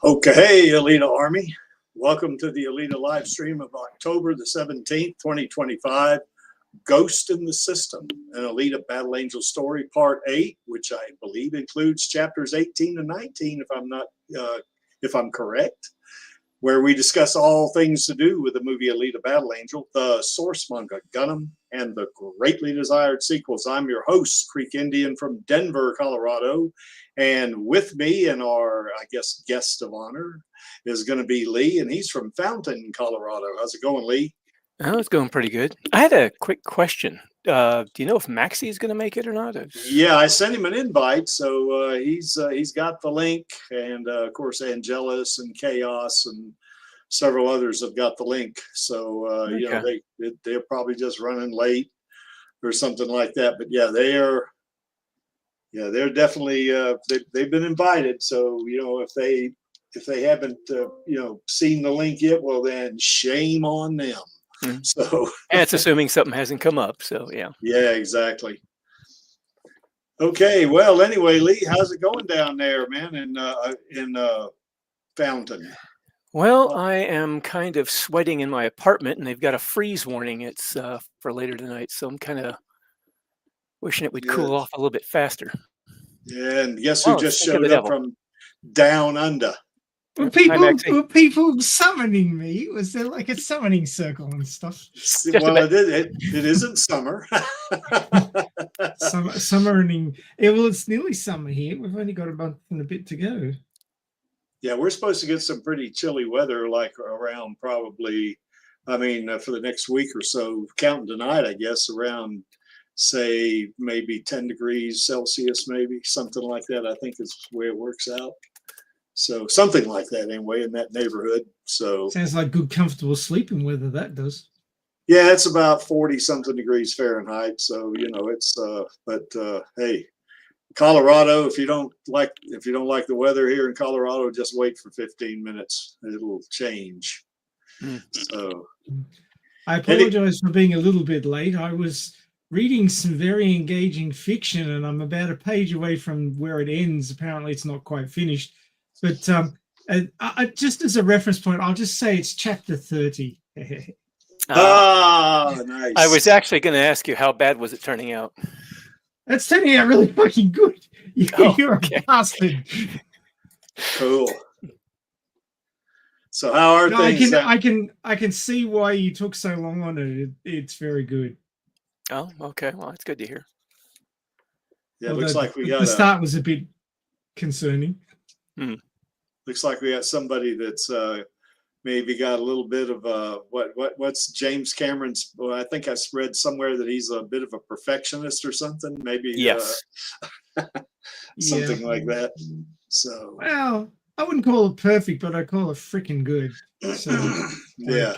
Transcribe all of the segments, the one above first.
Okay, Alita Army. Welcome to the Alita live stream of October the 17th, 2025. Ghost in the System, an Alita Battle Angel story, part 8, which I believe includes chapters 18 and 19, if I'm correct, where we discuss all things to do with the movie Alita Battle Angel, the source manga Gundam, and the greatly desired sequels. I'm your host, Creek Indian from Denver, Colorado, and with me and our, I guess, guest of honor is going to be Lee, and he's from Fountain, Colorado. How's it going, Lee? Oh, it's going pretty good. I had a quick question. Do you know if Maxie is going to make it or not? Yeah, I sent him an invite, so he's got the link, and of course Angelus and Chaos and several others have got the link. So Okay. you know, they're probably just running late or something like that. But yeah, they're definitely they've been invited. So you know, if they haven't you know, seen the link yet, well then shame on them. So and it's assuming something hasn't come up. So yeah. Yeah, exactly. Okay, well, anyway, Lee, how's it going down there, man, in Fountain? Well, I am kind of sweating in my apartment, and they've got a freeze warning. It's for later tonight, so I'm kind of wishing it would cool off a little bit faster. Yeah, and guess who just showed up devil. from down under? Were people summoning me? Was there like a summoning circle and stuff? Well, it isn't summer. Summoning. Yeah, well, it's nearly summer here. We've only got a month and a bit to go. Yeah, we're supposed to get some pretty chilly weather, like around probably, I mean, for the next week or so, counting tonight, I guess, around, say, maybe 10 degrees Celsius, maybe something like that. I think is the way it works out. So something like that anyway, in that neighborhood. So sounds like good, comfortable sleeping weather. That does. Yeah, it's about 40 something degrees Fahrenheit. So you know, it's hey, Colorado. If you don't like the weather here in Colorado, just wait for 15 minutes. It'll change. So I apologize for being a little bit late. I was reading some very engaging fiction, and I'm about a page away from where it ends. Apparently, it's not quite finished. But just as a reference point, I'll just say it's chapter 30. Nice. I was actually going to ask you, how bad was it turning out? That's turning out really fucking good. You're a bastard. Cool. So how are things? I can see why you took so long on it. It's very good. Oh, okay. Well, that's good to hear. Yeah, it looks like we got the start was a bit concerning. Looks like we got somebody that's maybe got a little bit of what's James Cameron's. Well, I think I read somewhere that he's a bit of a perfectionist or something. Maybe yes, something like that. So well, I wouldn't call it perfect, but I call it freaking good. So yeah.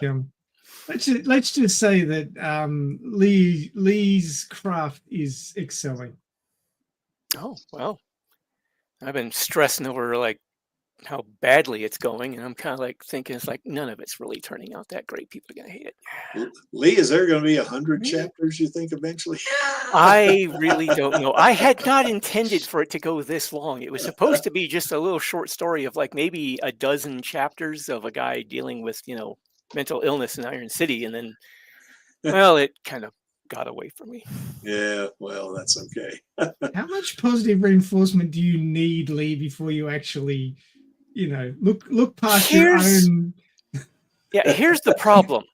Let's just say that Lee's craft is excelling. Oh well. I've been stressing over like how badly it's going, and I'm kind of like thinking it's like none of it's really turning out that great. People are gonna hate it. Lee, is there going to be 100 chapters, you think, eventually? I really don't know. I had not intended for it to go this long. It was supposed to be just a little short story of like maybe a dozen chapters of a guy dealing with, you know, mental illness in Iron City, and then, well, it kind of got away from me. Yeah, well, that's okay. How much positive reinforcement do you need, Lee, before you actually, you know, look past your own? Yeah, here's the problem.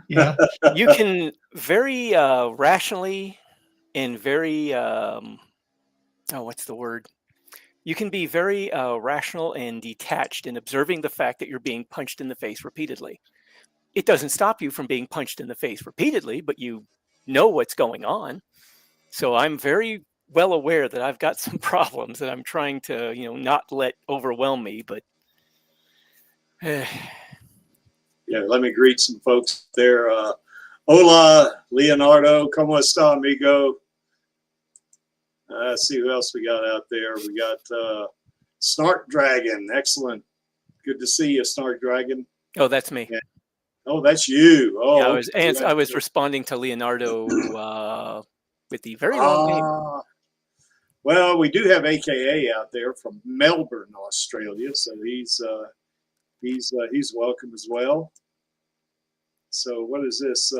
Yeah, you can very rationally and very what's the word? You can be very rational and detached in observing the fact that you're being punched in the face repeatedly. It doesn't stop you from being punched in the face repeatedly, but you know what's going on. So I'm very well aware that I've got some problems that I'm trying to, you know, not let overwhelm me, but yeah, let me greet some folks there. Hola, Leonardo, ¿cómo está, amigo? Let's see who else we got out there. We got Snark Dragon. Excellent. Good to see you, Snark Dragon. Oh, that's me. Yeah. Oh, that's you. Oh, yeah, I was responding to Leonardo with the very long name. Well, we do have AKA out there from Melbourne, Australia, so he's welcome as well. So what is this?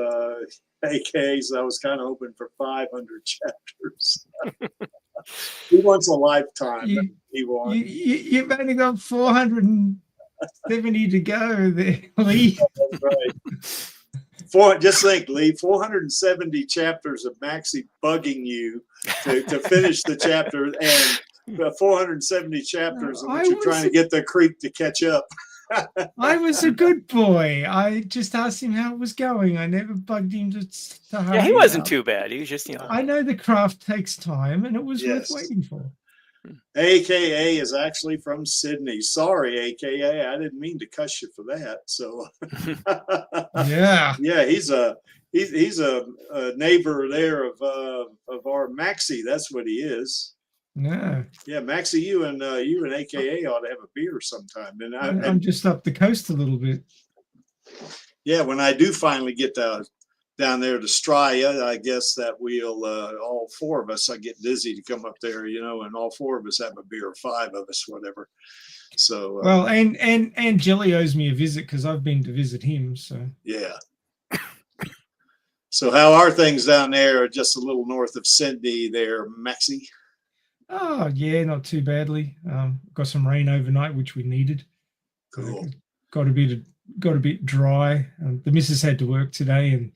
AKAs, I was kind of hoping for 500 chapters. He wants a lifetime. You've only got 470 to go there, Lee. That's right. Just think, Lee, 470 chapters of Maxie bugging you to finish the chapter, and 470 chapters in which you're trying to get the creek to catch up. I was a good boy. I just asked him how it was going. I never bugged him to hurry. Yeah, he wasn't too bad. He was just, I know the craft takes time, and it was worth waiting for. AKA is actually from Sydney. Sorry, AKA. I didn't mean to cuss you for that. So yeah, he's a neighbor there of our Maxie. That's what he is. Yeah, Maxie, you and AKA ought to have a beer sometime. And I'm just up the coast a little bit. Yeah, when I do finally get down there to Straya, I guess that we'll all four of us. I get dizzy to come up there, and all four of us have a beer, 5 of us, whatever. So well, and Jelly owes me a visit because I've been to visit him. So yeah. So how are things down there, just a little north of Sydney, there, Maxie? Oh yeah, not too badly. Got some rain overnight, which we needed. Cool. Got a bit dry. The missus had to work today, and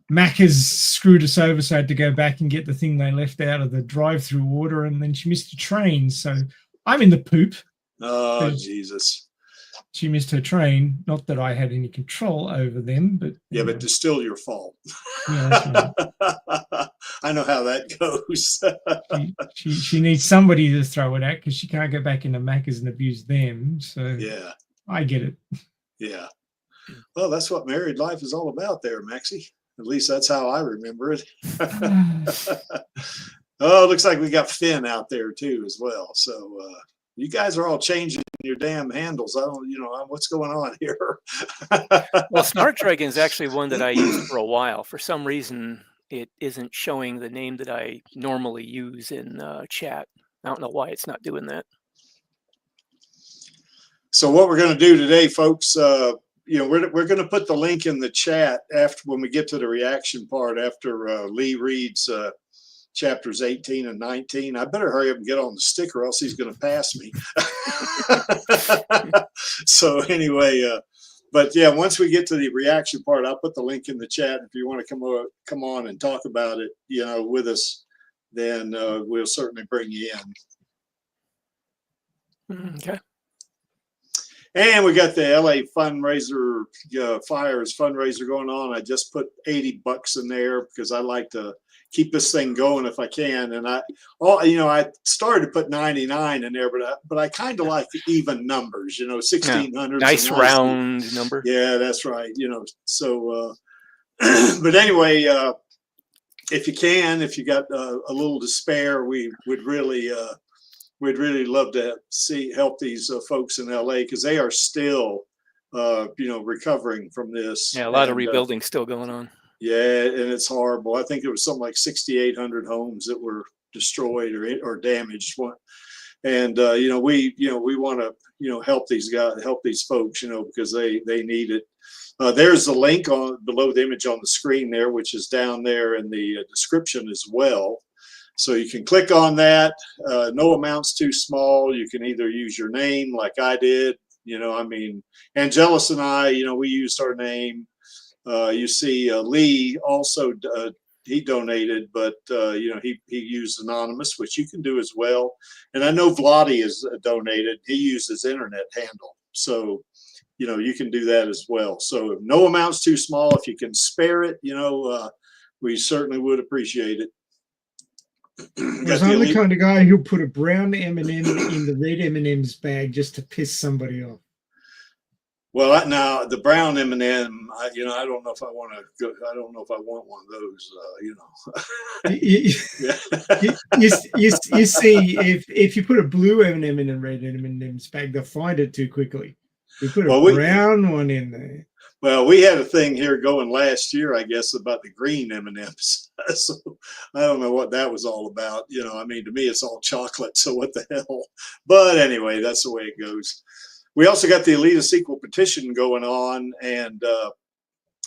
Mac has screwed us over, so I had to go back and get the thing they left out of the drive-through order, and then she missed a train, so I'm in the poop. Oh, Jesus. She missed her train. Not that I had any control over them, but yeah, but it's still your fault. Yeah, that's right. I know how that goes. she needs somebody to throw it at because she can't go back into Macca's and abuse them. So yeah, I get it. Yeah. Well, that's what married life is all about there, Maxie. At least that's how I remember it. Oh, it looks like we got Finn out there too as well. So you guys are all changing your damn handles. I don't, what's going on here? Well, Snark Dragon is actually one that I used for a while. For some reason, it isn't showing the name that I normally use in chat. I don't know why it's not doing that. So what we're going to do today, folks, we're going to put the link in the chat when we get to the reaction part after Lee reads chapters 18 and 19. I better hurry up and get on the sticker, else he's going to pass me. So anyway, but yeah, once we get to the reaction part, I'll put the link in the chat. If you want to come on and talk about it, with us, then we'll certainly bring you in. Okay. And we got the LA fundraiser, Fires fundraiser going on. I just put $80 in there because I like to keep this thing going if I can. And I started to put 99 in there, but I kind of like the even numbers, 1600. Nice round number. Yeah, that's right. So, but anyway, if you got a little to spare, we'd really love to help these folks in LA because they are still, recovering from this. Yeah, a lot of rebuilding still going on. Yeah, and it's horrible. I think it was something like 6,800 homes that were destroyed or damaged. And we want to help these guys, help these folks, because they need it. There's the link below the image on the screen there, which is down there in the description as well. So you can click on that. No amount's too small. You can either use your name like I did. Angelus and I, we used our name. You see Lee also, he donated, but, he used anonymous, which you can do as well. And I know Vladi has donated. He used his internet handle. So, you can do that as well. So if no amount's too small, if you can spare it, we certainly would appreciate it. I'm the kind of guy who'll put a brown M&M in the red M&M's bag just to piss somebody off. Well, now the brown M&M, I don't know if I want to go. I don't know if I want one of those. You see, if you put a blue M&M in a red M&M's bag, they'll find it too quickly. We put a brown one in there. Well, we had a thing here going last year, I guess, about the green M&Ms. So I don't know what that was all about. You know, I mean, to me, it's all chocolate. So what the hell? But anyway, that's the way it goes. We also got the Alita sequel petition going on, and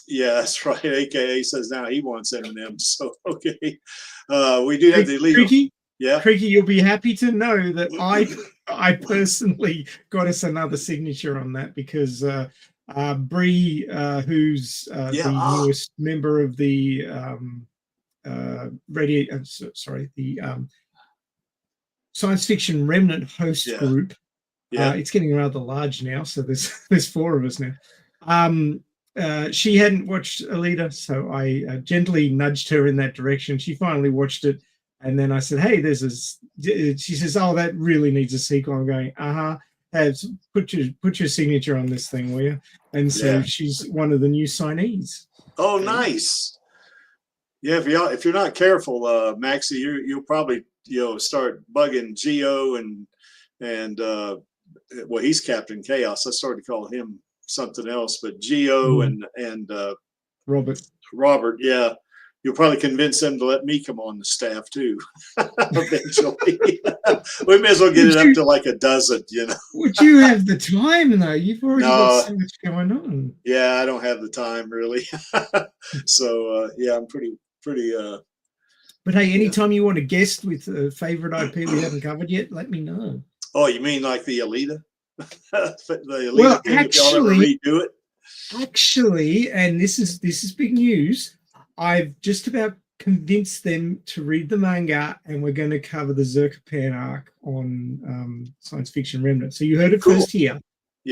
yeah, that's right. AKA says now he wants M&Ms. So okay, we do have the Alita. Cricky, Yeah, Cricky, you'll be happy to know that I personally got us another signature on that because Bree, who's the newest member of the Science Fiction Remnant host group. Yeah. It's getting rather large now, so there's 4 of us now. She hadn't watched Alita, so I gently nudged her in that direction. She finally watched it, and then I said, "Hey, there's a." She says, "Oh, that really needs a sequel." I'm going, put your signature on this thing, will you? And so she's one of the new signees. Oh, nice. Yeah, if you're not careful, Maxie, you'll probably start bugging Geo and well, he's Captain Chaos. I started to call him something else, but Geo and Robert, yeah. You'll probably convince them to let me come on the staff too. Eventually, we may as well get it up to like a dozen. Would you have the time though? You've already got so much going on. Yeah, I don't have the time really. So yeah, I'm pretty. But hey, anytime you want to guest with a favorite IP we haven't covered yet, let me know. Oh, you mean like the Alita? The Alita well, thing, if y'all ever redo it. Actually, and this is big news. I've just about convinced them to read the manga, and we're going to cover the Zerkapan arc on Science Fiction Remnant. So you heard it first here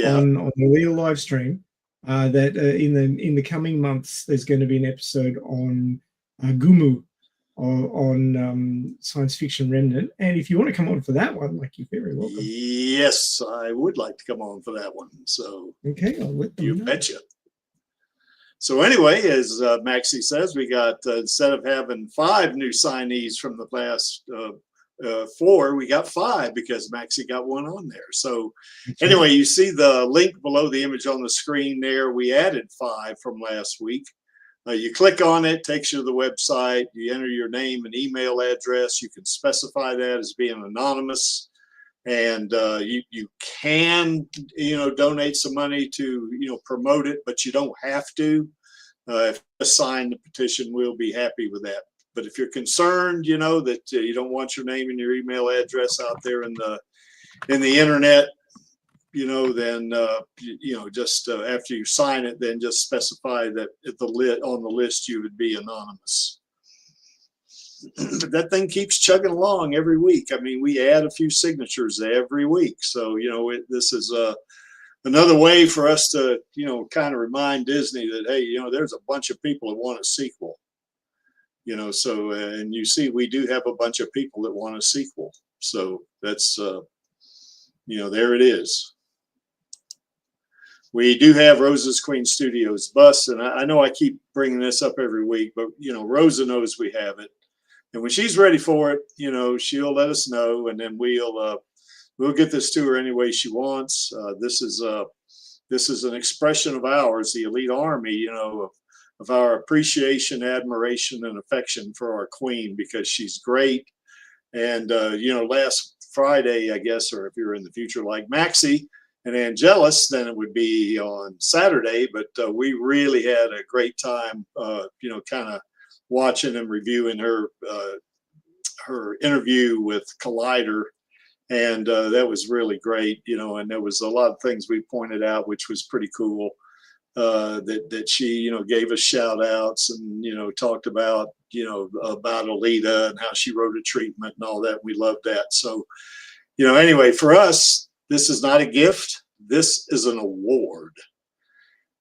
on the Alita live stream. That in the coming months, there's going to be an episode on Gumu on Science Fiction Remnant. And if you want to come on for that one, like, you're very welcome. Yes, I would like to come on for that one. So okay, I'll let them know. Betcha. So anyway, as Maxie says, we got, instead of having 5 new signees from the last 4, we got 5 because Maxie got one on there. So anyway, you see the link below the image on the screen there. We added 5 from last week. You click on it, takes you to the website. You enter your name and email address. You can specify that as being anonymous. And you can, donate some money to, promote it, but you don't have to. If you sign the petition, we'll be happy with that. But if you're concerned, that you don't want your name and your email address out there in the internet, then just after you sign it, then just specify that on the list you would be anonymous. That thing keeps chugging along every week. I mean, we add a few signatures every week. So, this is another way for us to, kind of remind Disney that, hey, there's a bunch of people that want a sequel. So, and you see, we do have a bunch of people that want a sequel. So that's, there it is. We do have Rosa's Queen Studios bus. And I know I keep bringing this up every week, but, Rosa knows we have it. And when she's ready for it, she'll let us know, and then we'll get this to her any way she wants. This is an expression of ours, the Elite Army, of our appreciation, admiration, and affection for our queen, because she's great. And last Friday, I guess, or if you're in the future like Maxie and Angelus, then it would be on Saturday. But we really had a great time, kind of watching and reviewing her interview with Collider, and that was really great, and there was a lot of things we pointed out, which was pretty cool, that she, gave us shout outs and, talked about, about Alita and how she wrote a treatment and all that. We loved that. So, anyway, for us, this is not a gift. This is an award.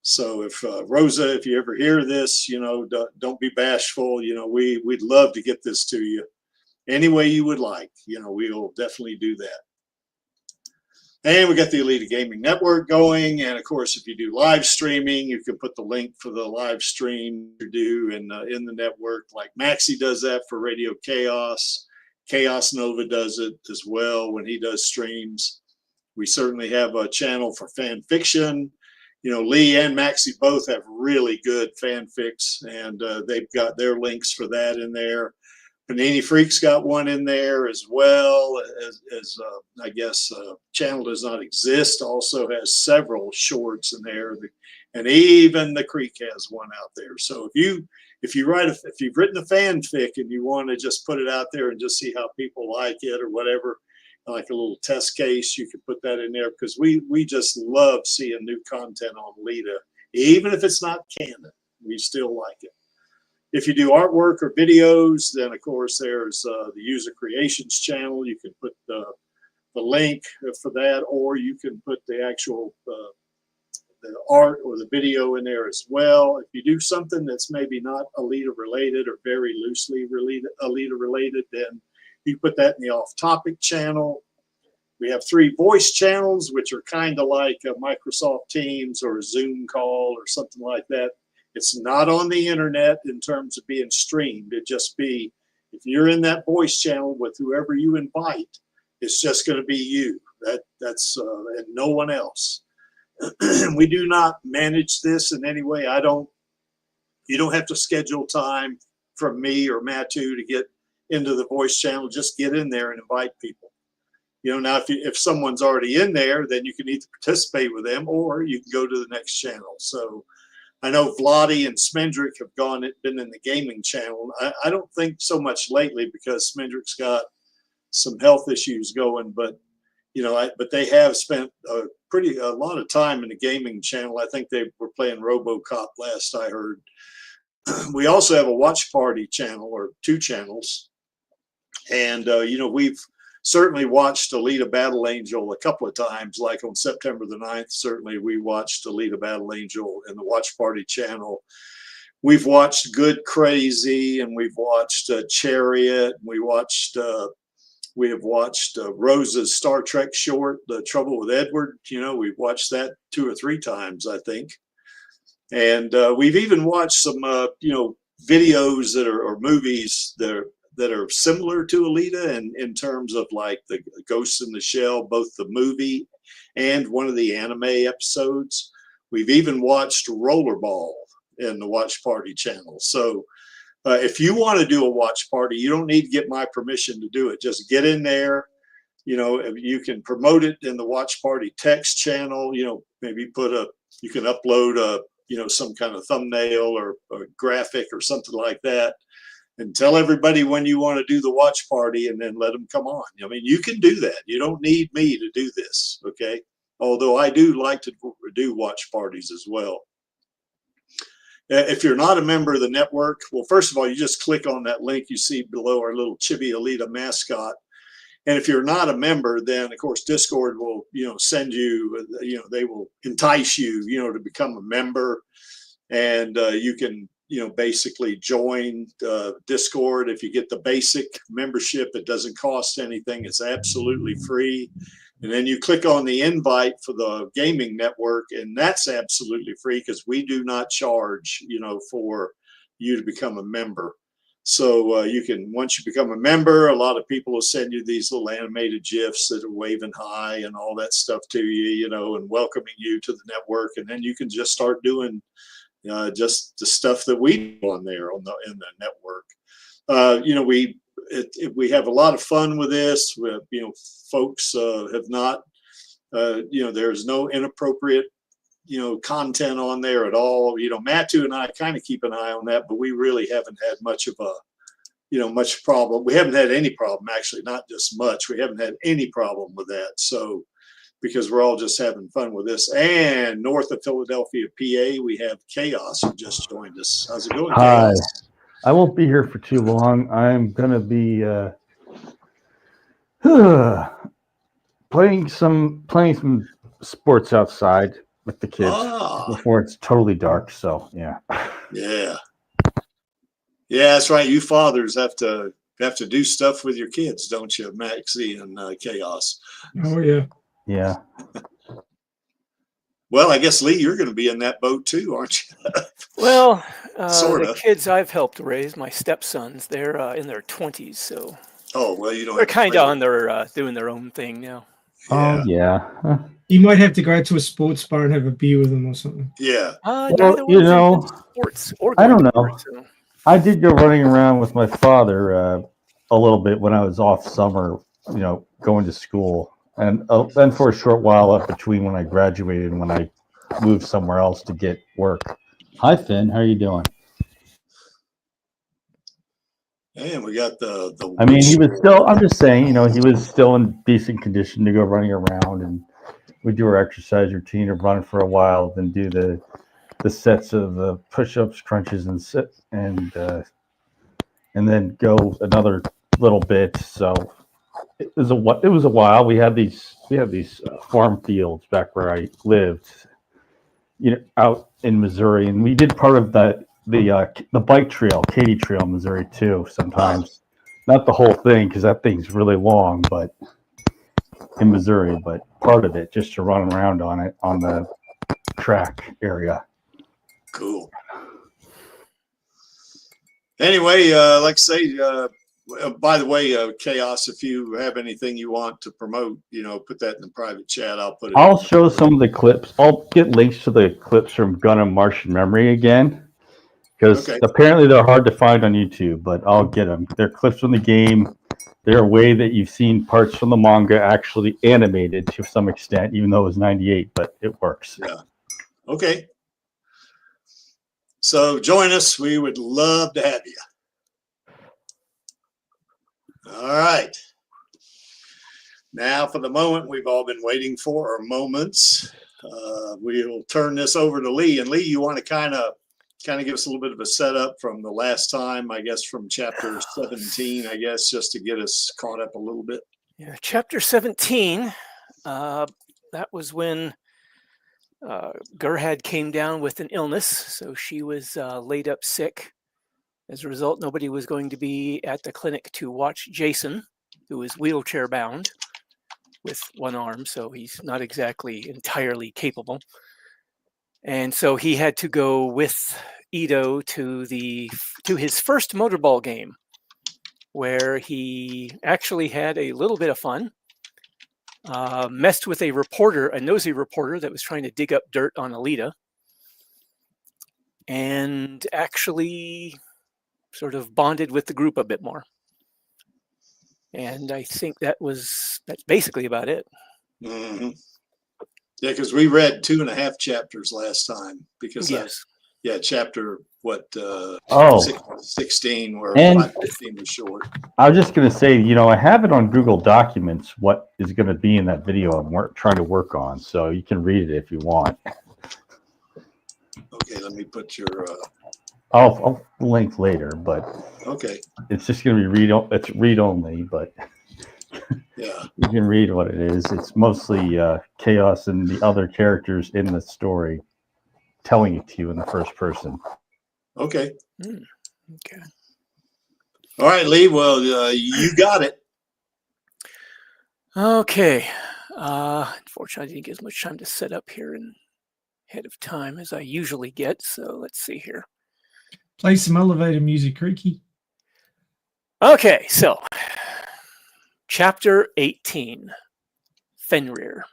So if Rosa, if you ever hear this, don't be bashful. We'd love to get this to you any way you would like. We'll definitely do that. And we got the Alita Gaming Network going. And of course, if you do live streaming, you can put the link for the live stream you do in the network. Like Maxie does that for Radio Chaos. Chaos Nova does it as well when he does streams. We certainly have a channel for fan fiction. Lee and Maxie both have really good fanfics, and they've got their links for that in there. Panini Freak's got one in there as well as I guess Channel Does Not Exist also has several shorts in there, and even the Creek has one out there. So if you've written a fanfic and you want to just put it out there and just see how people like it or whatever, like a little test case, you can put that in there, because we just love seeing new content on Alita, even if it's not canon. We still like it. If you do artwork or videos, then of course there's the User Creations channel. You can put the link for that, or you can put the actual the art or the video in there as well. If you do something that's maybe not Alita related or very loosely Alita related, then you put that in the off-topic channel. We have 3 voice channels, which are kind of like a Microsoft Teams or a Zoom call or something like that. It's not on the internet in terms of being streamed. It'd just be, if you're in that voice channel with whoever you invite, it's just going to be you. That's and no one else. We do not manage this in any way. You don't have to schedule time from me or Matu to get into the voice channel. Just get in there and invite people. Now if someone's already in there, then you can either participate with them or you can go to the next channel. So I know Vladi and Smendrick have been in the gaming channel. I don't think so much lately, because Smendrick's got some health issues going, but but they have spent a lot of time in the gaming channel. I think they were playing RoboCop last I heard. We also have a watch party channel, or 2 channels, and we've certainly watched Alita Battle Angel a couple of times, like on September the 9th. Certainly we watched Alita Battle Angel in the Watch Party channel. We've watched Good Crazy, and we've watched Chariot. We have watched Rose's Star Trek short, The Trouble with Edward. We've watched that 2 or 3 times, I think. And we've even watched some, videos that are, or movies that are similar to Alita in terms of like the Ghost in the Shell, both the movie and one of the anime episodes. We've even watched Rollerball in the Watch Party channel. So if you want to do a watch party, you don't need to get my permission to do it. Just get in there. You can promote it in the Watch Party text channel. Maybe you can upload some kind of thumbnail or a graphic or something like that, and tell everybody when you want to do the watch party, and then let them come on. You can do that. You don't need me to do this, okay? Although I do like to do watch parties as well. If you're not a member of the network, well, first of all, you just click on that link you see below our little Chibi Alita mascot. And if you're not a member, then of course Discord will, send you, they will entice you, to become a member, and you can, basically join Discord. If you get the basic membership, it doesn't cost anything. It's absolutely free. And then you click on the invite for the gaming network, and that's absolutely free, because we do not charge, for you to become a member. So you can, once you become a member, a lot of people will send you these little animated GIFs that are waving hi and all that stuff to you, and welcoming you to the network. And then you can just start doing just the stuff that we do on there in the network. We have a lot of fun with this. Folks have not, there's no inappropriate, content on there at all. Matu and I kind of keep an eye on that, but we really haven't had much of a, much problem. We haven't had any problem, actually, not just much. We haven't had any problem with that. So, because we're all just having fun with this. And north of Philadelphia, PA, we have Chaos, who just joined us. How's it going, Hi. Chaos? I won't be here for too long. I'm going to be playing some sports outside with the kids before it's totally dark. So yeah. Yeah, that's right. You fathers have to do stuff with your kids, don't you, Maxie and Chaos? Oh yeah. Yeah. Well, I guess, Lee, you're going to be in that boat too, aren't you? Well, Sorta. the kids I've helped raise, my stepsons, they're in their 20s, so Oh well, you don't. they're kind of on their doing their own thing now. Yeah. Oh yeah. You might have to go out to a sports bar and have a beer with them or something. Yeah. Well, Neither you one's know, into sports or I going don't to know. bars, so. I did go running around with my father a little bit when I was off summer, going to school, and then for a short while up between when I graduated and when I moved somewhere else to get work. Hi, Finn. How are you doing? And we got the. I mean, he was still. I'm just saying, he was still in decent condition to go running around, and we do our exercise routine of run for a while, then do the sets of the push-ups, crunches, and sit, and then go another little bit. So it was a while. We had these farm fields back where I lived, out in Missouri, and we did part of the bike trail, Katy Trail, Missouri too. Sometimes, not the whole thing because that thing's really long, but in Missouri, but part of it just to run around on it on the track area. Cool. Anyway, like I say, by the way, Chaos, if you have anything you want to promote, put that in the private chat. I'll show some of the clips. I'll get links to the clips from Gun of Martian Memory again, because apparently they're hard to find on YouTube, but I'll get them. They're clips from the game. They're a way that you've seen parts from the manga actually animated to some extent, even though it was 98, but it works. Yeah. Okay. So join us. We would love to have you. All right. Now for the moment we've all been waiting for, or moments. We'll turn this over to Lee. And Lee, you want to kind of give us a little bit of a setup from the last time, I guess, from chapter 17, I guess, just to get us caught up a little bit. Yeah, chapter 17, that was when Gerhard came down with an illness, so she was laid up sick. As a result, nobody was going to be at the clinic to watch Jason, who is wheelchair bound with one arm, so he's not exactly entirely capable. And so he had to go with Ito to his first motorball game, where he actually had a little bit of fun. Messed with a nosy reporter that was trying to dig up dirt on Alita, and actually sort of bonded with the group a bit more. And I think that's basically about it. Mm-hmm. Yeah, because we read 2.5 chapters last time, because chapter 16, where 515 was short. I was just going to say, I have it on Google Documents, what is going to be in that video I'm trying to work on, so you can read it if you want. Okay, let me put your... I'll link later, but okay, it's just going to be read only, but yeah, you can read what it is. It's mostly Chaos and the other characters in the story telling it to you in the first person. Okay. Okay. All right, Lee. Well, you got it. Okay. Unfortunately, I didn't get as much time to set up here ahead of time as I usually get. So let's see here. Play some elevator music, Creaky. Okay, so chapter 18, Fenrir.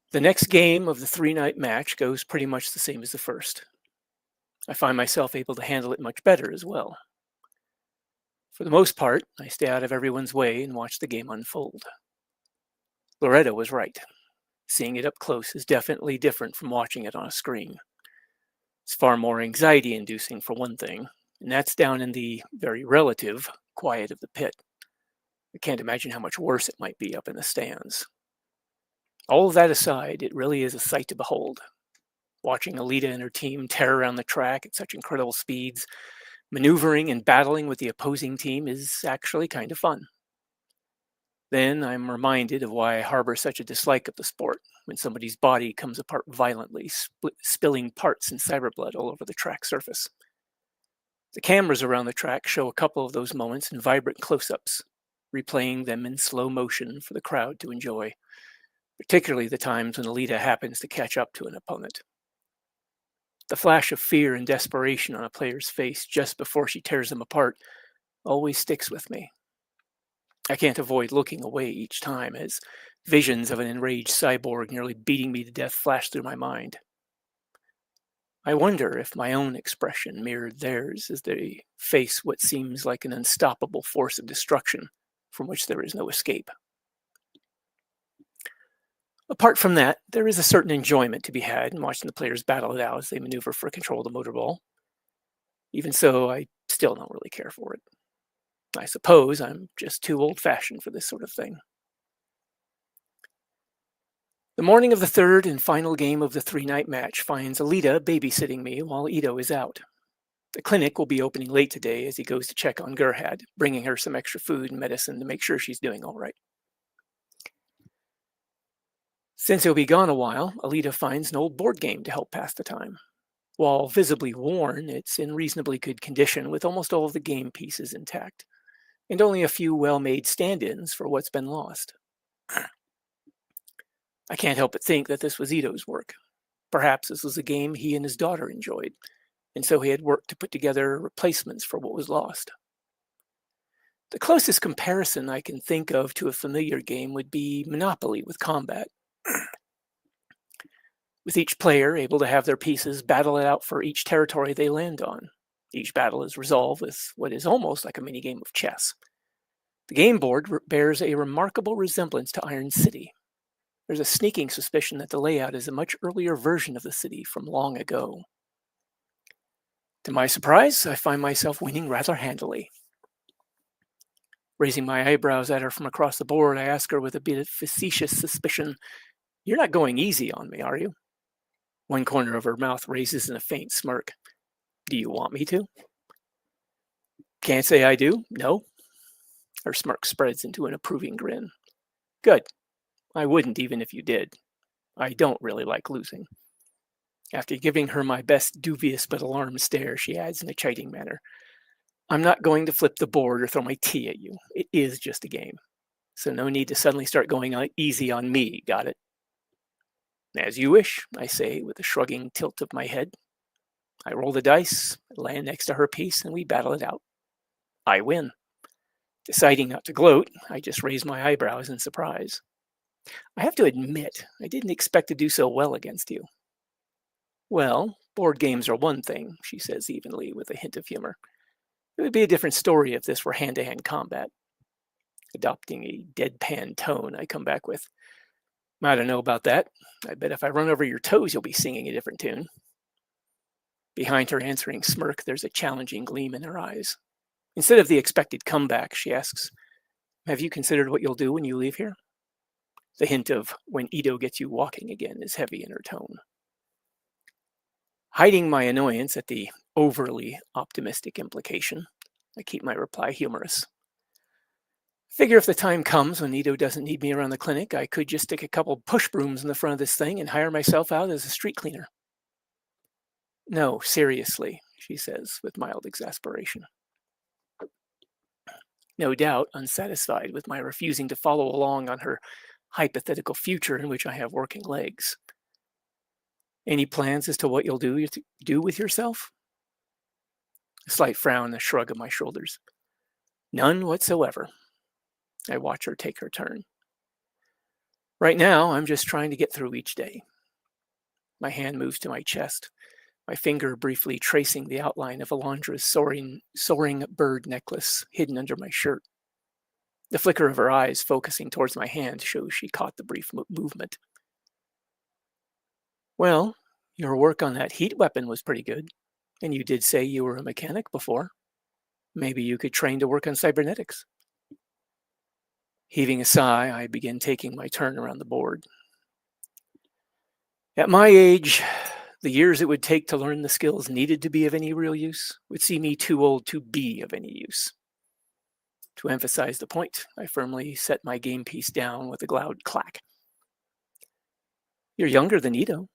The next game of the 3-night match goes pretty much the same as the first. I find myself able to handle it much better as well. For the most part, I stay out of everyone's way and watch the game unfold. Loretta was right. Seeing it up close is definitely different from watching it on a screen. It's far more anxiety-inducing for one thing, and that's down in the very relative quiet of the pit. I can't imagine how much worse it might be up in the stands. All of that aside, it really is a sight to behold. Watching Alita and her team tear around the track at such incredible speeds, maneuvering and battling with the opposing team is actually kind of fun. Then I'm reminded of why I harbor such a dislike of the sport, when somebody's body comes apart violently, spilling parts and cyberblood all over the track surface. The cameras around the track show a couple of those moments in vibrant close-ups, replaying them in slow motion for the crowd to enjoy, particularly the times when Alita happens to catch up to an opponent. The flash of fear and desperation on a player's face just before she tears them apart always sticks with me. I can't avoid looking away each time as visions of an enraged cyborg nearly beating me to death flash through my mind. I wonder if my own expression mirrored theirs as they face what seems like an unstoppable force of destruction from which there is no escape. Apart from that, there is a certain enjoyment to be had in watching the players battle it out as they maneuver for control of the motorball. Even so, I still don't really care for it. I suppose I'm just too old-fashioned for this sort of thing. The morning of the third and final game of the 3-night match finds Alita babysitting me while Ito is out. The clinic will be opening late today as he goes to check on Gerhard, bringing her some extra food and medicine to make sure she's doing all right. Since he'll be gone a while, Alita finds an old board game to help pass the time. While visibly worn, it's in reasonably good condition with almost all of the game pieces intact, and only a few well-made stand-ins for what's been lost. I can't help but think that this was Ito's work. Perhaps this was a game he and his daughter enjoyed, and so he had worked to put together replacements for what was lost. The closest comparison I can think of to a familiar game would be Monopoly with combat. With each player able to have their pieces battle it out for each territory they land on. Each battle is resolved with what is almost like a minigame of chess. The game board bears a remarkable resemblance to Iron City. There's a sneaking suspicion that the layout is a much earlier version of the city from long ago. To my surprise, I find myself winning rather handily. Raising my eyebrows at her from across the board, I ask her with a bit of facetious suspicion, "You're not going easy on me, are you?" One corner of her mouth raises in a faint smirk. "Do you want me to?" "Can't say I do, no." Her smirk spreads into an approving grin. "Good. I wouldn't even if you did. I don't really like losing." After giving her my best dubious but alarmed stare, she adds in a chiding manner, "I'm not going to flip the board or throw my tea at you. It is just a game. So no need to suddenly start going easy on me, got it?" "As you wish," I say with a shrugging tilt of my head. I roll the dice, land next to her piece, and we battle it out. I win. Deciding not to gloat, I just raise my eyebrows in surprise. "I have to admit, I didn't expect to do so well against you." "Well, board games are one thing," she says evenly with a hint of humor. "It would be a different story if this were hand-to-hand combat." Adopting a deadpan tone, I come back with, "I don't know about that. I bet if I run over your toes, you'll be singing a different tune." Behind her answering smirk, there's a challenging gleam in her eyes. Instead of the expected comeback, she asks, "Have you considered what you'll do when you leave here?" The hint of "when Ito gets you walking again" is heavy in her tone. Hiding my annoyance at the overly optimistic implication, I keep my reply humorous. Figure if the time comes when Ito doesn't need me around the clinic, I could just stick a couple push brooms in the front of this thing and hire myself out as a street cleaner. "No, seriously," she says with mild exasperation. No doubt unsatisfied with my refusing to follow along on her hypothetical future in which I have working legs. "Any plans as to what you'll do with yourself?" A slight frown and a shrug of my shoulders. "None whatsoever." I watch her take her turn. "Right now, I'm just trying to get through each day." My hand moves to my chest, my finger briefly tracing the outline of Alondra's soaring bird necklace hidden under my shirt. The flicker of her eyes focusing towards my hand shows she caught the brief movement. "Well, your work on that heat weapon was pretty good, and you did say you were a mechanic before. Maybe you could train to work on cybernetics." Heaving a sigh, I begin taking my turn around the board. At my age, the years it would take to learn the skills needed to be of any real use would see me too old to be of any use. To emphasize the point, I firmly set my game piece down with a loud clack. "You're younger than Ito.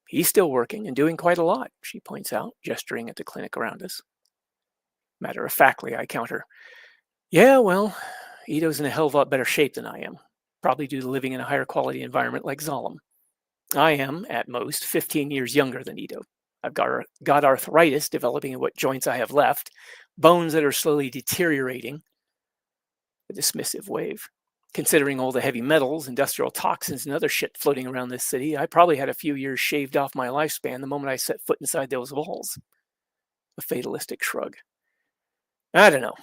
He's still working and doing quite a lot," she points out, gesturing at the clinic around us. Matter-of-factly, I counter, "Yeah, well, Ito's in a hell of a lot better shape than I am, probably due to living in a higher quality environment like Zalem. I am, at most, 15 years younger than Ito. I've got arthritis developing in what joints I have left, bones that are slowly deteriorating, A dismissive wave. Considering all the heavy metals, industrial toxins, and other shit floating around this city, I probably had a few years shaved off my lifespan the moment I set foot inside those walls. A fatalistic shrug. I don't know.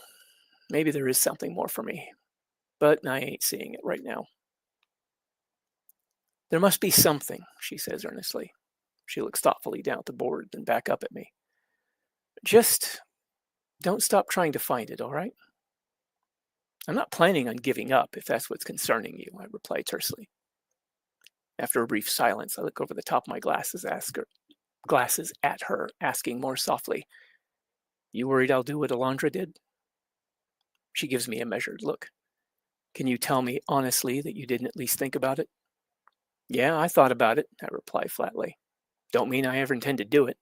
Maybe there is something more for me, but I ain't seeing it right now. There must be something, she says earnestly. She looks thoughtfully down at the board, then back up at me. Just don't stop trying to find it, all right? I'm not planning on giving up, if that's what's concerning you, I reply tersely. After a brief silence, I look over the top of my glasses at her, asking more softly, "You worried I'll do what Alondra did?" She gives me a measured look. "Can you tell me honestly that you didn't at least think about it?" "Yeah, I thought about it," I reply flatly. "Don't mean I ever intend to do it."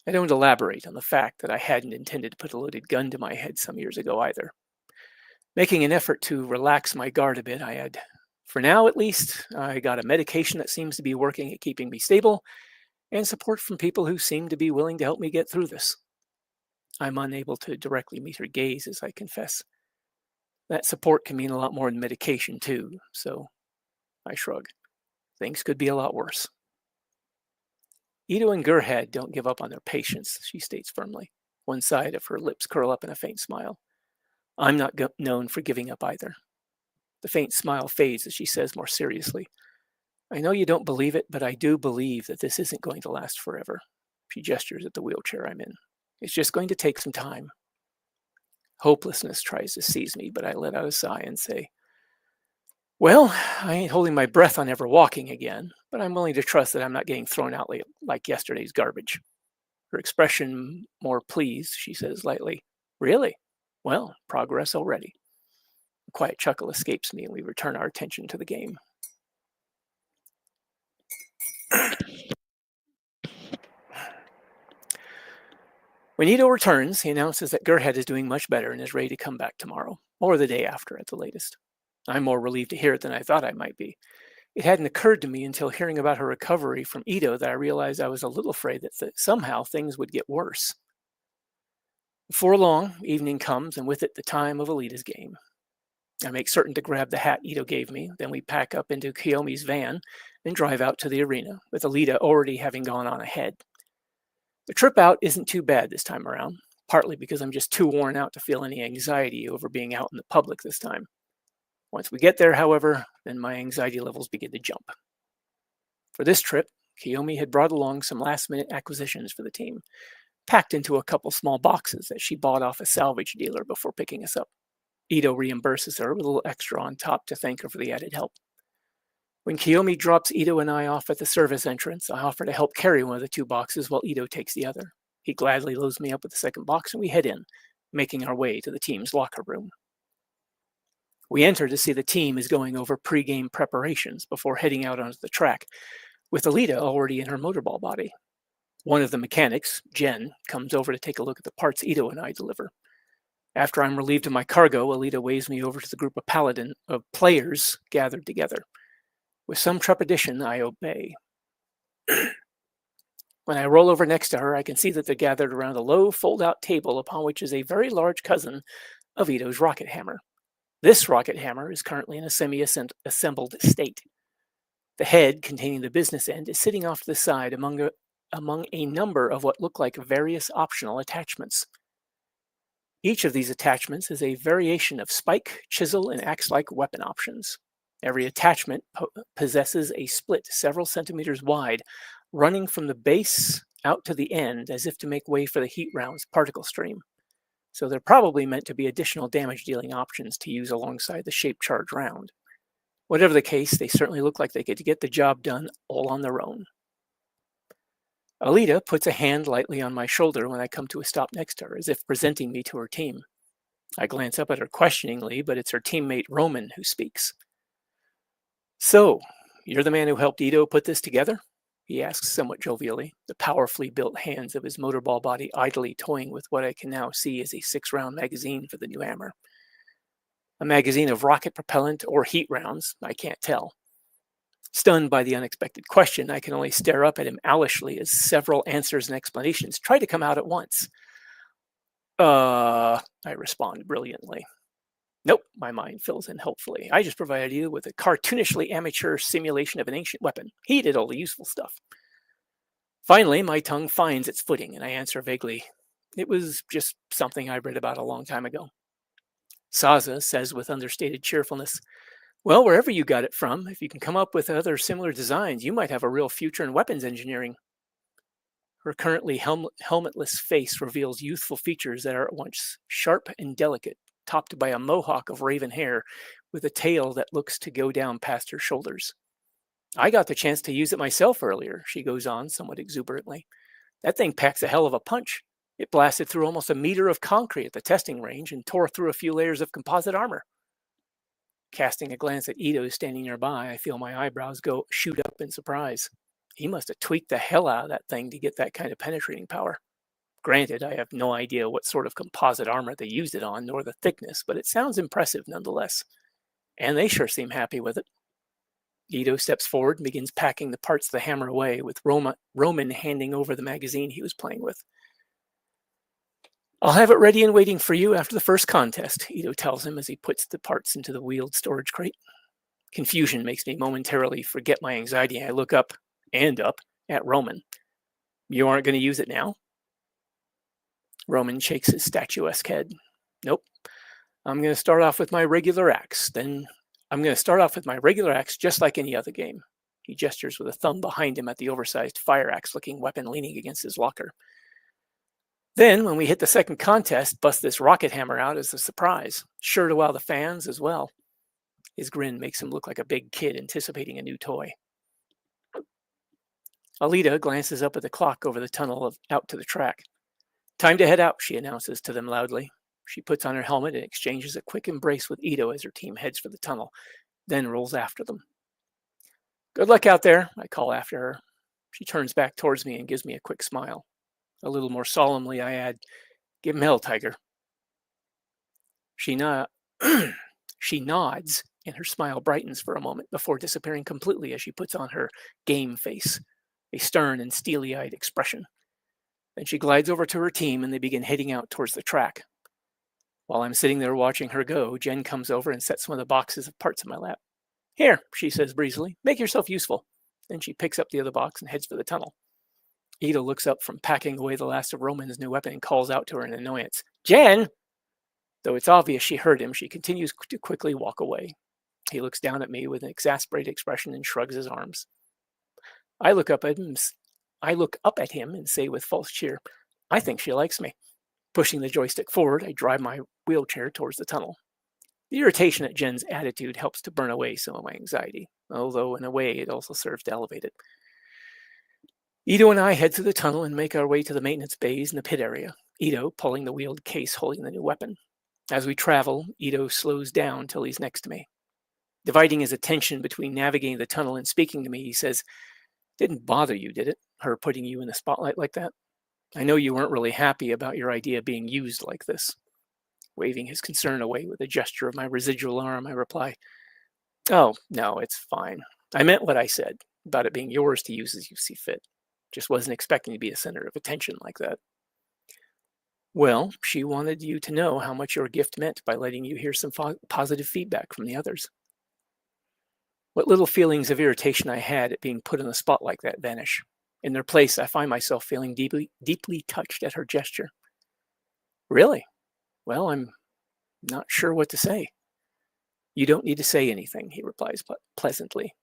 I don't elaborate on the fact that I hadn't intended to put a loaded gun to my head some years ago either. Making an effort to relax my guard a bit, I add, "For now, at least, I got a medication that seems to be working at keeping me stable, and support from people who seem to be willing to help me get through this." I'm unable to directly meet her gaze as I confess. That support can mean a lot more than medication, too, so I shrug. Things could be a lot worse. Ito and Gerhard don't give up on their patients, she states firmly. One side of her lips curl up in a faint smile. I'm not known for giving up either. The faint smile fades as she says more seriously, "I know you don't believe it, but I do believe that this isn't going to last forever." She gestures at the wheelchair I'm in. "It's just going to take some time." Hopelessness tries to seize me, but I let out a sigh and say, "Well, I ain't holding my breath on ever walking again, but I'm willing to trust that I'm not getting thrown out like yesterday's garbage." Her expression more pleased, she says lightly, "Really? Well, progress already." A quiet chuckle escapes me, and we return our attention to the game. When Ito returns, he announces that Gerhard is doing much better and is ready to come back tomorrow, or the day after at the latest. I'm more relieved to hear it than I thought I might be. It hadn't occurred to me until hearing about her recovery from Ito that I realized I was a little afraid that somehow things would get worse. Before long, evening comes, and with it the time of Alita's game. I make certain to grab the hat Ito gave me, then we pack up into Kiyomi's van and drive out to the arena, with Alita already having gone on ahead. The trip out isn't too bad this time around, partly because I'm just too worn out to feel any anxiety over being out in the public this time. Once we get there, however, then my anxiety levels begin to jump. For this trip, Kiyomi had brought along some last-minute acquisitions for the team, packed into a couple small boxes that she bought off a salvage dealer before picking us up. Ito reimburses her with a little extra on top to thank her for the added help. When Kiyomi drops Ito and I off at the service entrance, I offer to help carry one of the two boxes while Ito takes the other. He gladly loads me up with the second box, and we head in, making our way to the team's locker room. We enter to see the team is going over pre-game preparations before heading out onto the track, with Alita already in her motorball body. One of the mechanics, Jen, comes over to take a look at the parts Ito and I deliver. After I'm relieved of my cargo, Alita waves me over to the group of players gathered together. With some trepidation, I obey. When I roll over next to her, I can see that they're gathered around a low fold-out table upon which is a very large cousin of Ito's rocket hammer. This rocket hammer is currently in a semi-assembled state. The head, containing the business end, is sitting off to the side among a number of what look like various optional attachments. Each of these attachments is a variation of spike, chisel, and axe-like weapon options. Every attachment possesses a split several centimeters wide, running from the base out to the end as if to make way for the heat round's particle stream. So they're probably meant to be additional damage-dealing options to use alongside the shape charge round. Whatever the case, they certainly look like they could get the job done all on their own. Alita puts a hand lightly on my shoulder when I come to a stop next to her, as if presenting me to her team. I glance up at her questioningly, but it's her teammate Roman who speaks. "So, you're the man who helped Ito put this together?" he asks somewhat jovially, the powerfully built hands of his motorball body idly toying with what I can now see as a 6-round magazine for the new hammer. A magazine of rocket propellant or heat rounds, I can't tell. Stunned by the unexpected question, I can only stare up at him owlishly as several answers and explanations try to come out at once. I respond brilliantly. Nope, my mind fills in helpfully. I just provided you with a cartoonishly amateur simulation of an ancient weapon. He did all the useful stuff. Finally, my tongue finds its footing, and I answer vaguely. It was just something I read about a long time ago. Saza says with understated cheerfulness, well, wherever you got it from, if you can come up with other similar designs, you might have a real future in weapons engineering. Her currently helmetless face reveals youthful features that are at once sharp and delicate, topped by a mohawk of raven hair with a tail that looks to go down past her shoulders. I got the chance to use it myself earlier, she goes on somewhat exuberantly. That thing packs a hell of a punch. It blasted through almost a meter of concrete at the testing range and tore through a few layers of composite armor. Casting a glance at Ito standing nearby, I feel my eyebrows shoot up in surprise. He must have tweaked the hell out of that thing to get that kind of penetrating power. Granted, I have no idea what sort of composite armor they used it on, nor the thickness, but it sounds impressive nonetheless. And they sure seem happy with it. Ito steps forward and begins packing the parts of the hammer away, with Roman handing over the magazine he was playing with. I'll have it ready and waiting for you after the first contest, Ito tells him as he puts the parts into the wheeled storage crate. Confusion makes me momentarily forget my anxiety, and I look up at Roman. You aren't going to use it now? Roman shakes his statuesque head. Nope. I'm going to start off with my regular axe. Just like any other game. He gestures with a thumb behind him at the oversized fire axe-looking weapon leaning against his locker. Then, when we hit the second contest, bust this rocket hammer out as a surprise, sure to wow the fans as well. His grin makes him look like a big kid anticipating a new toy. Alita glances up at the clock over the tunnel out to the track. Time to head out, she announces to them loudly. She puts on her helmet and exchanges a quick embrace with Ito as her team heads for the tunnel, then rolls after them. Good luck out there, I call after her. She turns back towards me and gives me a quick smile. A little more solemnly, I add, give him hell, Tiger. She nods, and her smile brightens for a moment before disappearing completely as she puts on her game face, a stern and steely-eyed expression. Then she glides over to her team, and they begin heading out towards the track. While I'm sitting there watching her go, Jen comes over and sets one of the boxes of parts in my lap. Here, she says breezily, make yourself useful. Then she picks up the other box and heads for the tunnel. Ida looks up from packing away the last of Roman's new weapon and calls out to her in annoyance. Jen! Though it's obvious she heard him, she continues to quickly walk away. He looks down at me with an exasperated expression and shrugs his arms. I look up at him and say with false cheer, I think she likes me. Pushing the joystick forward, I drive my wheelchair towards the tunnel. The irritation at Jen's attitude helps to burn away some of my anxiety, although in a way it also serves to elevate it. Ito and I head through the tunnel and make our way to the maintenance bays in the pit area, Ito pulling the wheeled case holding the new weapon. As we travel, Ito slows down till he's next to me. Dividing his attention between navigating the tunnel and speaking to me, he says, Didn't bother you, did it, her putting you in the spotlight like that? I know you weren't really happy about your idea being used like this. Waving his concern away with a gesture of my residual arm, I reply, Oh, no, it's fine. I meant what I said about it being yours to use as you see fit. Just wasn't expecting to be a center of attention like that. Well, she wanted you to know how much your gift meant by letting you hear some positive feedback from the others. What little feelings of irritation I had at being put on the spot like that vanish. In their place, I find myself feeling deeply touched at her gesture. Really? Well, I'm not sure what to say. You don't need to say anything, he replies pleasantly.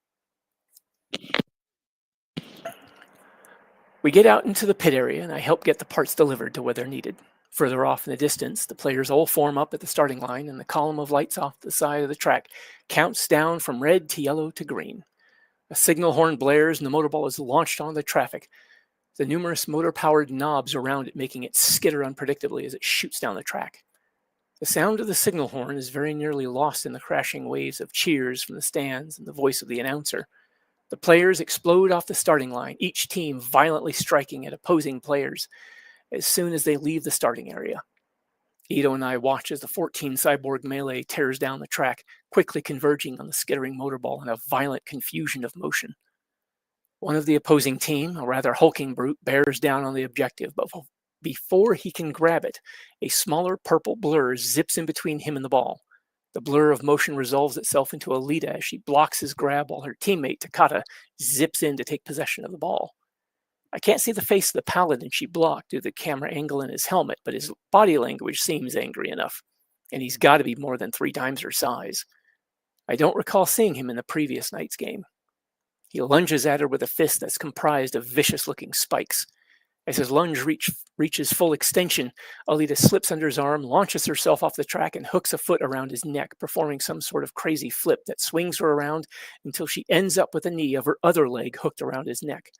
We get out into the pit area, and I help get the parts delivered to where they're needed. Further off in the distance, the players all form up at the starting line, and the column of lights off the side of the track counts down from red to yellow to green. A signal horn blares, and the motorball is launched onto the traffic, the numerous motor-powered knobs around it making it skitter unpredictably as it shoots down the track. The sound of the signal horn is very nearly lost in the crashing waves of cheers from the stands and the voice of the announcer. The players explode off the starting line, each team violently striking at opposing players as soon as they leave the starting area. Ito and I watch as the 14 cyborg melee tears down the track, quickly converging on the skittering motorball in a violent confusion of motion. One of the opposing team, a rather hulking brute, bears down on the objective, but before he can grab it, a smaller purple blur zips in between him and the ball. The blur of motion resolves itself into Alita as she blocks his grab while her teammate, Takata, zips in to take possession of the ball. I can't see the face of the paladin she blocked due to the camera angle in his helmet, but his body language seems angry enough, and he's got to be more than 3 times her size. I don't recall seeing him in the previous night's game. He lunges at her with a fist that's comprised of vicious-looking spikes. As his lunge reaches full extension, Alita slips under his arm, launches herself off the track, and hooks a foot around his neck, performing some sort of crazy flip that swings her around until she ends up with the knee of her other leg hooked around his neck.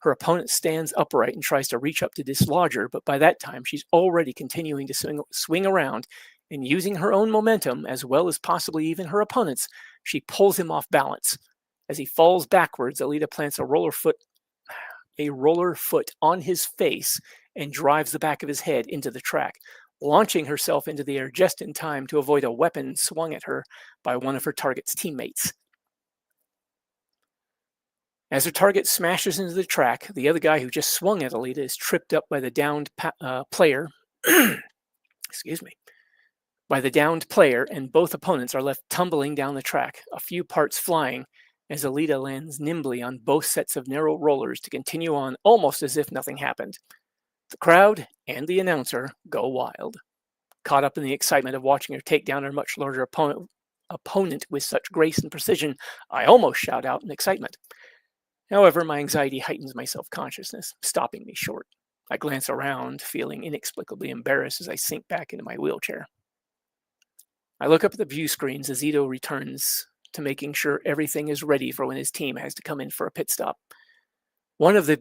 Her opponent stands upright and tries to reach up to dislodge her, but by that time she's already continuing to swing around, and using her own momentum, as well as possibly even her opponent's, she pulls him off balance. As he falls backwards, Alita plants a roller foot on his face and drives the back of his head into the track, launching herself into the air just in time to avoid a weapon swung at her by one of her target's teammates. As her target smashes into the track, the other guy who just swung at Alita is tripped up by the downed player. Excuse me. By the downed player, and both opponents are left tumbling down the track, a few parts flying, as Alita lands nimbly on both sets of narrow rollers to continue on almost as if nothing happened. The crowd and the announcer go wild. Caught up in the excitement of watching her take down her much larger opponent with such grace and precision, I almost shout out in excitement. However, my anxiety heightens my self-consciousness, stopping me short. I glance around, feeling inexplicably embarrassed as I sink back into my wheelchair. I look up at the view screens as Ito returns to making sure everything is ready for when his team has to come in for a pit stop. One of the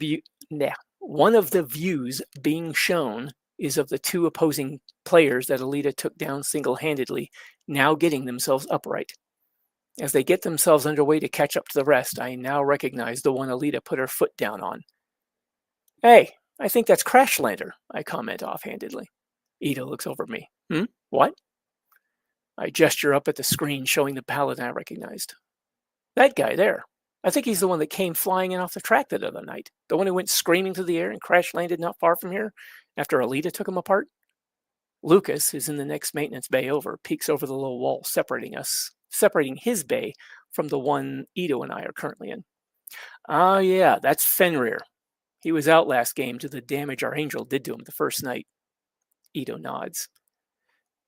views being shown is of the 2 opposing players that Alita took down single-handedly, now getting themselves upright. As they get themselves underway to catch up to the rest, I now recognize the one Alita put her foot down on. "Hey, I think that's Crashlander," I comment offhandedly. Ito looks over at me. What? I gesture up at the screen showing the paladin I recognized. "That guy there. I think he's the one that came flying in off the track that other night. The one who went screaming through the air and crash landed not far from here after Alita took him apart." Lucas, who's in the next maintenance bay over, peeks over the low wall separating his bay from the one Ito and I are currently in. "Ah, yeah, that's Fenrir. He was out last game to the damage our angel did to him the first night." Ito nods.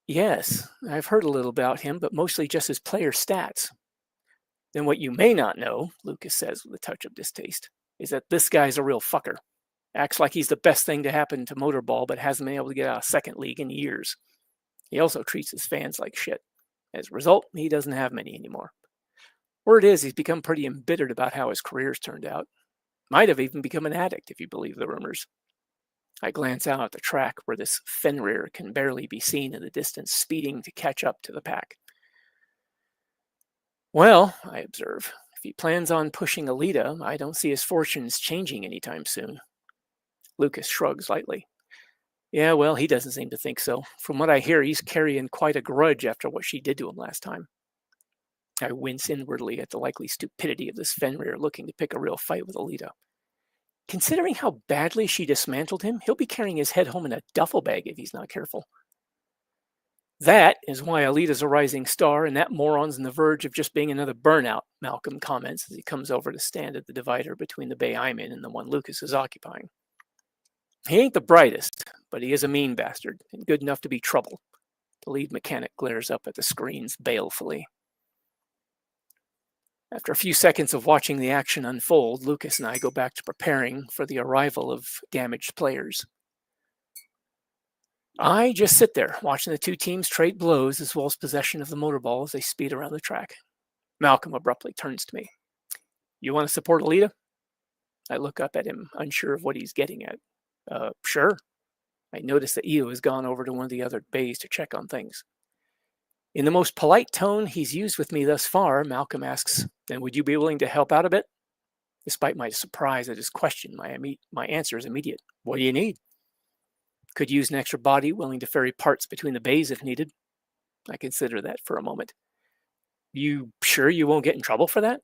"Yes, I've heard a little about him, but mostly just his player stats." "Then what you may not know," Lucas says with a touch of distaste, "is that this guy's a real fucker. Acts like he's the best thing to happen to Motorball, but hasn't been able to get out of second league in years. He also treats his fans like shit. As a result, he doesn't have many anymore. Word is he's become pretty embittered about how his career's turned out. Might have even become an addict, if you believe the rumors." I glance out at the track where this Fenrir can barely be seen in the distance, speeding to catch up to the pack. "Well," I observe, "if he plans on pushing Alita, I don't see his fortunes changing anytime soon." Lucas shrugs lightly. "Yeah, well, he doesn't seem to think so. From what I hear, he's carrying quite a grudge after what she did to him last time." I wince inwardly at the likely stupidity of this Fenrir looking to pick a real fight with Alita. Considering how badly she dismantled him, he'll be carrying his head home in a duffel bag if he's not careful. "That is why Alita's a rising star, and that moron's on the verge of just being another burnout," Malcolm comments as he comes over to stand at the divider between the bay I'm in and the one Lucas is occupying. "He ain't the brightest, but he is a mean bastard, and good enough to be trouble." The lead mechanic glares up at the screens balefully. After a few seconds of watching the action unfold, Lucas and I go back to preparing for the arrival of damaged players. I just sit there, watching the 2 teams trade blows as well as possession of the motorball as they speed around the track. Malcolm abruptly turns to me. "You want to support Alita?" I look up at him, unsure of what he's getting at. Sure." I notice that Io has gone over to one of the other bays to check on things. In the most polite tone he's used with me thus far, Malcolm asks, "Then would you be willing to help out a bit?" Despite my surprise at his question, my answer is immediate. "What do you need?" "Could use an extra body willing to ferry parts between the bays if needed." I consider that for a moment. "You sure you won't get in trouble for that?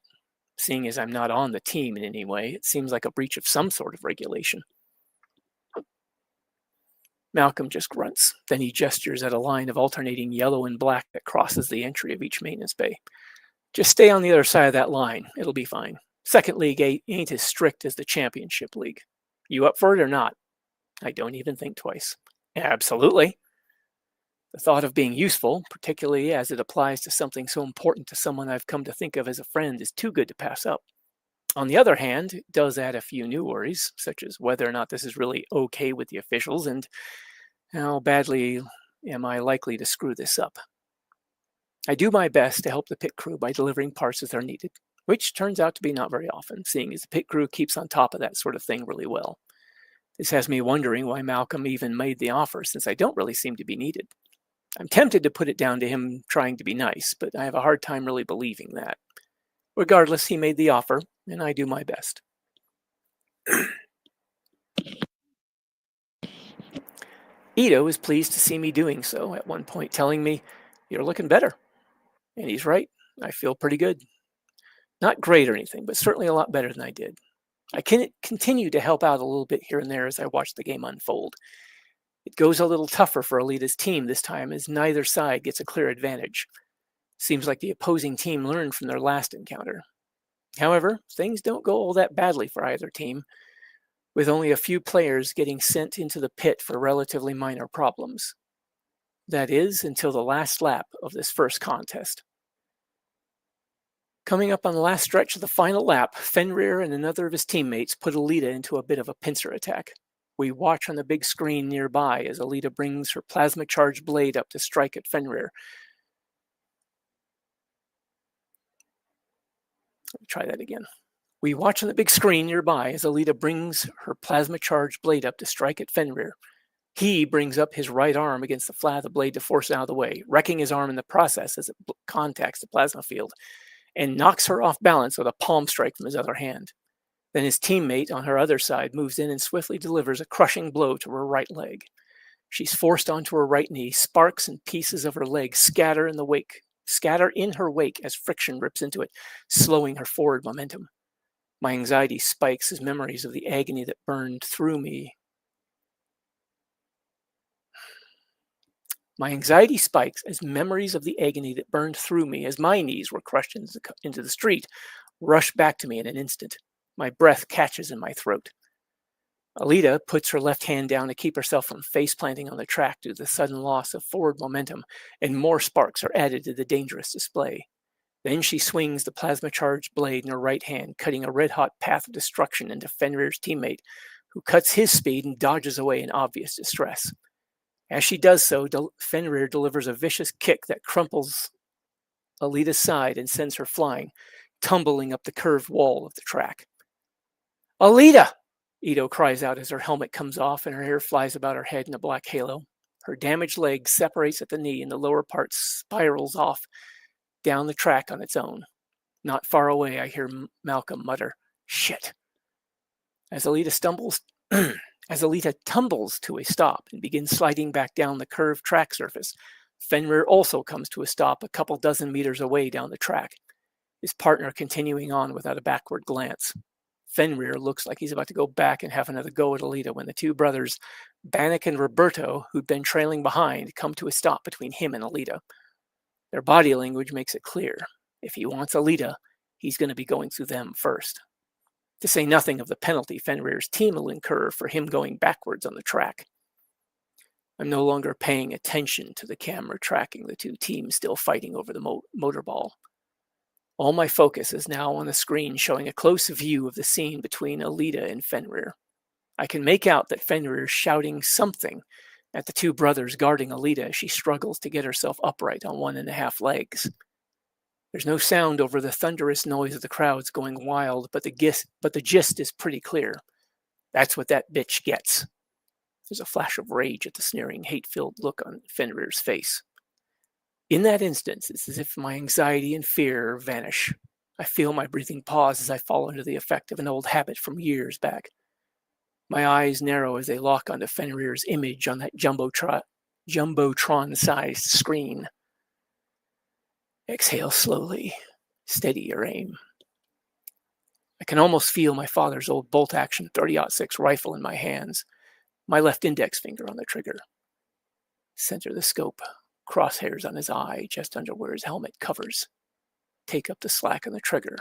Seeing as I'm not on the team in any way, it seems like a breach of some sort of regulation." Malcolm just grunts. Then he gestures at a line of alternating yellow and black that crosses the entry of each maintenance bay. Just stay on the other side of that line. It'll be fine. Second league ain't as strict as the championship league. You up for it or not? I don't even think twice. Absolutely. The thought of being useful, particularly as it applies to something so important to someone I've come to think of as a friend, is too good to pass up. On the other hand, it does add a few new worries, such as whether or not this is really okay with the officials and how badly am I likely to screw this up. I do my best to help the pit crew by delivering parts as they're needed, which turns out to be not very often, seeing as the pit crew keeps on top of that sort of thing really well. This has me wondering why Malcolm even made the offer, since I don't really seem to be needed. I'm tempted to put it down to him trying to be nice, but I have a hard time really believing that. Regardless, he made the offer, and I do my best. Ito is pleased to see me doing so, at one point telling me, "You're looking better." And he's right. I feel pretty good. Not great or anything, but certainly a lot better than I did. I can continue to help out a little bit here and there as I watch the game unfold. It goes a little tougher for Alita's team this time, as neither side gets a clear advantage. Seems like the opposing team learned from their last encounter. However, things don't go all that badly for either team, with only a few players getting sent into the pit for relatively minor problems. That is, until the last lap of this first contest. Coming up on the last stretch of the final lap, Fenrir and another of his teammates put Alita into a bit of a pincer attack. We watch on the big screen nearby as Alita brings her plasma-charged blade up to strike at Fenrir. Let me try that again. We watch on the big screen nearby as Alita brings her plasma-charged blade up to strike at Fenrir. He brings up his right arm against the flat of the blade to force it out of the way, wrecking his arm in the process as it contacts the plasma field, and knocks her off balance with a palm strike from his other hand. Then his teammate on her other side moves in and swiftly delivers a crushing blow to her right leg. She's forced onto her right knee. Sparks and pieces of her leg scatter in her wake as friction rips into it, slowing her forward momentum. My anxiety spikes as memories of the agony that burned through me. My anxiety spikes as memories of the agony that burned through me as my knees were crushed into the street rush back to me in an instant. My breath catches in my throat. Alita puts her left hand down to keep herself from face-planting on the track due to the sudden loss of forward momentum, and more sparks are added to the dangerous display. Then she swings the plasma-charged blade in her right hand, cutting a red-hot path of destruction into Fenrir's teammate, who cuts his speed and dodges away in obvious distress. As she does so, Fenrir delivers a vicious kick that crumples Alita's side and sends her flying, tumbling up the curved wall of the track. "Alita!" Ito cries out as her helmet comes off and her hair flies about her head in a black halo. Her damaged leg separates at the knee and the lower part spirals off down the track on its own. Not far away, I hear Malcolm mutter, "Shit." As Alita tumbles to a stop and begins sliding back down the curved track surface, Fenrir also comes to a stop a couple dozen meters away down the track, his partner continuing on without a backward glance. Fenrir looks like he's about to go back and have another go at Alita when the two brothers, Bannock and Roberto, who'd been trailing behind, come to a stop between him and Alita. Their body language makes it clear. If he wants Alita, he's going to be going through them first. To say nothing of the penalty Fenrir's team will incur for him going backwards on the track. I'm no longer paying attention to the camera tracking the two teams still fighting over the motor ball. All my focus is now on the screen showing a close view of the scene between Alita and Fenrir. I can make out that Fenrir is shouting something at the two brothers guarding Alita as she struggles to get herself upright on 1.5 legs. There's no sound over the thunderous noise of the crowds going wild, but the gist is pretty clear. That's what that bitch gets. There's a flash of rage at the sneering, hate-filled look on Fenrir's face. In that instance, it's as if my anxiety and fear vanish. I feel my breathing pause as I fall under the effect of an old habit from years back. My eyes narrow as they lock onto Fenrir's image on that Jumbotron-sized screen. Exhale slowly. Steady your aim. I can almost feel my father's old bolt-action .30-06 rifle in my hands. My left index finger on the trigger. Center the scope, crosshairs on his eye just under where his helmet covers. Take up the slack on the trigger.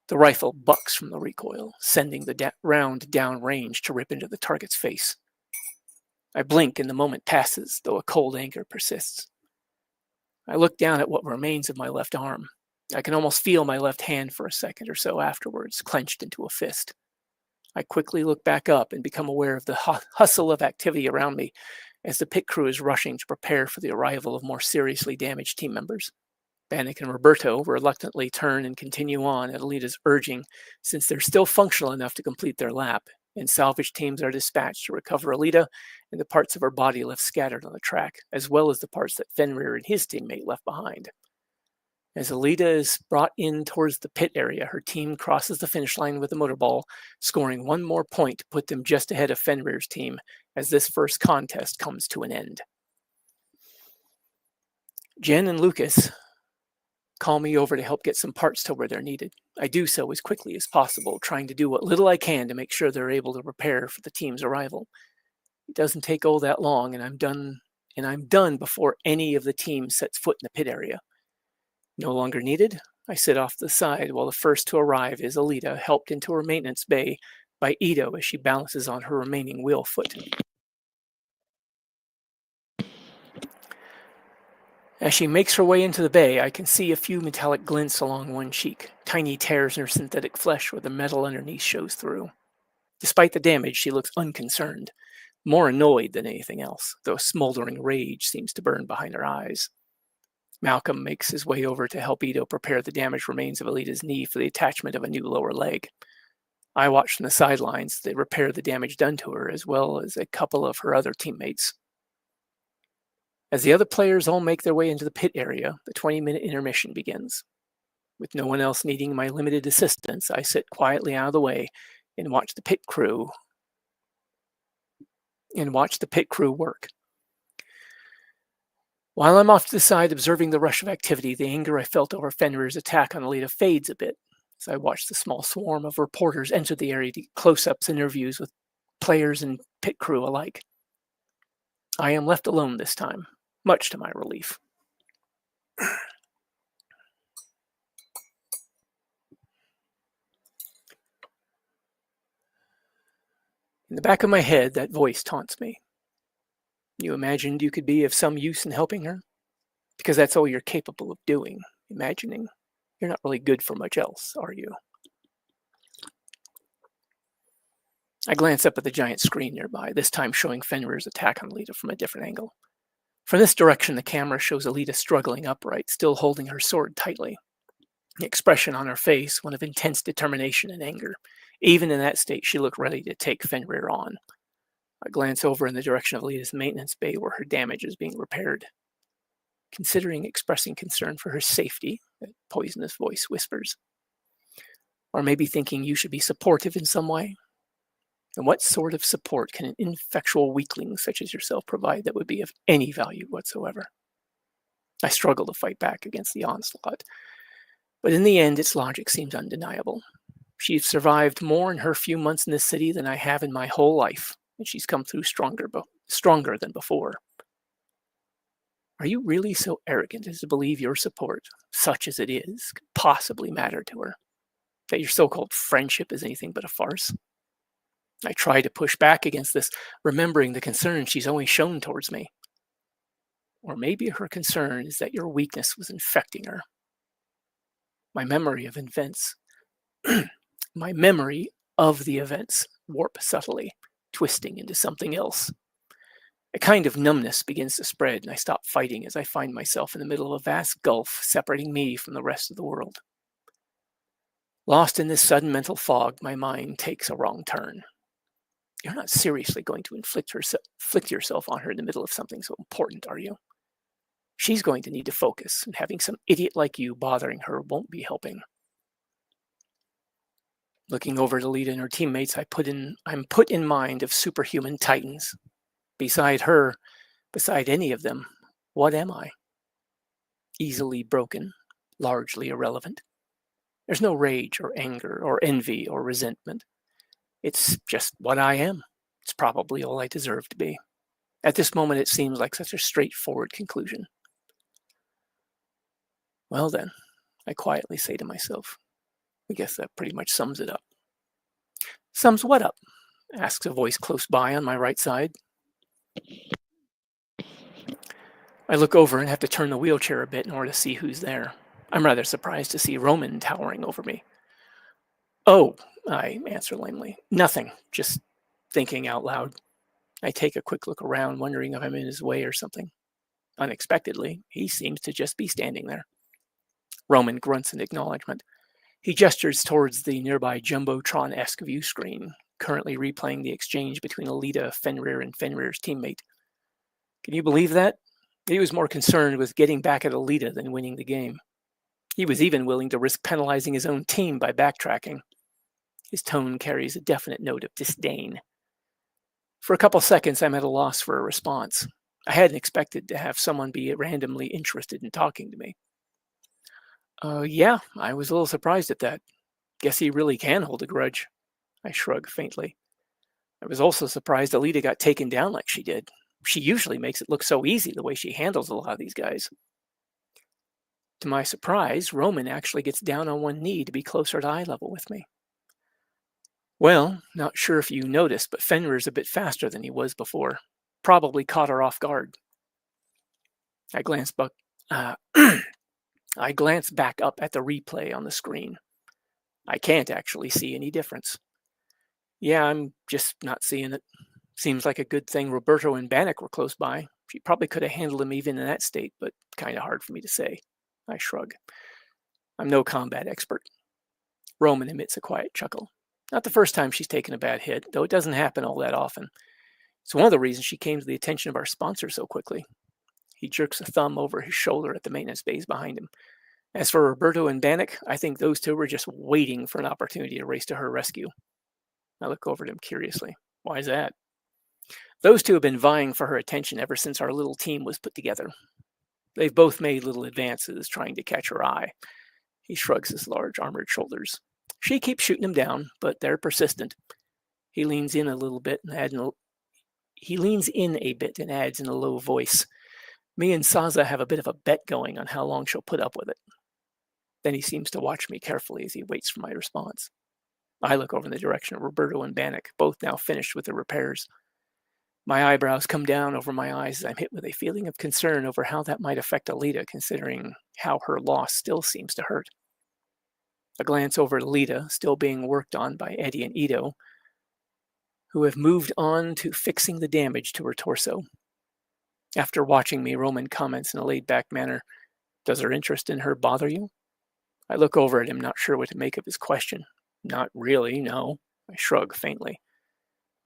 The rifle bucks from the recoil, sending the round downrange to rip into the target's face. I blink and the moment passes, though a cold anger persists. I look down at what remains of my left arm. I can almost feel my left hand for a second or so afterwards, clenched into a fist. I quickly look back up and become aware of the hustle of activity around me as the pit crew is rushing to prepare for the arrival of more seriously damaged team members. Bannock and Roberto reluctantly turn and continue on at Alita's urging, since they're still functional enough to complete their lap, and salvage teams are dispatched to recover Alita and the parts of her body left scattered on the track, as well as the parts that Fenrir and his teammate left behind. As Alita is brought in towards the pit area, her team crosses the finish line with a motorball, scoring one more point to put them just ahead of Fenrir's team as this first contest comes to an end. Jen and Lucas call me over to help get some parts to where they're needed. I do so as quickly as possible, trying to do what little I can to make sure they're able to prepare for the team's arrival. It doesn't take all that long, and I'm done before any of the team sets foot in the pit area. No longer needed, I sit off to the side while the first to arrive is Alita, helped into her maintenance bay by Ito as she balances on her remaining wheel foot. As she makes her way into the bay, I can see a few metallic glints along one cheek, tiny tears in her synthetic flesh where the metal underneath shows through. Despite the damage, she looks unconcerned, more annoyed than anything else, though a smoldering rage seems to burn behind her eyes. Malcolm makes his way over to help Ito prepare the damaged remains of Alita's knee for the attachment of a new lower leg. I watch from the sidelines as they repair the damage done to her, as well as a couple of her other teammates. As the other players all make their way into the pit area, the 20-minute intermission begins. With no one else needing my limited assistance, I sit quietly out of the way and watch the pit crew work. While I'm off to the side observing the rush of activity, the anger I felt over Fenrir's attack on Alita fades a bit as I watch the small swarm of reporters enter the area to get close-ups and interviews with players and pit crew alike. I am left alone this time, much to my relief. In the back of my head, that voice taunts me. You imagined you could be of some use in helping her? Because that's all you're capable of doing, imagining. You're not really good for much else, are you? I glance up at the giant screen nearby, this time showing Fenrir's attack on Alita from a different angle. From this direction, the camera shows Alita struggling upright, still holding her sword tightly. The expression on her face, one of intense determination and anger. Even in that state, she looked ready to take Fenrir on. I glance over in the direction of Alita's maintenance bay where her damage is being repaired. Considering expressing concern for her safety, that poisonous voice whispers. Or maybe thinking you should be supportive in some way. And what sort of support can an ineffectual weakling such as yourself provide that would be of any value whatsoever? I struggle to fight back against the onslaught. But in the end, its logic seems undeniable. She's survived more in her few months in this city than I have in my whole life, and she's come through stronger than before. Are you really so arrogant as to believe your support, such as it is, could possibly matter to her? That your so-called friendship is anything but a farce? I try to push back against this, remembering the concern she's always shown towards me. Or maybe her concern is that your weakness was infecting her. My memory of the events warp subtly, twisting into something else. A kind of numbness begins to spread, and I stop fighting as I find myself in the middle of a vast gulf separating me from the rest of the world. Lost in this sudden mental fog, my mind takes a wrong turn. You're not seriously going to inflict yourself on her in the middle of something so important, are you? She's going to need to focus, and having some idiot like you bothering her won't be helping. Looking over at Alita and her teammates, I'm put in mind of superhuman titans. Beside any of them, what am I? Easily broken, largely irrelevant. There's no rage or anger or envy or resentment. It's just what I am, It's probably all I deserve to be. At this moment, it seems like such a straightforward conclusion. Well then, I quietly say to myself, I guess that pretty much sums it up. Sums what up? Asks a voice close by on my right side. I look over and have to turn the wheelchair a bit in order to see who's there. I'm rather surprised to see Roman towering over me. Oh, I answer lamely. Nothing, just thinking out loud. I take a quick look around, wondering if I'm in his way or something. Unexpectedly, he seems to just be standing there. Roman grunts in acknowledgement. He gestures towards the nearby Jumbotron-esque view screen, currently replaying the exchange between Alita, Fenrir, and Fenrir's teammate. Can you believe that? He was more concerned with getting back at Alita than winning the game. He was even willing to risk penalizing his own team by backtracking. His tone carries a definite note of disdain. For a couple seconds, I'm at a loss for a response. I hadn't expected to have someone be randomly interested in talking to me. Yeah, I was a little surprised at that. Guess he really can hold a grudge. I shrug faintly. I was also surprised Alita got taken down like she did. She usually makes it look so easy the way she handles a lot of these guys. To my surprise, Roman actually gets down on one knee to be closer to eye level with me. Well, not sure if you noticed, but Fenrir's a bit faster than he was before. Probably caught her off guard. I glance back up at the replay on the screen. I can't actually see any difference. Yeah, I'm just not seeing it. Seems like a good thing Roberto and Bannock were close by. She probably could have handled him even in that state, but kind of hard for me to say. I shrug. I'm no combat expert. Roman emits a quiet chuckle. Not the first time she's taken a bad hit, though it doesn't happen all that often. It's one of the reasons she came to the attention of our sponsor so quickly. He jerks a thumb over his shoulder at the maintenance bays behind him. As for Roberto and Bannock, I think those two were just waiting for an opportunity to race to her rescue. I look over at him curiously. Why is that? Those two have been vying for her attention ever since our little team was put together. They've both made little advances trying to catch her eye. He shrugs his large armored shoulders. She keeps shooting him down, but they're persistent. He leans in a bit and adds in a low voice. Me and Saza have a bit of a bet going on how long she'll put up with it. Then he seems to watch me carefully as he waits for my response. I look over in the direction of Roberto and Bannock, both now finished with their repairs. My eyebrows come down over my eyes as I'm hit with a feeling of concern over how that might affect Alita, considering how her loss still seems to hurt. A glance over at Alita, still being worked on by Eddie and Ito, who have moved on to fixing the damage to her torso. After watching me, Roman comments in a laid-back manner, "Does her interest in her bother you?" I look over at him, not sure what to make of his question. "Not really, no." I shrug faintly.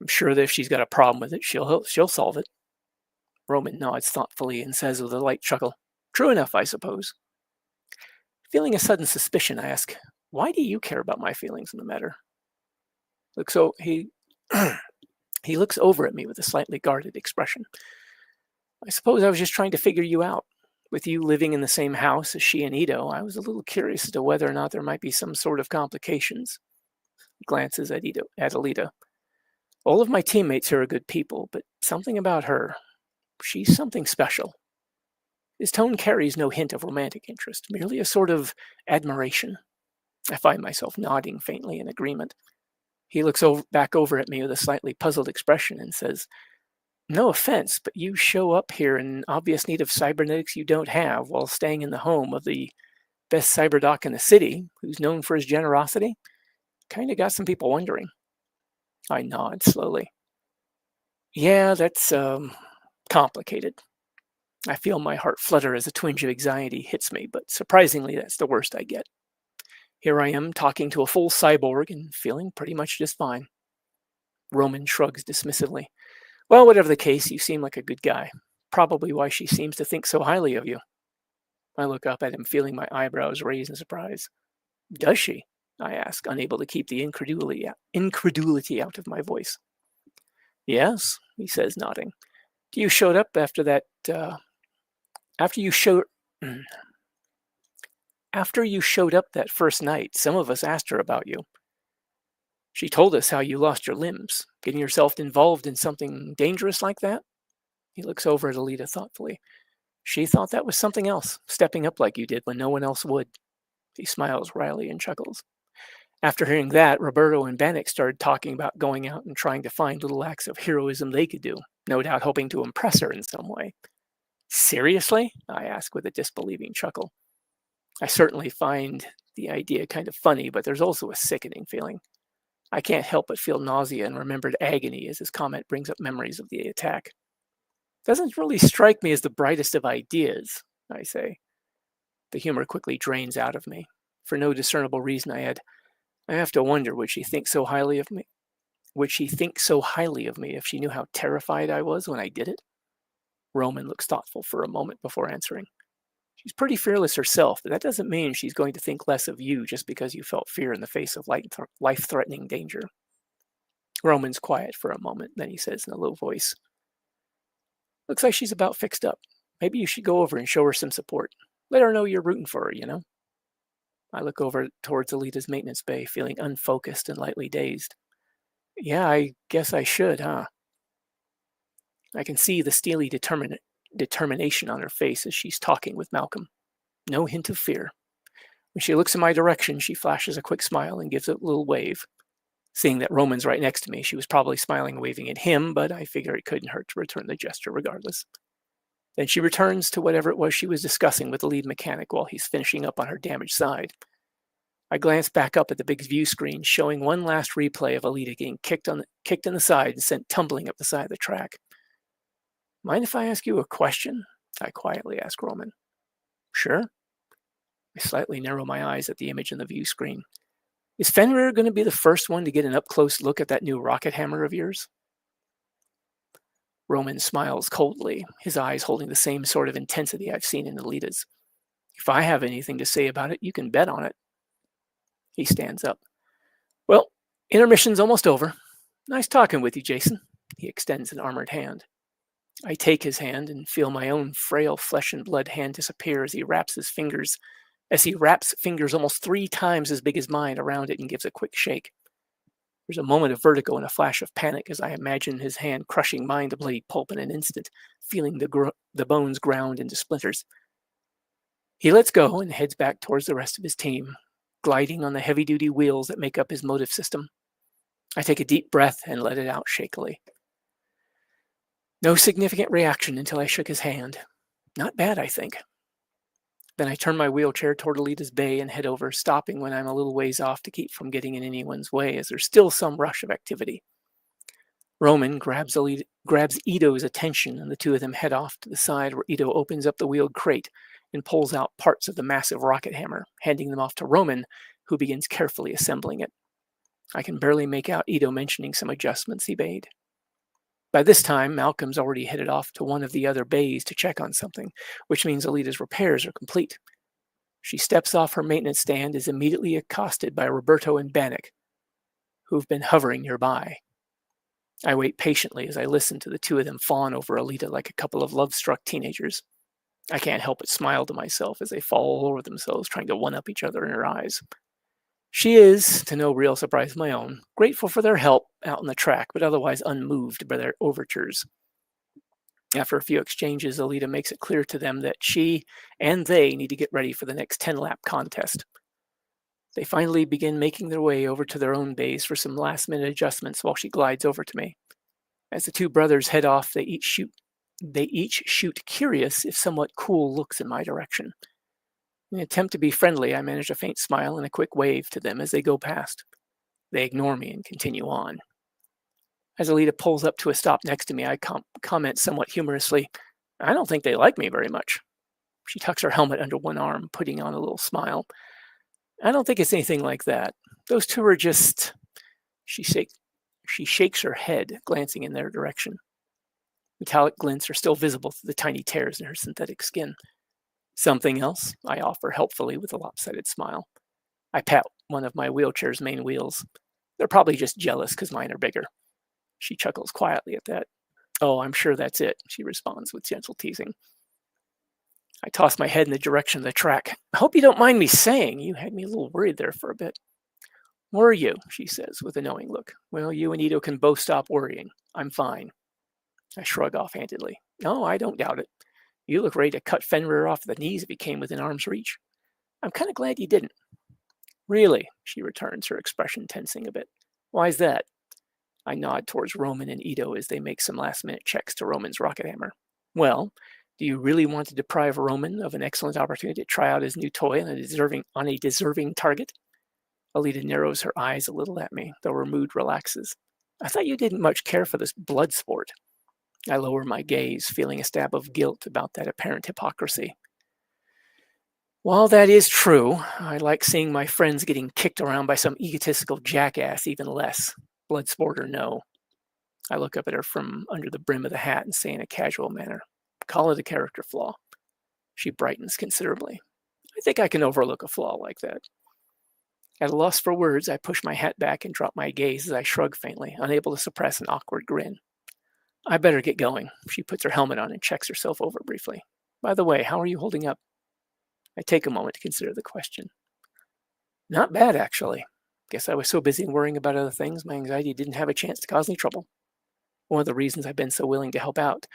"I'm sure that if she's got a problem with it, she'll solve it." Roman nods thoughtfully and says with a light chuckle, "True enough, I suppose." Feeling a sudden suspicion, I ask, "Why do you care about my feelings in the matter?" He looks over at me with a slightly guarded expression. "I suppose I was just trying to figure you out. With you living in the same house as she and Ito, I was a little curious as to whether or not there might be some sort of complications." He glances at Alita. "All of my teammates here are good people, but something about her, she's something special." His tone carries no hint of romantic interest, merely a sort of admiration. I find myself nodding faintly in agreement. He looks back over at me with a slightly puzzled expression and says, "No offense, but you show up here in obvious need of cybernetics you don't have while staying in the home of the best cyberdoc in the city, who's known for his generosity. Kind of got some people wondering." I nod slowly. "Yeah, that's complicated." I feel my heart flutter as a twinge of anxiety hits me, but surprisingly, that's the worst I get. Here I am talking to a full cyborg and feeling pretty much just fine. Roman shrugs dismissively. "Well, whatever the case, you seem like a good guy. Probably why she seems to think so highly of you." I look up at him, feeling my eyebrows raise in surprise. "Does she?" I ask, unable to keep the incredulity out of my voice. "Yes," he says, nodding. You showed up after that. After you showed up that first night, some of us asked her about you. She told us how you lost your limbs, Getting yourself involved in something dangerous like that? He looks over at Alita thoughtfully. She thought that was something else, stepping up like you did when no one else would. He smiles wryly and chuckles. After hearing that, Roberto and Bannock started talking about going out and trying to find little acts of heroism they could do, no doubt hoping to impress her in some way. Seriously? I ask with a disbelieving chuckle. I certainly find the idea kind of funny, but there's also a sickening feeling. I can't help but feel nausea and remembered agony as his comment brings up memories of the attack. Doesn't really strike me as the brightest of ideas, I say. The humor quickly drains out of me. For no discernible reason, I add, I have to wonder, would she think so highly of me? Would she think so highly of me if she knew how terrified I was when I did it? Roman looks thoughtful for a moment before answering. She's pretty fearless herself, but that doesn't mean she's going to think less of you just because you felt fear in the face of life-threatening danger. Roman's quiet for a moment, then he says in a low voice, looks like she's about fixed up. Maybe you should go over and show her some support. Let her know you're rooting for her, you know? I look over towards Alita's maintenance bay, feeling unfocused and lightly dazed. Yeah, I guess I should, huh? I can see the steely determination on her face as she's talking with Malcolm. No hint of fear. When she looks in my direction, she flashes a quick smile and gives a little wave. Seeing that Roman's right next to me, she was probably smiling and waving at him, but I figure it couldn't hurt to return the gesture regardless. Then she returns to whatever it was she was discussing with the lead mechanic while he's finishing up on her damaged side. I glance back up at the big view screen, showing one last replay of Alita getting kicked in the side and sent tumbling up the side of the track. Mind if I ask you a question? I quietly ask Roman. Sure. I slightly narrow my eyes at the image on the view screen. Is Fenrir going to be the first one to get an up-close look at that new rocket hammer of yours? Roman smiles coldly, his eyes holding the same sort of intensity I've seen in Alita's. If I have anything to say about it, you can bet on it. He stands up. Well, intermission's almost over. Nice talking with you, Jason. He extends an armored hand. I take his hand and feel my own frail flesh and blood hand disappear as he wraps fingers almost 3 times as big as mine around it and gives a quick shake. There's a moment of vertigo and a flash of panic as I imagine his hand crushing mine to bloody pulp in an instant, feeling the bones ground into splinters. He lets go and heads back towards the rest of his team, gliding on the heavy-duty wheels that make up his motive system. I take a deep breath and let it out shakily. No significant reaction until I shook his hand. Not bad, I think. Then I turn my wheelchair toward Alita's bay and head over, stopping when I'm a little ways off to keep from getting in anyone's way, as there's still some rush of activity. Roman grabs Ito's attention, and the two of them head off to the side where Ito opens up the wheeled crate and pulls out parts of the massive rocket hammer, handing them off to Roman, who begins carefully assembling it. I can barely make out Ito mentioning some adjustments he made. By this time, Malcolm's already headed off to one of the other bays to check on something, which means Alita's repairs are complete. She steps off her maintenance stand and is immediately accosted by Roberto and Bannock, who've been hovering nearby. I wait patiently as I listen to the two of them fawn over Alita like a couple of love-struck teenagers. I can't help but smile to myself as they fall all over themselves, trying to one-up each other in her eyes. She is, to no real surprise of my own, grateful for their help out on the track, but otherwise unmoved by their overtures. After a few exchanges, Alita makes it clear to them that she and they need to get ready for the next 10-lap contest. They finally begin making their way over to their own bays for some last-minute adjustments while she glides over to me. As the two brothers head off, they each shoot curious, if somewhat cool, looks in my direction. In an attempt to be friendly, I manage a faint smile and a quick wave to them as they go past. They ignore me and continue on. As Alita pulls up to a stop next to me, I comment somewhat humorously, I don't think they like me very much. She tucks her helmet under one arm, putting on a little smile. I don't think it's anything like that. Those two are just... She shakes her head, glancing in their direction. Metallic glints are still visible through the tiny tears in her synthetic skin. Something else? I offer helpfully with a lopsided smile. I pat one of my wheelchair's main wheels. They're probably just jealous because mine are bigger. She chuckles quietly at that. Oh, I'm sure that's it, she responds with gentle teasing. I toss my head in the direction of the track. I hope you don't mind me saying, you had me a little worried there for a bit. Were you? She says with a knowing look. Well, you and Ito can both stop worrying. I'm fine. I shrug offhandedly. No, I don't doubt it. You look ready to cut Fenrir off the knees if he came within arm's reach. I'm kind of glad you didn't. Really? She returns, her expression tensing a bit. Why's that? I nod towards Roman and Ito as they make some last-minute checks to Roman's rocket hammer. Well, do you really want to deprive Roman of an excellent opportunity to try out his new toy on a deserving target? Alita narrows her eyes a little at me, though her mood relaxes. I thought you didn't much care for this blood sport. I lower my gaze, feeling a stab of guilt about that apparent hypocrisy. While that is true, I like seeing my friends getting kicked around by some egotistical jackass even less, blood sport or no. I look up at her from under the brim of the hat and say in a casual manner, call it a character flaw. She brightens considerably. I think I can overlook a flaw like that. At a loss for words, I push my hat back and drop my gaze as I shrug faintly, unable to suppress an awkward grin. I better get going. She puts her helmet on and checks herself over briefly. By the way, how are you holding up? I take a moment to consider the question. Not bad, actually. Guess I was so busy worrying about other things, my anxiety didn't have a chance to cause any trouble. One of the reasons I've been so willing to help out.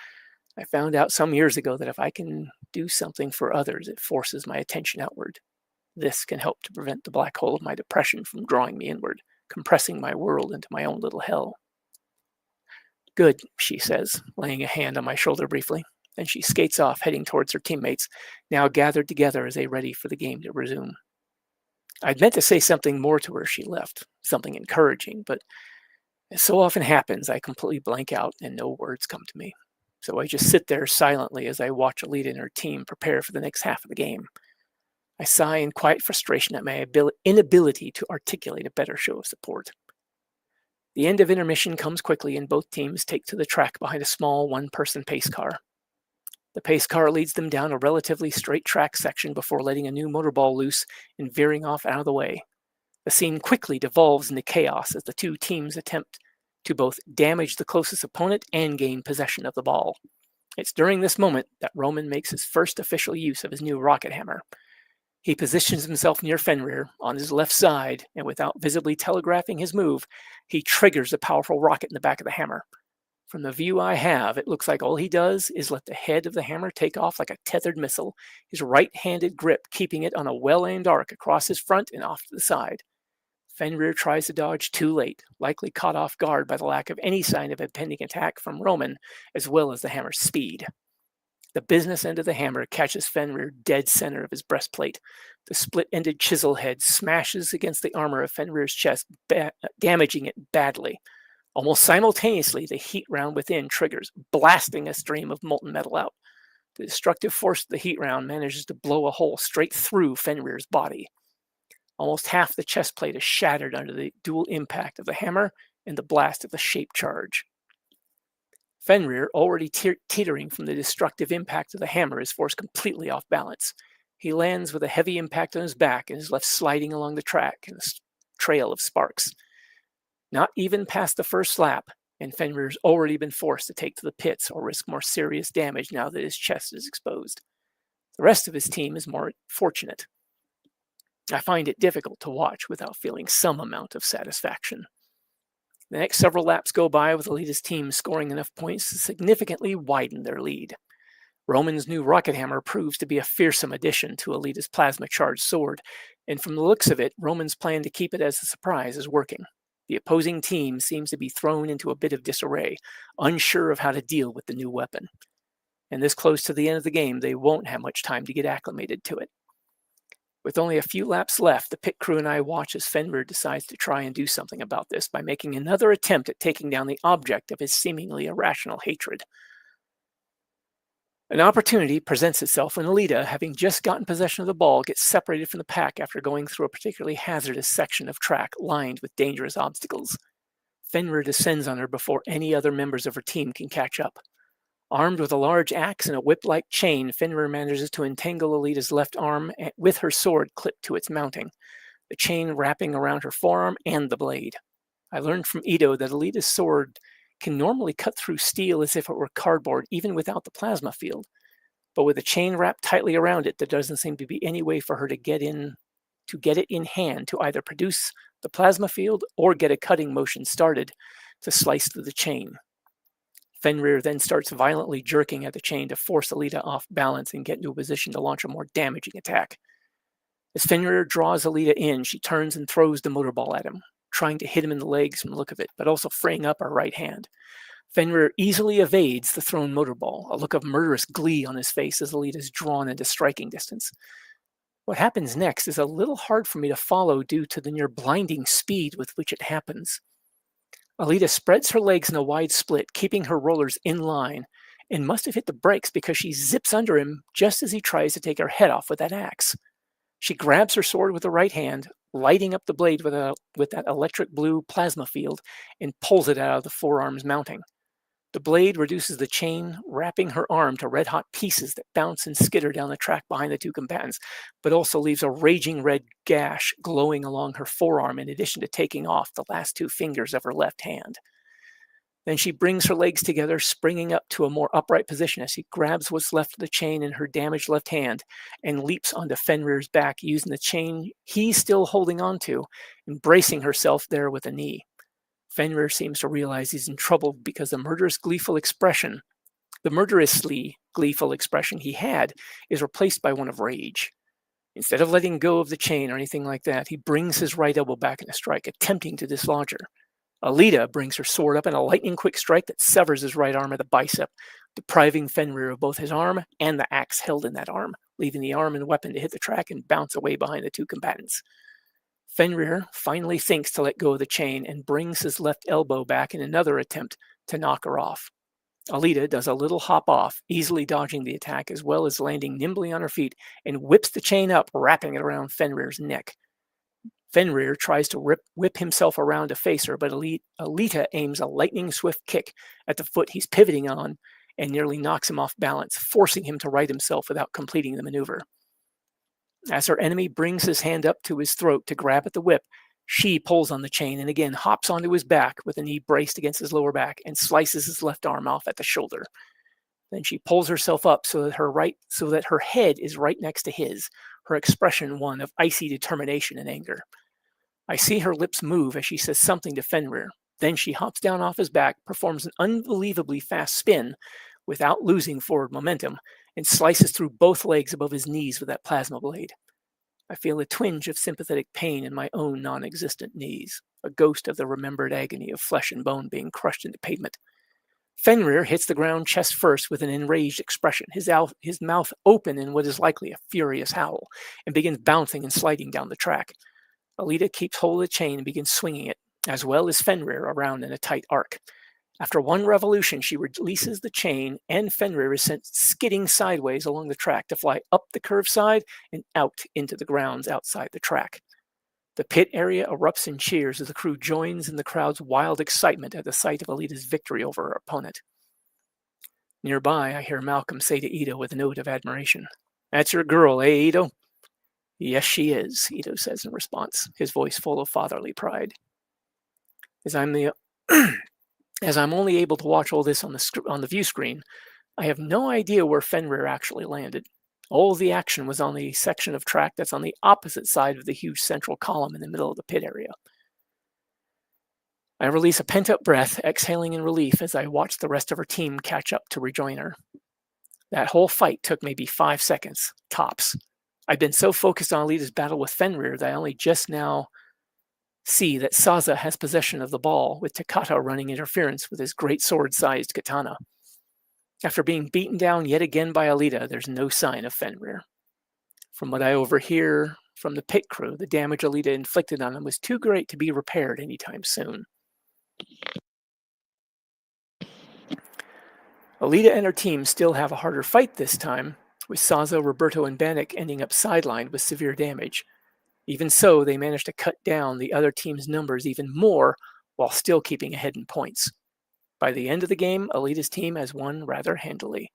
I found out some years ago that if I can do something for others, it forces my attention outward. This can help to prevent the black hole of my depression from drawing me inward, compressing my world into my own little hell. Good, she says, laying a hand on my shoulder briefly. Then she skates off, heading towards her teammates, now gathered together as they ready for the game to resume. I'd meant to say something more to her as she left, something encouraging, but as so often happens, I completely blank out and no words come to me. So I just sit there silently as I watch Alita and her team prepare for the next half of the game. I sigh in quiet frustration at my inability to articulate a better show of support. The end of intermission comes quickly and both teams take to the track behind a small one-person pace car. The pace car leads them down a relatively straight track section before letting a new motorball loose and veering off out of the way. The scene quickly devolves into chaos as the two teams attempt to both damage the closest opponent and gain possession of the ball. It's during this moment that Roman makes his first official use of his new rocket hammer. He positions himself near Fenrir on his left side, and without visibly telegraphing his move, he triggers a powerful rocket in the back of the hammer. From the view I have, it looks like all he does is let the head of the hammer take off like a tethered missile, his right-handed grip keeping it on a well-aimed arc across his front and off to the side. Fenrir tries to dodge too late, likely caught off guard by the lack of any sign of impending attack from Roman, as well as the hammer's speed. The business end of the hammer catches Fenrir dead center of his breastplate. The split-ended chisel head smashes against the armor of Fenrir's chest, damaging it badly. Almost simultaneously, the heat round within triggers, blasting a stream of molten metal out. The destructive force of the heat round manages to blow a hole straight through Fenrir's body. Almost half the chest plate is shattered under the dual impact of the hammer and the blast of the shape charge. Fenrir, already teetering from the destructive impact of the hammer, is forced completely off balance. He lands with a heavy impact on his back and is left sliding along the track in a trail of sparks. Not even past the first lap, and Fenrir's already been forced to take to the pits or risk more serious damage now that his chest is exposed. The rest of his team is more fortunate. I find it difficult to watch without feeling some amount of satisfaction. The next several laps go by with Alita's team scoring enough points to significantly widen their lead. Roman's new rocket hammer proves to be a fearsome addition to Alita's plasma-charged sword, and from the looks of it, Roman's plan to keep it as a surprise is working. The opposing team seems to be thrown into a bit of disarray, unsure of how to deal with the new weapon. And this close to the end of the game, they won't have much time to get acclimated to it. With only a few laps left, the pit crew and I watch as Fenrir decides to try and do something about this by making another attempt at taking down the object of his seemingly irrational hatred. An opportunity presents itself when Alita, having just gotten possession of the ball, gets separated from the pack after going through a particularly hazardous section of track lined with dangerous obstacles. Fenrir descends on her before any other members of her team can catch up. Armed with a large axe and a whip-like chain, Fenrir manages to entangle Alita's left arm with her sword clipped to its mounting, the chain wrapping around her forearm and the blade. I learned from Ito that Alita's sword can normally cut through steel as if it were cardboard, even without the plasma field. But with the chain wrapped tightly around it, there doesn't seem to be any way for her to get it in hand to either produce the plasma field or get a cutting motion started to slice through the chain. Fenrir then starts violently jerking at the chain to force Alita off balance and get into a position to launch a more damaging attack. As Fenrir draws Alita in, she turns and throws the motor ball at him, trying to hit him in the legs from the look of it, but also freeing up her right hand. Fenrir easily evades the thrown motor ball, a look of murderous glee on his face as Alita is drawn into striking distance. What happens next is a little hard for me to follow due to the near blinding speed with which it happens. Alita spreads her legs in a wide split, keeping her rollers in line, and must have hit the brakes because she zips under him just as he tries to take her head off with that axe. She grabs her sword with the right hand, lighting up the blade with that electric blue plasma field, and pulls it out of the forearm's mounting. The blade reduces the chain, wrapping her arm to red-hot pieces that bounce and skitter down the track behind the two combatants, but also leaves a raging red gash glowing along her forearm in addition to taking off the last two fingers of her left hand. Then she brings her legs together, springing up to a more upright position as she grabs what's left of the chain in her damaged left hand and leaps onto Fenrir's back using the chain he's still holding onto and bracing herself there with a knee. Fenrir seems to realize he's in trouble because the murderously gleeful expression he had is replaced by one of rage. Instead of letting go of the chain or anything like that, he brings his right elbow back in a strike, attempting to dislodge her. Alita brings her sword up in a lightning-quick strike that severs his right arm at the bicep, depriving Fenrir of both his arm and the axe held in that arm, leaving the arm and weapon to hit the track and bounce away behind the two combatants. Fenrir finally thinks to let go of the chain and brings his left elbow back in another attempt to knock her off. Alita does a little hop off, easily dodging the attack as well as landing nimbly on her feet and whips the chain up, wrapping it around Fenrir's neck. Fenrir tries to whip himself around to face her, but Alita aims a lightning-swift kick at the foot he's pivoting on and nearly knocks him off balance, forcing him to right himself without completing the maneuver. As her enemy brings his hand up to his throat to grab at the whip, she pulls on the chain and again hops onto his back with a knee braced against his lower back and slices his left arm off at the shoulder. Then she pulls herself up so that her head is right next to his, her expression one of icy determination and anger. I see her lips move as she says something to Fenrir. Then she hops down off his back, performs an unbelievably fast spin without losing forward momentum, and slices through both legs above his knees with that plasma blade. I feel a twinge of sympathetic pain in my own non-existent knees, a ghost of the remembered agony of flesh and bone being crushed into pavement. Fenrir hits the ground chest first with an enraged expression, his mouth open in what is likely a furious howl, and begins bouncing and sliding down the track. Alita keeps hold of the chain and begins swinging it, as well as Fenrir, around in a tight arc. After one revolution, she releases the chain, and Fenrir is sent skidding sideways along the track to fly up the curved side and out into the grounds outside the track. The pit area erupts in cheers as the crew joins in the crowd's wild excitement at the sight of Alita's victory over her opponent. Nearby, I hear Malcolm say to Ito with a note of admiration, "That's your girl, eh, Ito?" "Yes, she is," Ito says in response, his voice full of fatherly pride. As I'm only able to watch all this on the view screen, I have no idea where Fenrir actually landed. All the action was on the section of track that's on the opposite side of the huge central column in the middle of the pit area. I release a pent-up breath, exhaling in relief as I watch the rest of her team catch up to rejoin her. That whole fight took maybe 5 seconds, tops. I've been so focused on Alita's battle with Fenrir that I only just now see that Saza has possession of the ball, with Takata running interference with his great sword-sized katana. After being beaten down yet again by Alita, there's no sign of Fenrir. From what I overhear from the pit crew, the damage Alita inflicted on him was too great to be repaired anytime soon. Alita and her team still have a harder fight this time, with Saza, Roberto, and Bannock ending up sidelined with severe damage. Even so, they managed to cut down the other team's numbers even more while still keeping ahead in points. By the end of the game, Alita's team has won rather handily.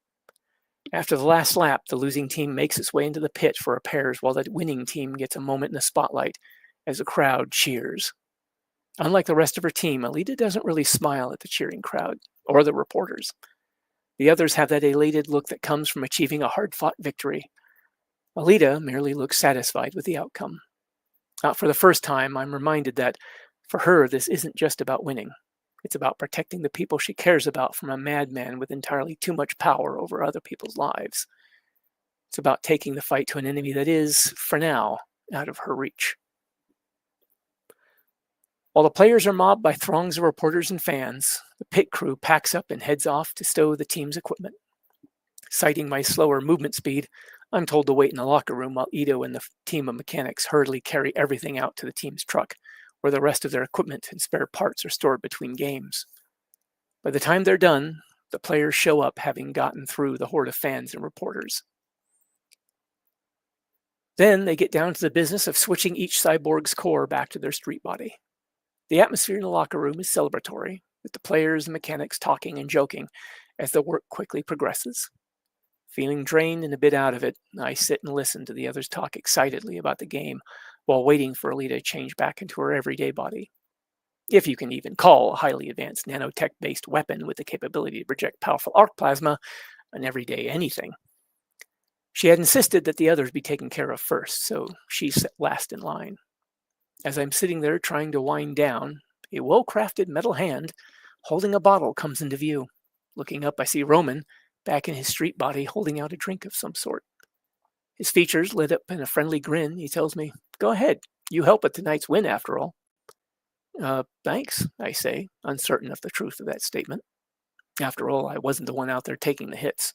After the last lap, the losing team makes its way into the pit for repairs while the winning team gets a moment in the spotlight as the crowd cheers. Unlike the rest of her team, Alita doesn't really smile at the cheering crowd or the reporters. The others have that elated look that comes from achieving a hard-fought victory. Alita merely looks satisfied with the outcome. For the first time, I'm reminded that for her, this isn't just about winning. It's about protecting the people she cares about from a madman with entirely too much power over other people's lives. It's about taking the fight to an enemy that is, for now, out of her reach. While the players are mobbed by throngs of reporters and fans, the pit crew packs up and heads off to stow the team's equipment. Citing my slower movement speed, I'm told to wait in the locker room while Ito and the team of mechanics hurriedly carry everything out to the team's truck, where the rest of their equipment and spare parts are stored between games. By the time they're done, the players show up having gotten through the horde of fans and reporters. Then they get down to the business of switching each cyborg's core back to their street body. The atmosphere in the locker room is celebratory, with the players and mechanics talking and joking as the work quickly progresses. Feeling drained and a bit out of it, I sit and listen to the others talk excitedly about the game while waiting for Alita to change back into her everyday body. If you can even call a highly advanced nanotech-based weapon with the capability to project powerful arc plasma an everyday anything. She had insisted that the others be taken care of first, so she's last in line. As I'm sitting there trying to wind down, a well-crafted metal hand holding a bottle comes into view. Looking up, I see Roman, back in his street body, holding out a drink of some sort. His features lit up in a friendly grin. He tells me, "Go ahead, you help at tonight's win after all." Thanks, I say, uncertain of the truth of that statement. After all, I wasn't the one out there taking the hits.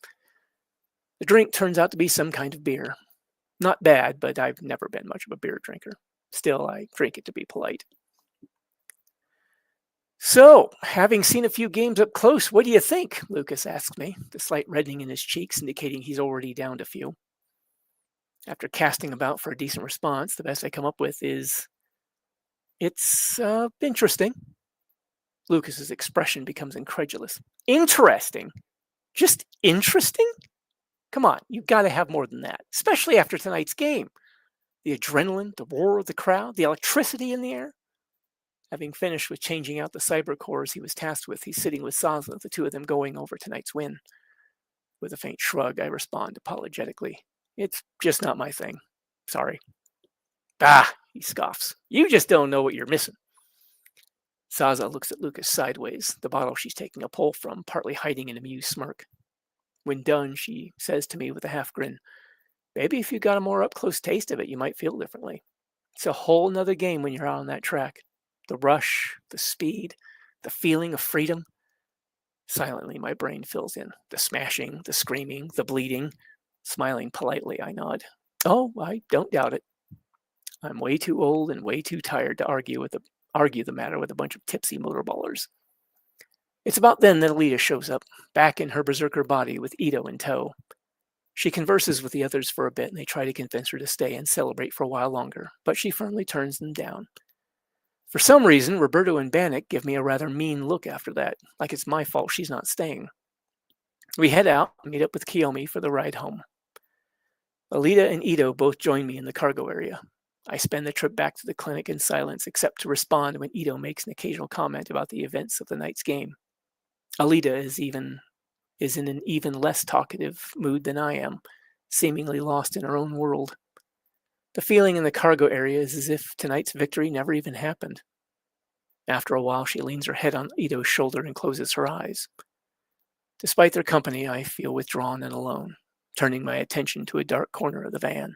The drink turns out to be some kind of beer. Not bad, but I've never been much of a beer drinker. Still, I drink it to be polite. "So, having seen a few games up close, what do you think?" Lucas asks me, the slight reddening in his cheeks indicating he's already downed a few. After casting about for a decent response, the best I come up with is, "It's interesting." Lucas's expression becomes incredulous. "Interesting? Just interesting? Come on, you've got to have more than that, especially after tonight's game. The adrenaline, the roar of the crowd, the electricity in the air." Having finished with changing out the cyber cores he was tasked with, he's sitting with Saza, the two of them going over tonight's win. With a faint shrug, I respond apologetically, "It's just not my thing. Sorry." "Ah," he scoffs, "you just don't know what you're missing." Saza looks at Lucas sideways, the bottle she's taking a pull from partly hiding an amused smirk. When done, she says to me with a half grin, "Maybe if you got a more up-close taste of it, you might feel differently. It's a whole nother game when you're out on that track. The rush, the speed, the feeling of freedom." Silently, my brain fills in. The smashing, the screaming, the bleeding. Smiling politely, I nod. "Oh, I don't doubt it. I'm way too old and way too tired to argue the matter with a bunch of tipsy motorballers." It's about then that Alita shows up, back in her berserker body with Ito in tow. She converses with the others for a bit, and they try to convince her to stay and celebrate for a while longer, but she firmly turns them down. For some reason, Roberto and Bannock give me a rather mean look after that, like it's my fault she's not staying. We head out and meet up with Kiyomi for the ride home. Alita and Ito both join me in the cargo area. I spend the trip back to the clinic in silence, except to respond when Ito makes an occasional comment about the events of the night's game. Alita is in an even less talkative mood than I am, seemingly lost in her own world. The feeling in the cargo area is as if tonight's victory never even happened. After a while, she leans her head on Ito's shoulder and closes her eyes. Despite their company, I feel withdrawn and alone, turning my attention to a dark corner of the van.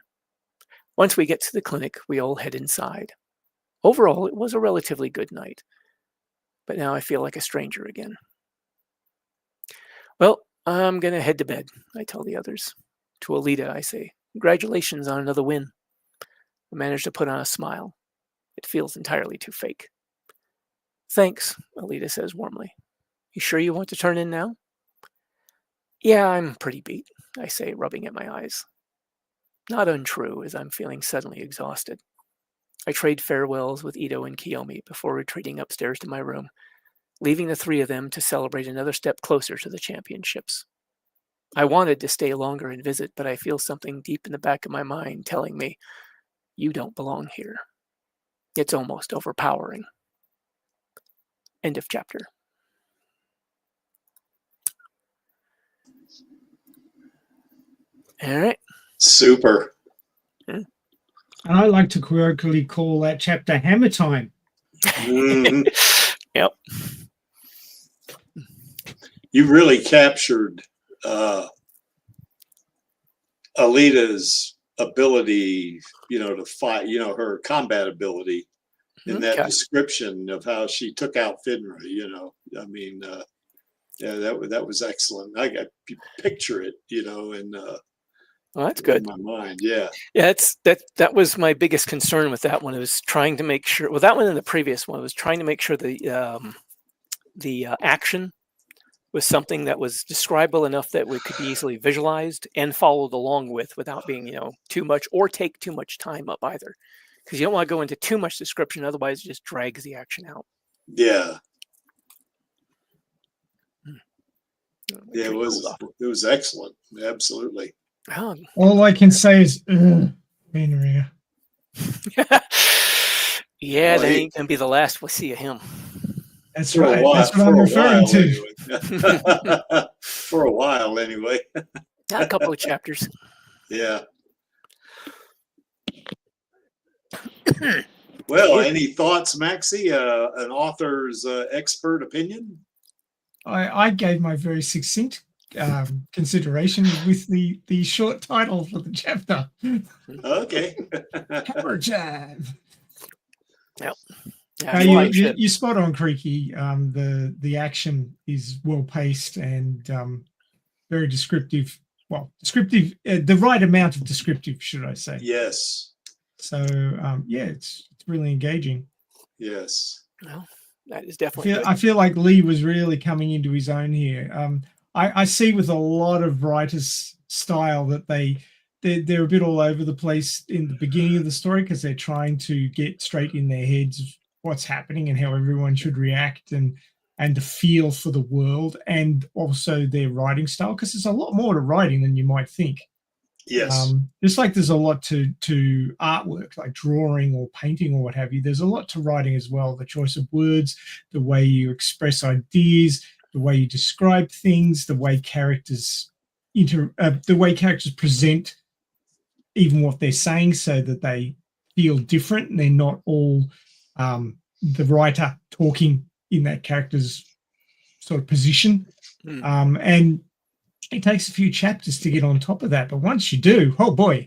Once we get to the clinic, we all head inside. Overall, it was a relatively good night, but now I feel like a stranger again. "Well, I'm going to head to bed," I tell the others. To Alita, I say, "Congratulations on another win." I manage to put on a smile. It feels entirely too fake. "Thanks," Alita says warmly. "You sure you want to turn in now?" "Yeah, I'm pretty beat," I say, rubbing at my eyes. Not untrue, as I'm feeling suddenly exhausted. I trade farewells with Ito and Kiyomi before retreating upstairs to my room, leaving the three of them to celebrate another step closer to the championships. I wanted to stay longer and visit, but I feel something deep in the back of my mind telling me, "You don't belong here." It's almost overpowering. End of chapter. All right. Super. Yeah. And I like to colloquially call that chapter Hammer Time. Mhm. Yep. You really captured Alita's ability, to fight, her combat ability in that Okay. description of how she took out Finra, I mean, yeah, that was excellent. I got picture it, in Well, that's good. my mind. Yeah. Yeah, that was my biggest concern with that one. It was trying to make sure. Well, that one and the previous one was trying to make sure the action was something that was describable enough that we could be easily visualized and followed along with without being, too much or take too much time up either. Because you don't want to go into too much description, otherwise it just drags the action out. Yeah. Yeah, Pretty it was cool stuff. it was excellent. Absolutely. Oh. All I can say is, Fenrir. Yeah, Well, that he- ain't gonna be the last we'll see of him. That's For a right. while- That's what for I'm a referring while, to. anyway. For a while, anyway. A couple of chapters. Yeah. Well, any thoughts, Maxie? An author's expert opinion? I gave my very succinct consideration with the short title for the chapter. Okay. KranberriJam. Yeah, You spot on, Creaky. The action is well paced and very descriptive. Well, descriptive, the right amount of descriptive, should I say? Yes. So yeah, it's really engaging. Yes. well, that is definitely good. I feel like Lee was really coming into his own here. I see with a lot of writers' style that they're a bit all over the place in the beginning of the story because they're trying to get straight in their heads what's happening and how everyone should react and the feel for the world, and also their writing style, because there's a lot more to writing than you might think. Yes. Just like there's a lot to artwork, like drawing or painting or what have you, there's a lot to writing as well. The choice of words, the way you express ideas, the way you describe things, the way characters present even what they're saying so that they feel different and they're not all the writer talking in that character's sort of position. And it takes a few chapters to get on top of that, but once you do, oh boy.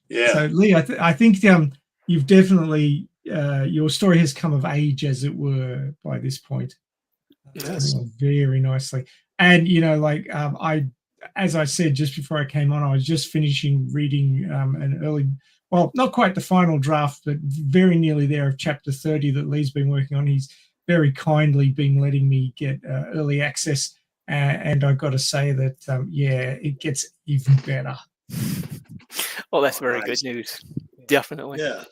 Yeah. So Lee, I think you've definitely your story has come of age, as it were, by this point. Yes. Very nicely. And as I said just before I came on, I was just finishing reading an early, well, not quite the final draft, but very nearly there, of chapter 30 that Lee's been working on. He's very kindly been letting me get early access. And I've got to say that, it gets even better. Well, that's very Nice. good news. Definitely. Yeah.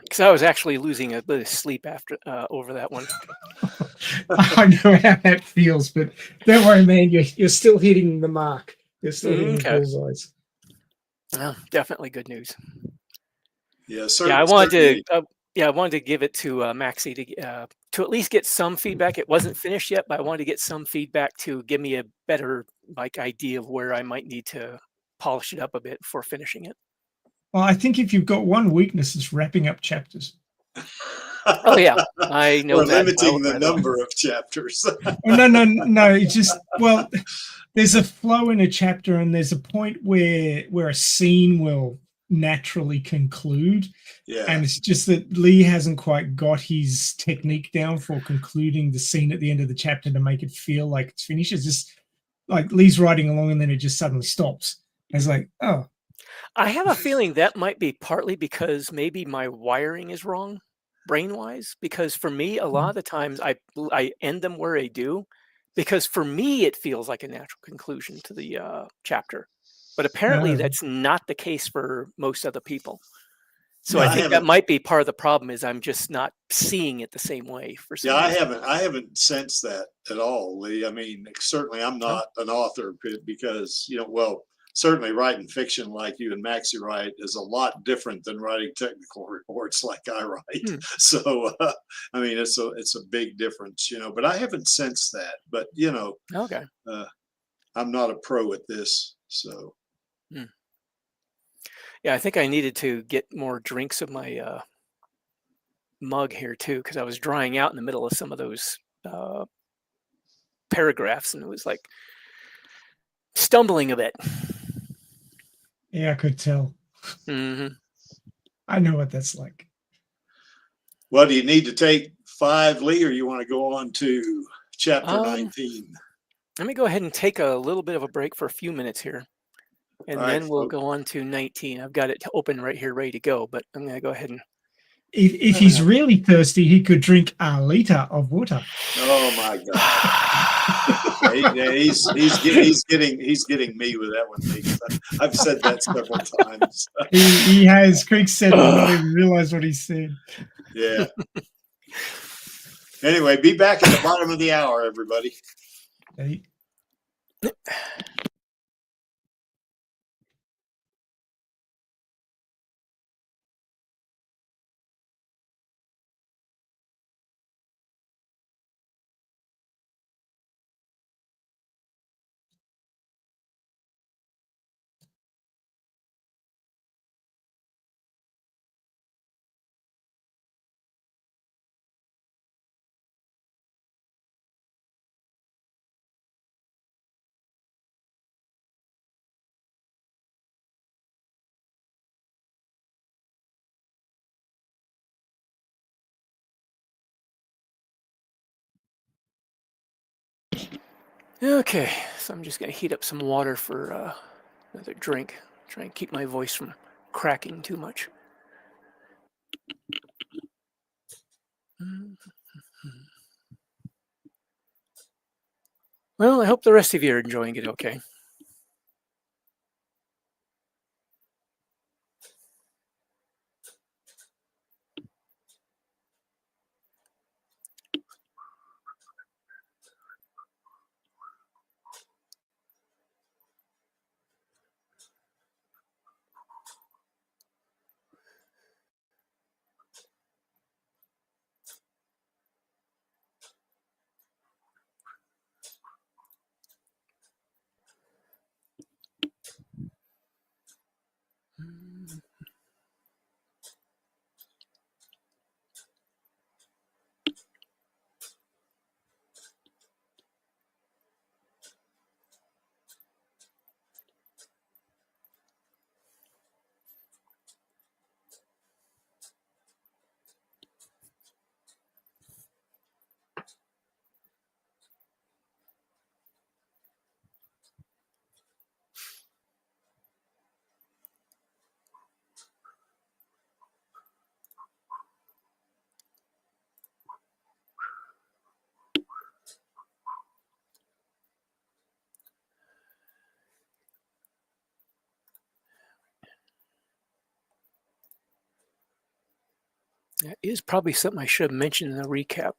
Because I was actually losing a bit of sleep after over that one. I know how that feels, but don't worry, man. You're still hitting the mark. You're still hitting the bullseyes. Well, definitely good news. Yeah. I wanted to give it to Maxie to at least get some feedback. It wasn't finished yet, but I wanted to get some feedback to give me a better idea of where I might need to polish it up a bit before finishing it. Well, I think if you've got one weakness, it's wrapping up chapters. Oh yeah, I know. We're that limiting well, the number of chapters. No. It's just, well, there's a flow in a chapter, and there's a point where a scene will naturally conclude. Yeah. And it's just that Lee hasn't quite got his technique down for concluding the scene at the end of the chapter to make it feel like it's finished. It's just like Lee's writing along and then it just suddenly stops. It's like, oh. I have a feeling that might be partly because maybe my wiring is wrong, brain-wise. Because for me, a lot of the times I end them where I do, because for me it feels like a natural conclusion to the chapter. But apparently that's not the case for most other people. So I think that might be part of the problem, is I'm just not seeing it the same way for some reason. I haven't sensed that at all, Lee. I mean, certainly I'm not an author because, certainly writing fiction like you and Maxie write is a lot different than writing technical reports like I write. So, I mean, it's a big difference, but I haven't sensed that. But, Okay. I'm not a pro at this, so. Yeah, I think I needed to get more drinks of my mug here too, because I was drying out in the middle of some of those paragraphs, and it was like stumbling a bit. Yeah, I could tell. Hmm. I know what that's like. Well, do you need to take 5, Lee, or you want to go on to chapter 19? Let me go ahead and take a little bit of a break for a few minutes here, and All right, then we'll folks. go on to 19. I've got it open right here, ready to go, but I'm going to go ahead and... If he's really thirsty, he could drink a liter of water. Oh my God! Yeah, he's getting me with that one, Lee. I've said that several times. He has. Craig said and not even realize what he said. Yeah. Anyway, be back at the bottom of the hour, everybody. Hey. Okay, so I'm just going to heat up some water for another drink. Try and keep my voice from cracking too much. Well, I hope the rest of you are enjoying it okay. That is probably something I should have mentioned in the recap,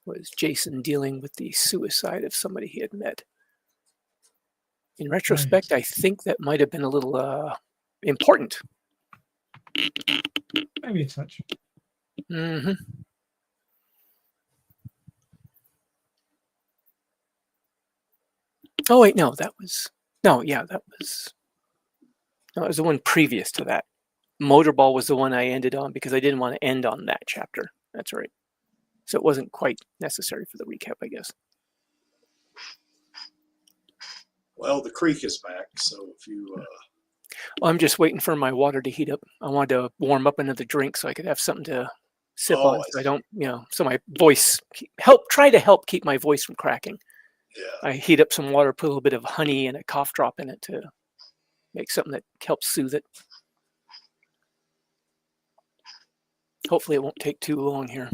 was Jason dealing with the suicide of somebody he had met. In retrospect, I think that might have been a little important. Maybe a touch. Mm-hmm. Oh wait, no, that was no, that was the one previous to that. Motorball was the one I ended on because I didn't want to end on that chapter. That's right. So it wasn't quite necessary for the recap, I guess. Well, the creek is back, so if you... Well, I'm just waiting for my water to heat up. I wanted to warm up another drink so I could have something to sip on, so I don't, so my voice try to help keep my voice from cracking. Yeah. I heat up some water, put a little bit of honey and a cough drop in it to make something that helps soothe it. Hopefully it won't take too long here.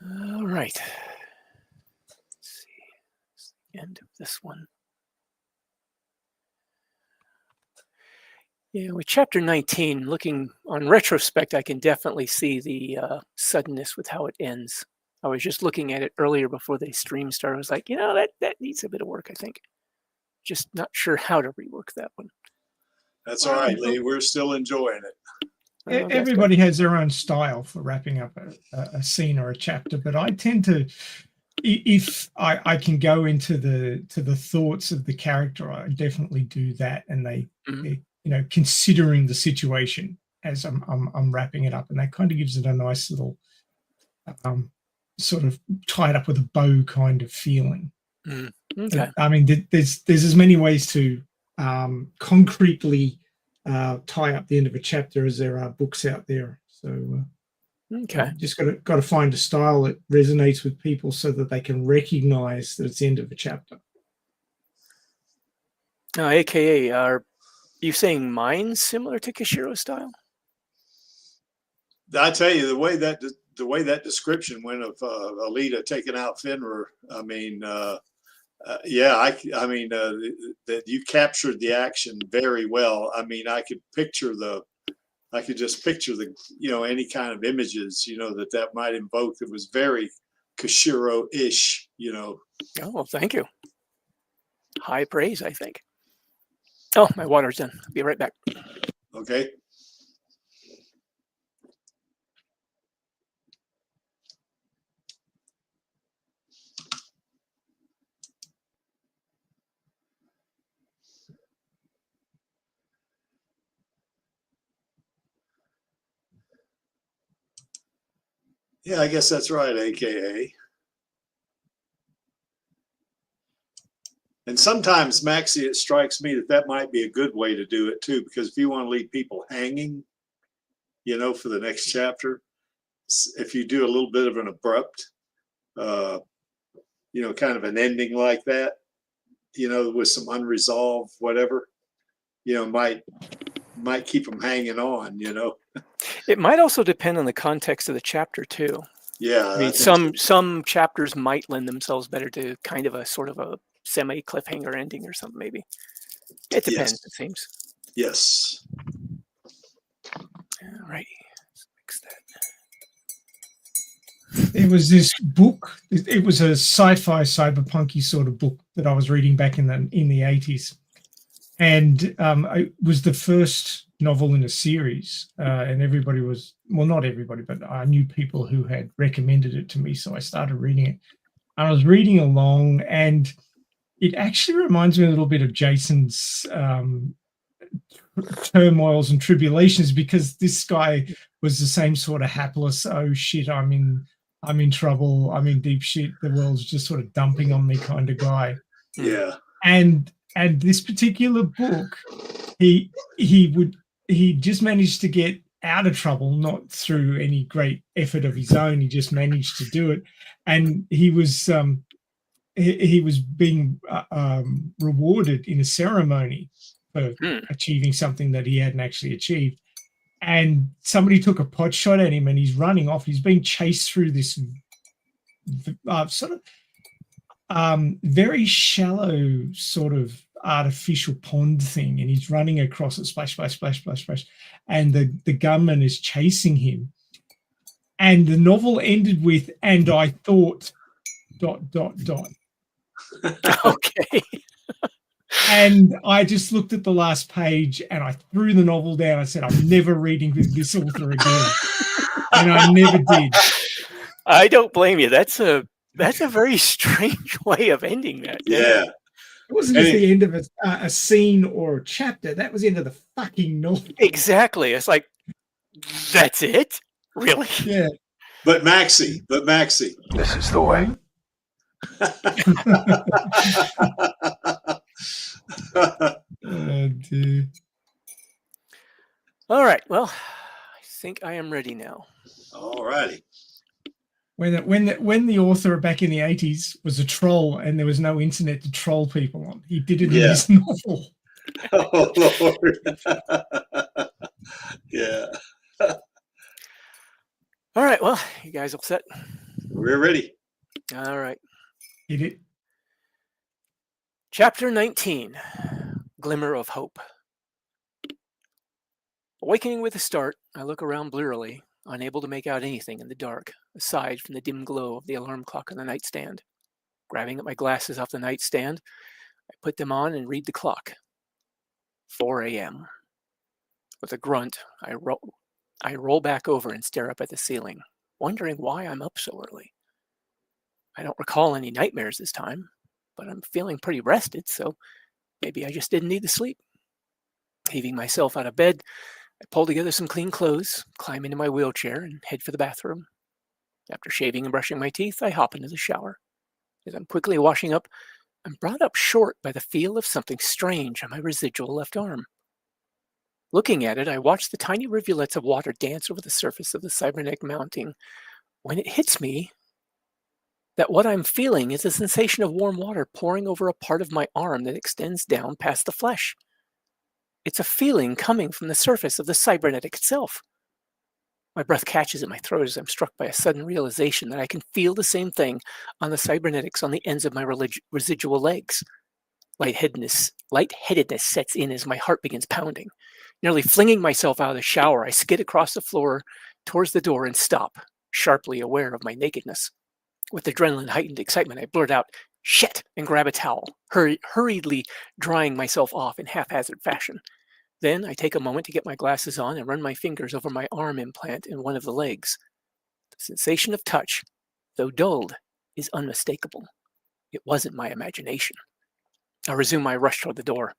All right. Let's see. It's the end of this one. Yeah, with chapter 19, looking on retrospect, I can definitely see the suddenness with how it ends. I was just looking at it earlier before the stream started. I was like, that needs a bit of work, I think. Just not sure how to rework that one. That's all right, Lee. We're still enjoying it. That's good. Everybody has their own style for wrapping up a scene or a chapter, but I tend to, if I can go into the thoughts of the character, I definitely do that, and they you know, considering the situation as I'm wrapping it up, and that kind of gives it a nice little sort of tied up with a bow kind of feeling. Okay. I mean, there's as many ways to concretely tie up the end of a chapter as there are books out there. So Okay. just got to find a style that resonates with people so that they can recognize that it's the end of a chapter. AKA, are you saying mine's similar to Kishiro's style? I tell you, the way that description went of Alita taking out Fenrir, I mean, yeah, I mean that you captured the action very well. I mean, I could just picture the, you know, any kind of images, you know, that might invoke. It was very Kishiro-ish, you know. Oh, well, thank you. High praise, I think. Oh, my water's done. I'll be right back. Okay. Yeah, I guess that's right, AKA. And sometimes, Maxie, it strikes me that might be a good way to do it too, because if you want to leave people hanging, you know, for the next chapter, if you do a little bit of an abrupt, you know, kind of an ending like that, you know, with some unresolved whatever, you know, might keep them hanging on, you know. It might also depend on the context of the chapter too. Yeah, I mean, some chapters might lend themselves better to kind of a sort of a semi cliffhanger ending or something. Maybe it depends. Yes. It seems. Yes. All right. Let's fix that. There was this book. It was a sci-fi, cyberpunky sort of book that I was reading back in the 80s, and it was the first novel in a series. And everybody was, well, not everybody, but I knew people who had recommended it to me, so I started reading it. And I was reading along, and it actually reminds me a little bit of Jason's turmoils and tribulations, because this guy was the same sort of hapless, oh shit, I'm in trouble, I'm in deep shit, the world's just sort of dumping on me kind of guy. Yeah. And this particular book, he just managed to get out of trouble, not through any great effort of his own. He just managed to do it, and he was being rewarded in a ceremony for achieving something that he hadn't actually achieved. And somebody took a pot shot at him, and he's running off. He's being chased through this sort of very shallow sort of artificial pond thing, and he's running across it, splash, splash, splash, splash, splash, and the gunman is chasing him. And the novel ended with, and I thought ... Okay. And I just looked at the last page and I threw the novel down. I said, I'm never reading this author again. And I never did. I don't blame you. That's a very strange way of ending that. Yeah. It wasn't just the end of a scene or a chapter. That was the end of the fucking novel. Exactly. It's like, that's it? Really? Yeah. But Maxie. This is the way. Oh, dear. All right. Well, I think I am ready now. All righty. When the author back in the 80s was a troll and there was no internet to troll people on, he did it in his novel. Oh, Lord. Yeah. All right. Well, you guys all set? We're ready. All right. He did. Chapter 19, Glimmer of Hope. Awakening with a start, I look around blearily, unable to make out anything in the dark, aside from the dim glow of the alarm clock on the nightstand. Grabbing up my glasses off the nightstand, I put them on and read the clock. 4 a.m. With a grunt, I I roll back over and stare up at the ceiling, wondering why I'm up so early. I don't recall any nightmares this time, but I'm feeling pretty rested, so maybe I just didn't need the sleep. Heaving myself out of bed, I pull together some clean clothes, climb into my wheelchair, and head for the bathroom. After shaving and brushing my teeth, I hop into the shower. As I'm quickly washing up, I'm brought up short by the feel of something strange on my residual left arm. Looking at it, I watch the tiny rivulets of water dance over the surface of the cybernetic mounting when it hits me that what I'm feeling is a sensation of warm water pouring over a part of my arm that extends down past the flesh. It's a feeling coming from the surface of the cybernetic itself. My breath catches in my throat as I'm struck by a sudden realization that I can feel the same thing on the cybernetics on the ends of my residual legs. Lightheadedness sets in as my heart begins pounding. Nearly flinging myself out of the shower, I skid across the floor towards the door and stop, sharply aware of my nakedness. With adrenaline-heightened excitement, I blurt out, "Shit!" and grab a towel, hurriedly drying myself off in haphazard fashion. Then I take a moment to get my glasses on and run my fingers over my arm implant in one of the legs. The sensation of touch, though dulled, is unmistakable. It wasn't my imagination. I resume my rush toward the door.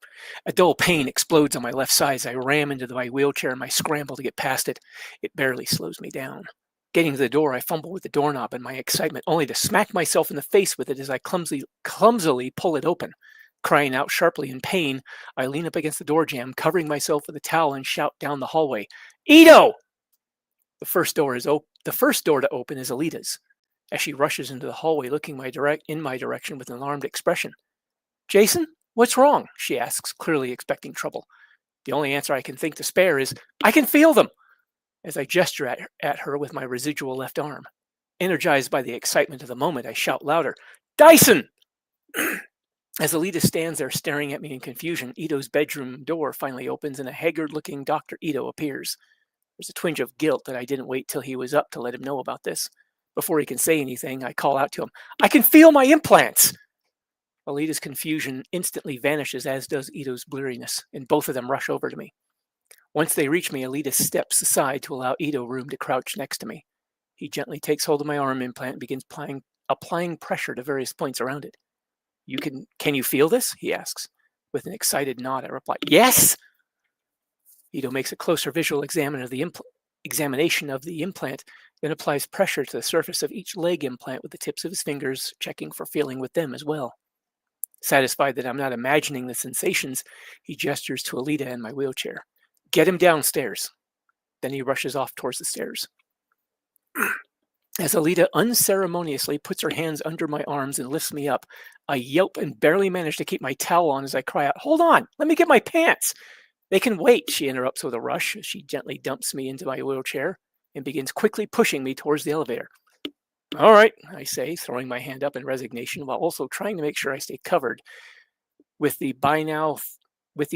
A dull pain explodes on my left side as I ram into my wheelchair in my scramble to get past it. It barely slows me down. Getting to the door, I fumble with the doorknob in my excitement, only to smack myself in the face with it as I clumsily pull it open. Crying out sharply in pain, I lean up against the door jamb, covering myself with a towel, and shout down the hallway, "Ito!" The first door to open is Alita's, as she rushes into the hallway, looking in my direction with an alarmed expression. "Jason, what's wrong?" she asks, clearly expecting trouble. The only answer I can think to spare is, "I can feel them," as I gesture at her with my residual left arm. Energized by the excitement of the moment, I shout louder, "Dyson!" As Alita stands there staring at me in confusion, Ito's bedroom door finally opens and a haggard-looking Dr. Ito appears. There's a twinge of guilt that I didn't wait till he was up to let him know about this. Before he can say anything, I call out to him, "I can feel my implants!" Alita's confusion instantly vanishes, as does Ito's bleariness, and both of them rush over to me. Once they reach me, Alita steps aside to allow Ito room to crouch next to me. He gently takes hold of my arm implant and begins applying pressure to various points around it. Can you feel this?" he asks. With an excited nod, I reply, "Yes!" Ito makes a closer visual examination of the implant, then applies pressure to the surface of each leg implant with the tips of his fingers, checking for feeling with them as well. Satisfied that I'm not imagining the sensations, he gestures to Alita in my wheelchair. "Get him downstairs." Then he rushes off towards the stairs. As Alita unceremoniously puts her hands under my arms and lifts me up, I yelp and barely manage to keep my towel on as I cry out, "Hold on, let me get my pants." "They can wait," she interrupts with a rush as she gently dumps me into my wheelchair and begins quickly pushing me towards the elevator. "All right," I say, throwing my hand up in resignation while also trying to make sure I stay covered with the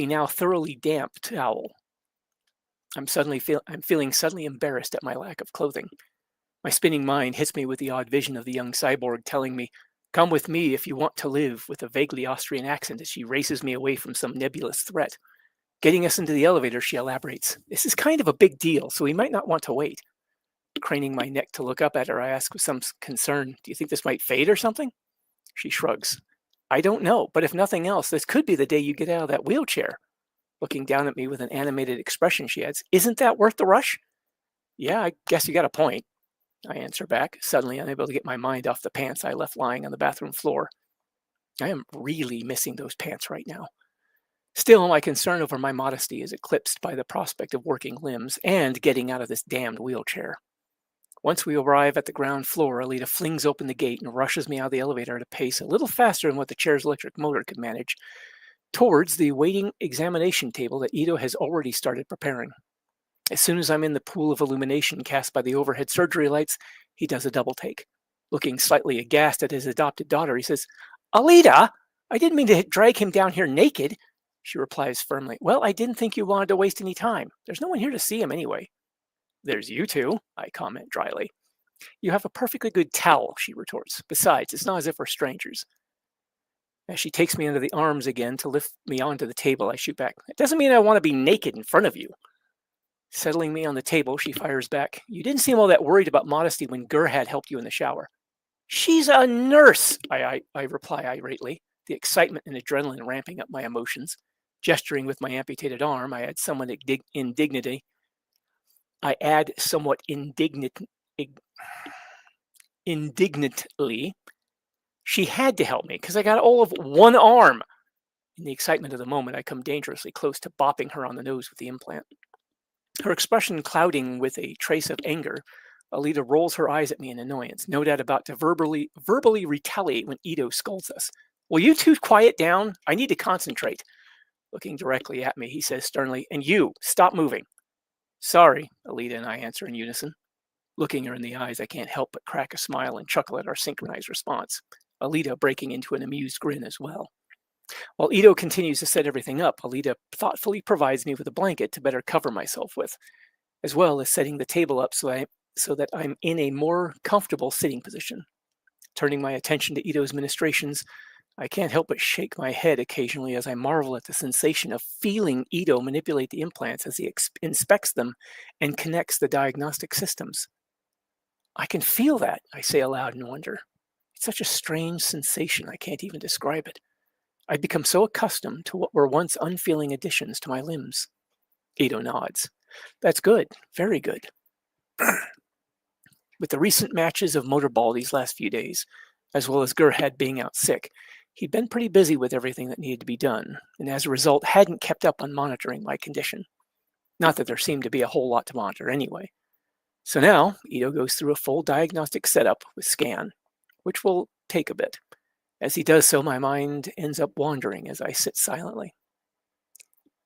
now thoroughly damp towel. I'm feeling suddenly embarrassed at my lack of clothing. My spinning mind hits me with the odd vision of the young cyborg telling me, "Come with me if you want to live," with a vaguely Austrian accent as she races me away from some nebulous threat. Getting us into the elevator, she elaborates, "This is kind of a big deal, so we might not want to wait." Craning my neck to look up at her, I ask with some concern, "Do you think this might fade or something?" She shrugs. "I don't know, but if nothing else, this could be the day you get out of that wheelchair." Looking down at me with an animated expression, she adds, "Isn't that worth the rush?" "Yeah, I guess you got a point," I answer back, suddenly unable to get my mind off the pants I left lying on the bathroom floor. I am really missing those pants right now. Still, my concern over my modesty is eclipsed by the prospect of working limbs and getting out of this damned wheelchair. Once we arrive at the ground floor, Alita flings open the gate and rushes me out of the elevator at a pace a little faster than what the chair's electric motor could manage, towards the waiting examination table that Ito has already started preparing. As soon as I'm in the pool of illumination cast by the overhead surgery lights, he does a double take. Looking slightly aghast at his adopted daughter, he says, "Alita, I didn't mean to drag him down here naked." She replies firmly, "Well, I didn't think you wanted to waste any time. There's no one here to see him anyway." "There's you two," I comment dryly. "You have a perfectly good towel," she retorts. "Besides, it's not as if we're strangers." As she takes me under the arms again to lift me onto the table, I shoot back, "It doesn't mean I want to be naked in front of you." Settling me on the table, she fires back. You didn't seem all that worried about modesty when Gerhard helped you in the shower. She's a nurse, I reply irately, the excitement and adrenaline ramping up my emotions. Gesturing with my amputated arm, I add somewhat indignantly. She had to help me because I got all of one arm. In the excitement of the moment, I come dangerously close to bopping her on the nose with the implant. Her expression clouding with a trace of anger, Alita rolls her eyes at me in annoyance, no doubt about to verbally retaliate when Ito scolds us. Will you two quiet down? I need to concentrate. Looking directly at me, he says sternly, and you, stop moving. Sorry, Alita and I answer in unison. Looking her in the eyes, I can't help but crack a smile and chuckle at our synchronized response, Alita breaking into an amused grin as well. While Ito continues to set everything up, Alita thoughtfully provides me with a blanket to better cover myself with, as well as setting the table up so that I'm in a more comfortable sitting position. Turning my attention to Ito's ministrations, I can't help but shake my head occasionally as I marvel at the sensation of feeling Ito manipulate the implants as he inspects them and connects the diagnostic systems. I can feel that, I say aloud in wonder. It's such a strange sensation, I can't even describe it. I'd become so accustomed to what were once unfeeling additions to my limbs. Ito nods. That's good, very good. With the recent matches of motorball these last few days, as well as Gerhard being out sick, he'd been pretty busy with everything that needed to be done, and as a result hadn't kept up on monitoring my condition. Not that there seemed to be a whole lot to monitor anyway. So now, Ito goes through a full diagnostic setup with scan, which will take a bit. As he does so, my mind ends up wandering as I sit silently.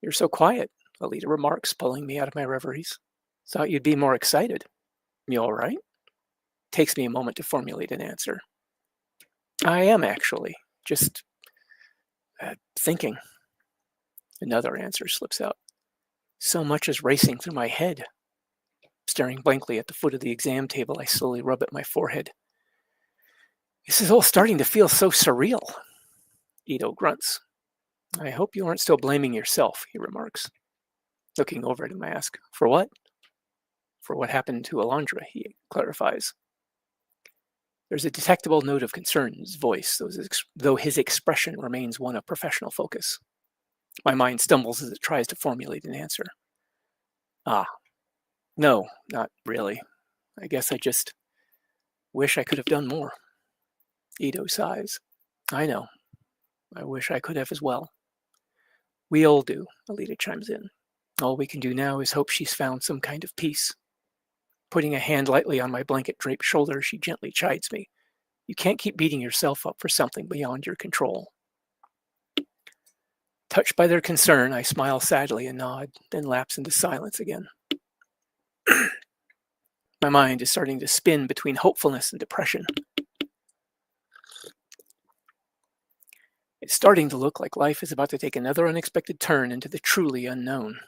You're so quiet, Alita remarks, pulling me out of my reveries. Thought you'd be more excited. You all right? Takes me a moment to formulate an answer. I am, actually. Just thinking. Another answer slips out. So much is racing through my head. Staring blankly at the foot of the exam table, I slowly rub at my forehead. This is all starting to feel so surreal. Ito grunts. I hope you aren't still blaming yourself, he remarks. Looking over at him, I ask, for what? For what happened to Alondra, he clarifies. There's a detectable note of concern in his voice, though his expression remains one of professional focus. My mind stumbles as it tries to formulate an answer. No, not really. I guess I just wish I could have done more. Ito sighs. I know. I wish I could have as well. We all do, Alita chimes in. All we can do now is hope she's found some kind of peace. Putting a hand lightly on my blanket-draped shoulder, she gently chides me. You can't keep beating yourself up for something beyond your control. Touched by their concern, I smile sadly and nod, then lapse into silence again. My mind is starting to spin between hopefulness and depression. It's starting to look like life is about to take another unexpected turn into the truly unknown,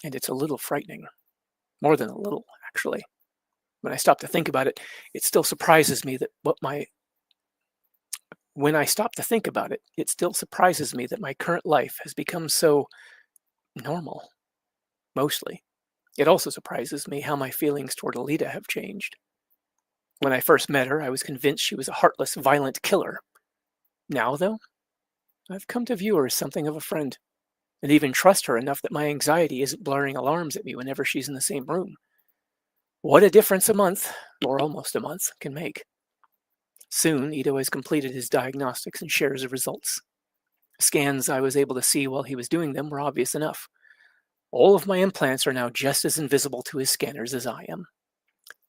and it's a little frightening. More than a little, actually. When I stop to think about it, it still surprises me that my current life has become so normal. Mostly. It also surprises me how my feelings toward Alita have changed. When I first met her, I was convinced she was a heartless, violent killer. Now, though, I've come to view her as something of a friend, and even trust her enough that my anxiety isn't blaring alarms at me whenever she's in the same room. What a difference a month, or almost a month, can make. Soon, Ito has completed his diagnostics and shares the results. Scans I was able to see while he was doing them were obvious enough. All of my implants are now just as invisible to his scanners as I am.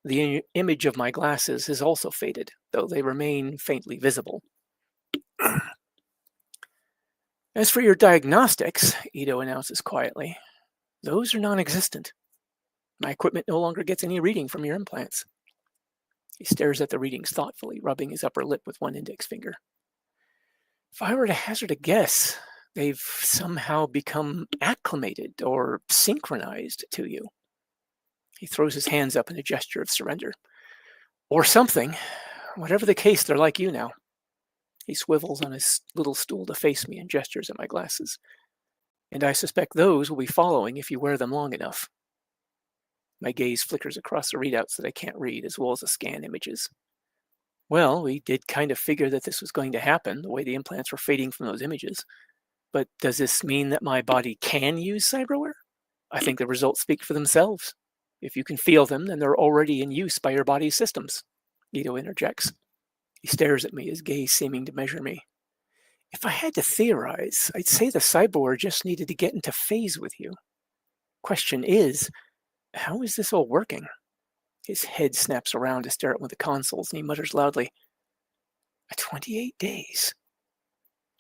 The image of my glasses has also faded, though they remain faintly visible. As for your diagnostics, Ito announces quietly, those are non-existent. My equipment no longer gets any reading from your implants. He stares at the readings thoughtfully, rubbing his upper lip with one index finger. If I were to hazard a guess, they've somehow become acclimated or synchronized to you. He throws his hands up in a gesture of surrender. Or something. Whatever the case, they're like you now. He swivels on his little stool to face me and gestures at my glasses. And I suspect those will be following if you wear them long enough. My gaze flickers across the readouts that I can't read, as well as the scan images. Well, we did kind of figure that this was going to happen, the way the implants were fading from those images. But does this mean that my body can use cyberware? I think the results speak for themselves. If you can feel them, then they're already in use by your body's systems. Ito interjects. He stares at me, his gaze seeming to measure me. If I had to theorize, I'd say the cyberware just needed to get into phase with you. Question is, how is this all working? His head snaps around to stare at one of the consoles, and he mutters loudly, 28 days.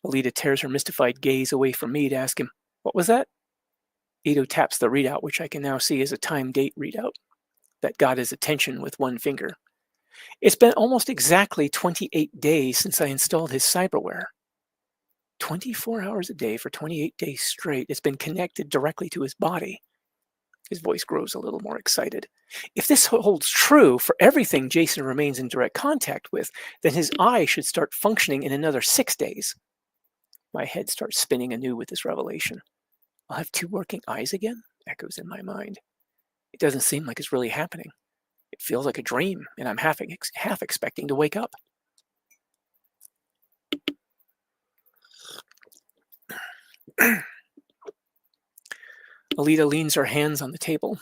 Alita tears her mystified gaze away from me to ask him, what was that? Ito taps the readout, which I can now see as a time-date readout, that got his attention with one finger. It's been almost exactly 28 days since I installed his cyberware. 24 hours a day for 28 days straight. It's been connected directly to his body. His voice grows a little more excited. If this holds true for everything Jason remains in direct contact with, then his eye should start functioning in another 6 days. My head starts spinning anew with this revelation. I'll have 2 working eyes again? Echoes in my mind. It doesn't seem like it's really happening. It feels like a dream, and I'm half expecting to wake up. Alita leans her hands on the table.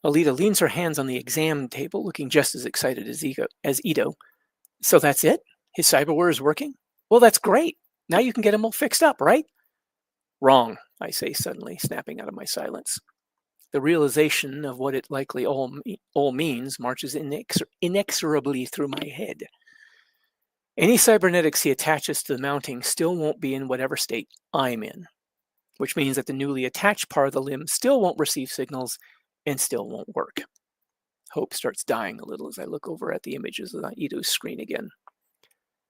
Alita leans her hands on the exam table, looking just as excited as Ito. So that's it? His cyberware is working? Well, that's great. Now you can get him all fixed up, right? Wrong, I say suddenly, snapping out of my silence. The realization of what it likely all means marches inexorably through my head. Any cybernetics he attaches to the mounting still won't be in whatever state I'm in, which means that the newly attached part of the limb still won't receive signals and still won't work. Hope starts dying a little as I look over at the images on Ito's screen again.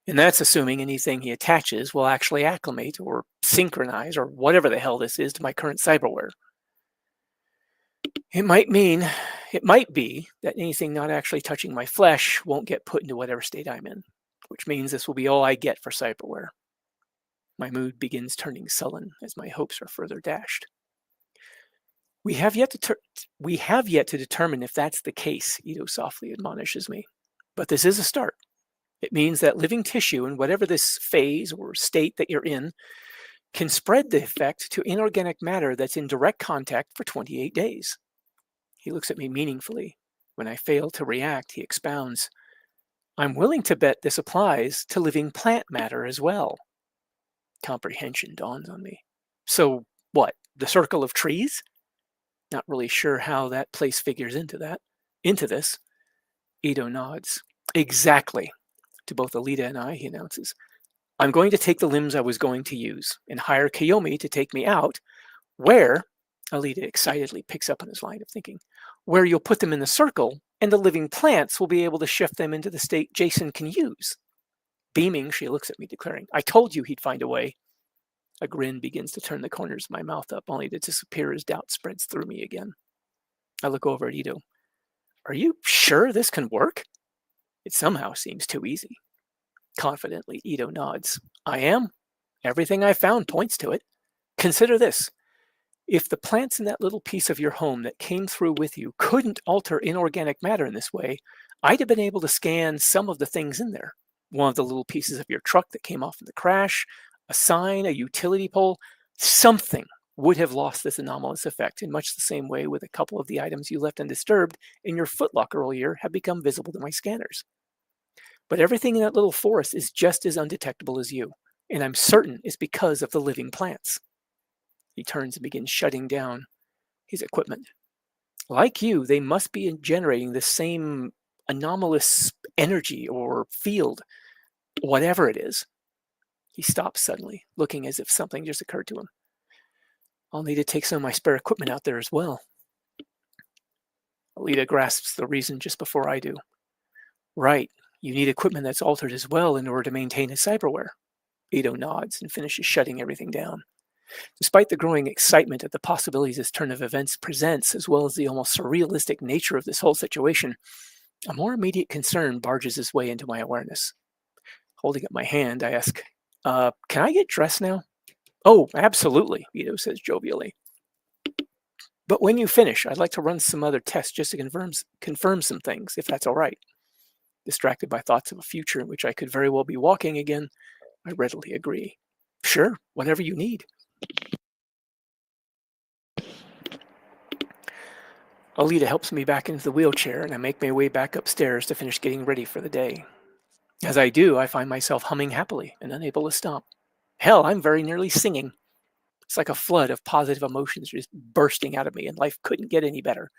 And that's assuming anything he attaches will actually acclimate or synchronize or whatever the hell this is to my current cyberware. It might be that anything not actually touching my flesh won't get put into whatever state I'm in, which means this will be all I get for cyberware. My mood begins turning sullen as my hopes are further dashed. We have yet to determine if that's the case, Ito softly admonishes me. But this is a start. It means that living tissue in whatever this phase or state that you're in can spread the effect to inorganic matter that's in direct contact for 28 days. He looks at me meaningfully. When I fail to react, he expounds. I'm willing to bet this applies to living plant matter as well. Comprehension dawns on me. So what, the circle of trees? Not really sure how that place figures into this. Ito nods. Exactly. To both Alita and I, he announces. I'm going to take the limbs I was going to use and hire Kiyomi to take me out, where, Alita excitedly picks up on his line of thinking, where you'll put them in the circle and the living plants will be able to shift them into the state Jason can use. Beaming, she looks at me, declaring, I told you he'd find a way. A grin begins to turn the corners of my mouth up, only to disappear as doubt spreads through me again. I look over at Ito. Are you sure this can work? It somehow seems too easy. Confidently, Ito nods. I am. Everything I found points to it. Consider this. If the plants in that little piece of your home that came through with you couldn't alter inorganic matter in this way, I'd have been able to scan some of the things in there. One of the little pieces of your truck that came off in the crash, a sign, a utility pole, something would have lost this anomalous effect in much the same way with a couple of the items you left undisturbed in your footlocker earlier have become visible to my scanners. But everything in that little forest is just as undetectable as you, and I'm certain it's because of the living plants. He turns and begins shutting down his equipment. Like you, they must be generating the same anomalous energy or field, whatever it is. He stops suddenly, looking as if something just occurred to him. I'll need to take some of my spare equipment out there as well. Alita grasps the reason just before I do. Right, you need equipment that's altered as well in order to maintain his cyberware. Ito nods and finishes shutting everything down. Despite the growing excitement at the possibilities this turn of events presents, as well as the almost surrealistic nature of this whole situation, a more immediate concern barges its way into my awareness. Holding up my hand, I ask, can I get dressed now? Oh, absolutely, Ito says jovially. But when you finish, I'd like to run some other tests just to confirm some things, if that's all right. Distracted by thoughts of a future in which I could very well be walking again, I readily agree. Sure, whatever you need. Alita helps me back into the wheelchair, and I make my way back upstairs to finish getting ready for the day. As I do, I find myself humming happily and unable to stop. Hell, I'm very nearly singing. It's like a flood of positive emotions just bursting out of me, and life couldn't get any better.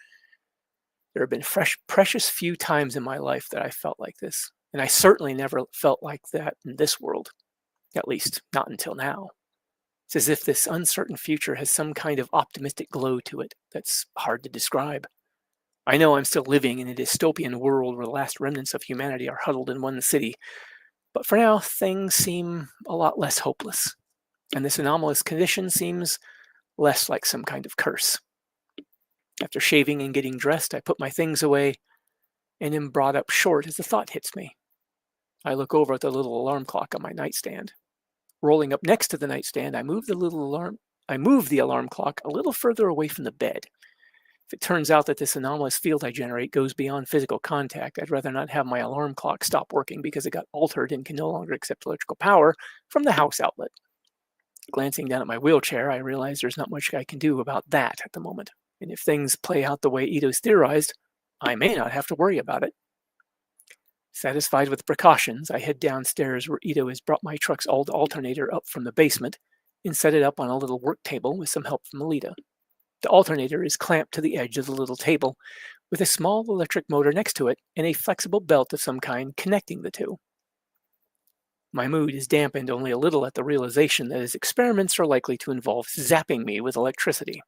There have been precious few times in my life that I felt like this, and I certainly never felt like that in this world, at least not until now. It's as if this uncertain future has some kind of optimistic glow to it that's hard to describe. I know I'm still living in a dystopian world where the last remnants of humanity are huddled in one city, but for now, things seem a lot less hopeless, and this anomalous condition seems less like some kind of curse. After shaving and getting dressed, I put my things away and am brought up short as the thought hits me. I look over at the little alarm clock on my nightstand. Rolling up next to the nightstand, I move the alarm clock a little further away from the bed. If it turns out that this anomalous field I generate goes beyond physical contact, I'd rather not have my alarm clock stop working because it got altered and can no longer accept electrical power from the house outlet. Glancing down at my wheelchair, I realize there's not much I can do about that at the moment. And if things play out the way Ito's theorized, I may not have to worry about it. Satisfied with the precautions, I head downstairs where Ito has brought my truck's old alternator up from the basement and set it up on a little work table with some help from Alita. The alternator is clamped to the edge of the little table with a small electric motor next to it and a flexible belt of some kind connecting the two. My mood is dampened only a little at the realization that his experiments are likely to involve zapping me with electricity.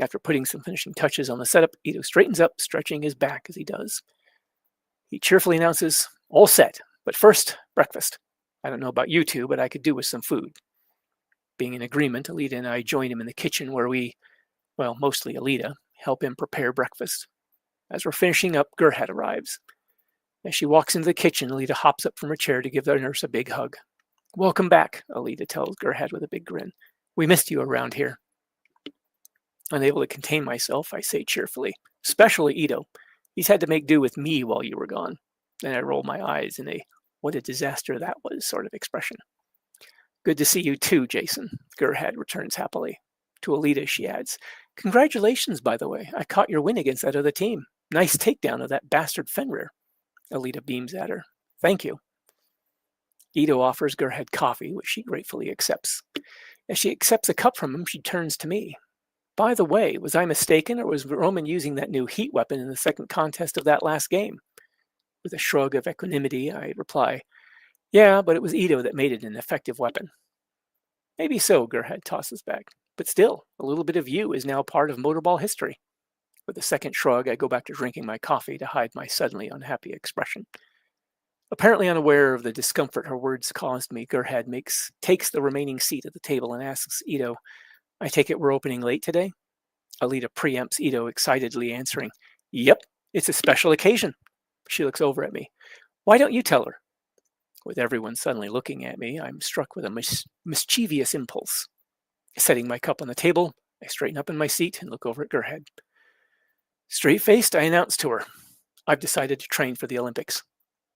After putting some finishing touches on the setup, Ito straightens up, stretching his back as he does. He cheerfully announces, "All set, but first, breakfast. I don't know about you two, but I could do with some food." Being in agreement, Alita and I join him in the kitchen where we, well, mostly Alita, help him prepare breakfast. As we're finishing up, Gerhat arrives. As she walks into the kitchen, Alita hops up from her chair to give the nurse a big hug. "Welcome back," Alita tells Gerhat with a big grin. "We missed you around here." Unable to contain myself, I say cheerfully, "Especially Ito. He's had to make do with me while you were gone." Then I roll my eyes in a "what a disaster that was" sort of expression. "Good to see you too, Jason," Gerhat returns happily. To Alita, she adds, "Congratulations, by the way. I caught your win against that other team. Nice takedown of that bastard Fenrir." Alita beams at her. "Thank you." Ito offers Gerhat coffee, which she gratefully accepts. As she accepts a cup from him, she turns to me. "By the way, was I mistaken, or was Roman using that new heat weapon in the second contest of that last game?" With a shrug of equanimity, I reply, "Yeah, but it was Ito that made it an effective weapon." "Maybe so," Gerhat tosses back. "But still, a little bit of you is now part of motorball history." With a second shrug, I go back to drinking my coffee to hide my suddenly unhappy expression. Apparently unaware of the discomfort her words caused me, Gerhat takes the remaining seat at the table and asks Ito, "I take it we're opening late today?" Alita preempts Ito, excitedly answering, "Yep, it's a special occasion." She looks over at me. "Why don't you tell her?" With everyone suddenly looking at me, I'm struck with a mischievous impulse. Setting my cup on the table, I straighten up in my seat and look over at Gerhat. Straight-faced, I announce to her, "I've decided to train for the Olympics."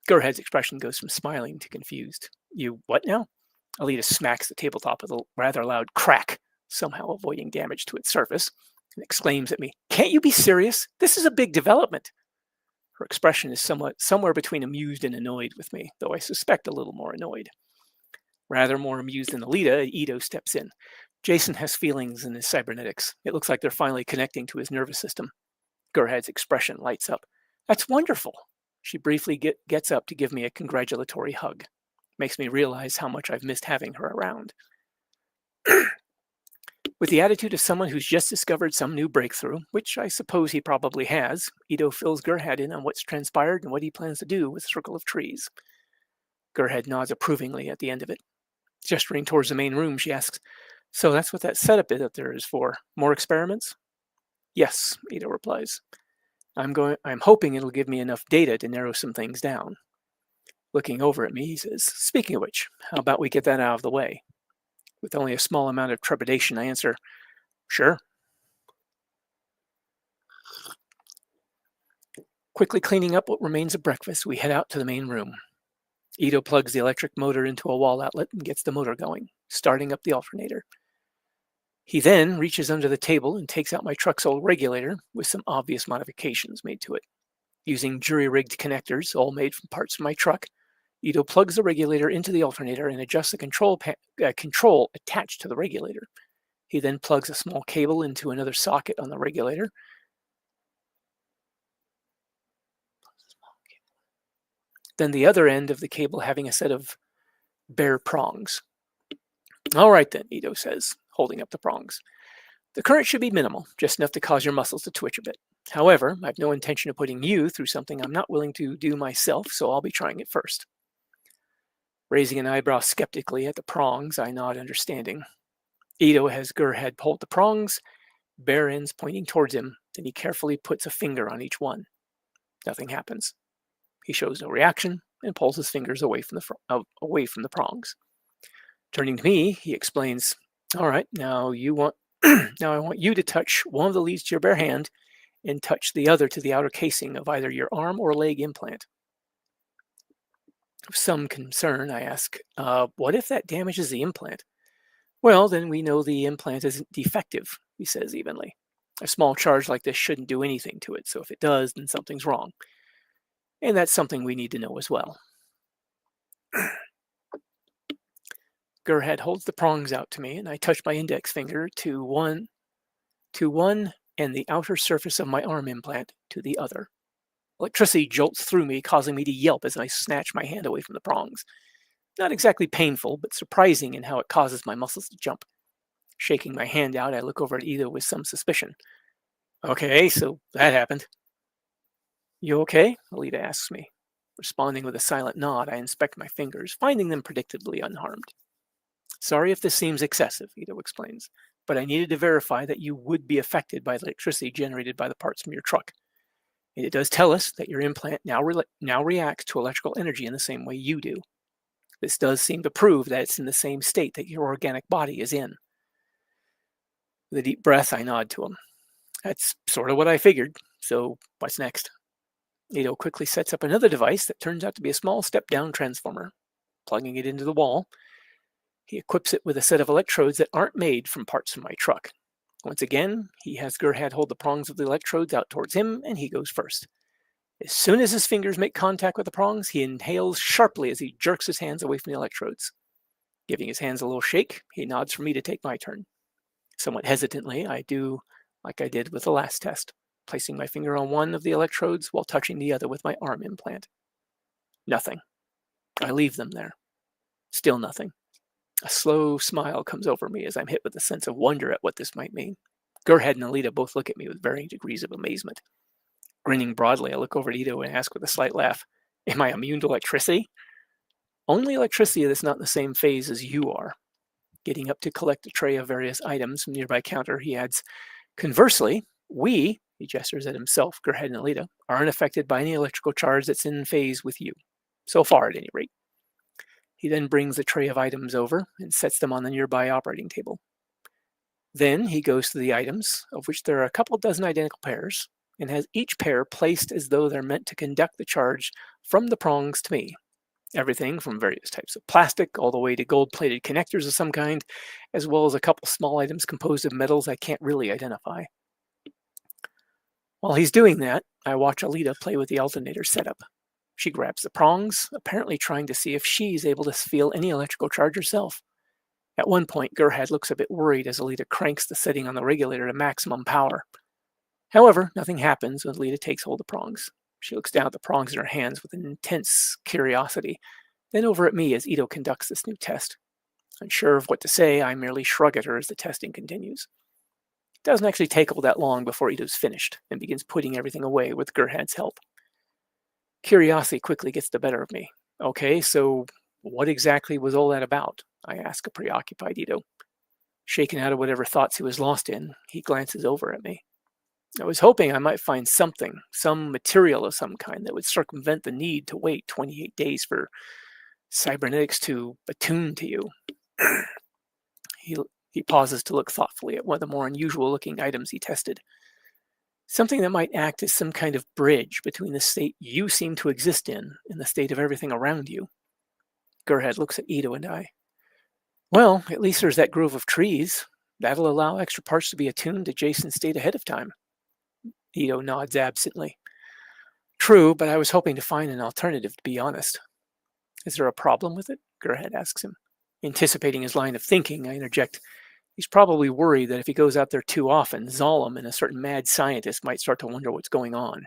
Gerhard's expression goes from smiling to confused. "You what now?" Alita smacks the tabletop with a rather loud crack, somehow avoiding damage to its surface, and exclaims at me, "Can't you be serious? This is a big development." Her expression is somewhere between amused and annoyed with me, though I suspect a little more annoyed. Rather more amused than Alita, Ito steps in. Jason has feelings in his cybernetics. It looks like they're finally connecting to his nervous system. Gerhard's expression lights up. "That's wonderful." She briefly gets up to give me a congratulatory hug. Makes me realize how much I've missed having her around. With the attitude of someone who's just discovered some new breakthrough, which I suppose he probably has, Ito fills Gerhat in on what's transpired and what he plans to do with Circle of Trees. Gerhat nods approvingly at the end of it. Gesturing towards the main room, she asks, "So that's what that setup up there is for? More experiments?" "Yes," Ito replies. I'm hoping it'll give me enough data to narrow some things down." Looking over at me, he says, "Speaking of which, how about we get that out of the way?" With only a small amount of trepidation, I answer, "Sure." Quickly cleaning up what remains of breakfast, we head out to the main room. Ito plugs the electric motor into a wall outlet and gets the motor going, starting up the alternator. He then reaches under the table and takes out my truck's old regulator with some obvious modifications made to it. Using jury-rigged connectors, all made from parts from my truck, Ito plugs the regulator into the alternator and adjusts the control attached to the regulator. He then plugs a small cable into another socket on the regulator. Then the other end of the cable having a set of bare prongs. All right then, Ito says, holding up the prongs. The current should be minimal, just enough to cause your muscles to twitch a bit. However, I have no intention of putting you through something I'm not willing to do myself, so I'll be trying it first. Raising an eyebrow skeptically at the prongs, I nod understanding. Ito has Gerhard hold the prongs, bare ends pointing towards him, then he carefully puts a finger on each one. Nothing happens. He shows no reaction and pulls his fingers away from the prongs. Turning to me, he explains, "All right, now I want you to touch one of the leads to your bare hand and touch the other to the outer casing of either your arm or leg implant." With some concern, I ask, what if that damages the implant? "Well, then we know the implant isn't defective," he says evenly. "A small charge like this shouldn't do anything to it, so if it does, then something's wrong. And that's something we need to know as well." Gerhard holds the prongs out to me, and I touch my index finger to one and the outer surface of my arm implant to the other. Electricity jolts through me, causing me to yelp as I snatch my hand away from the prongs. Not exactly painful, but surprising in how it causes my muscles to jump. Shaking my hand out, I look over at Ito with some suspicion. "Okay, so that happened." "You okay?" Alita asks me. Responding with a silent nod, I inspect my fingers, finding them predictably unharmed. "Sorry if this seems excessive," Ito explains, "but I needed to verify that you would be affected by the electricity generated by the parts from your truck. And it does tell us that your implant now reacts to electrical energy in the same way you do. This does seem to prove that it's in the same state that your organic body is in." With a deep breath, I nod to him. "That's sort of what I figured, so what's next?" Ito quickly sets up another device that turns out to be a small step-down transformer. Plugging it into the wall, he equips it with a set of electrodes that aren't made from parts from my truck. Once again, he has Gerhard hold the prongs of the electrodes out towards him, and he goes first. As soon as his fingers make contact with the prongs, he inhales sharply as he jerks his hands away from the electrodes. Giving his hands a little shake, he nods for me to take my turn. Somewhat hesitantly, I do like I did with the last test, placing my finger on one of the electrodes while touching the other with my arm implant. Nothing. I leave them there. Still nothing. A slow smile comes over me as I'm hit with a sense of wonder at what this might mean. Gerhard and Alita both look at me with varying degrees of amazement. Grinning broadly, I look over at Ito and ask with a slight laugh, "Am I immune to electricity?" "Only electricity that's not in the same phase as you are." Getting up to collect a tray of various items from the nearby counter, he adds, "Conversely, we," he gestures at himself, Gerhard and Alita, "aren't affected by any electrical charge that's in phase with you. So far, at any rate." He then brings a tray of items over and sets them on the nearby operating table. Then he goes to the items, of which there are a couple dozen identical pairs, and has each pair placed as though they're meant to conduct the charge from the prongs to me. Everything from various types of plastic all the way to gold-plated connectors of some kind, as well as a couple small items composed of metals I can't really identify. While he's doing that, I watch Alita play with the alternator setup. She grabs the prongs, apparently trying to see if she's able to feel any electrical charge herself. At one point, Gerhard looks a bit worried as Alita cranks the setting on the regulator to maximum power. However, nothing happens when Alita takes hold of the prongs. She looks down at the prongs in her hands with an intense curiosity, then over at me as Ito conducts this new test. Unsure of what to say, I merely shrug at her as the testing continues. It doesn't actually take all that long before Ito's finished and begins putting everything away with Gerhard's help. Curiosity quickly gets the better of me. "Okay, so what exactly was all that about?" I ask a preoccupied Ito. Shaken out of whatever thoughts he was lost in, he glances over at me. "I was hoping I might find something, some material of some kind that would circumvent the need to wait 28 days for cybernetics to attune to you." He pauses to look thoughtfully at one of the more unusual looking items he tested. Something that might act as some kind of bridge between the state you seem to exist in and the state of everything around you. Gerhead looks at Ito and I. Well, at least there's that grove of trees. That'll allow extra parts to be attuned to Jason's state ahead of time. Ito nods absently. True, but I was hoping to find an alternative, to be honest. Is there a problem with it? Gerhead asks him. Anticipating his line of thinking, I interject. He's probably worried that if he goes out there too often, Zalem and a certain mad scientist might start to wonder what's going on.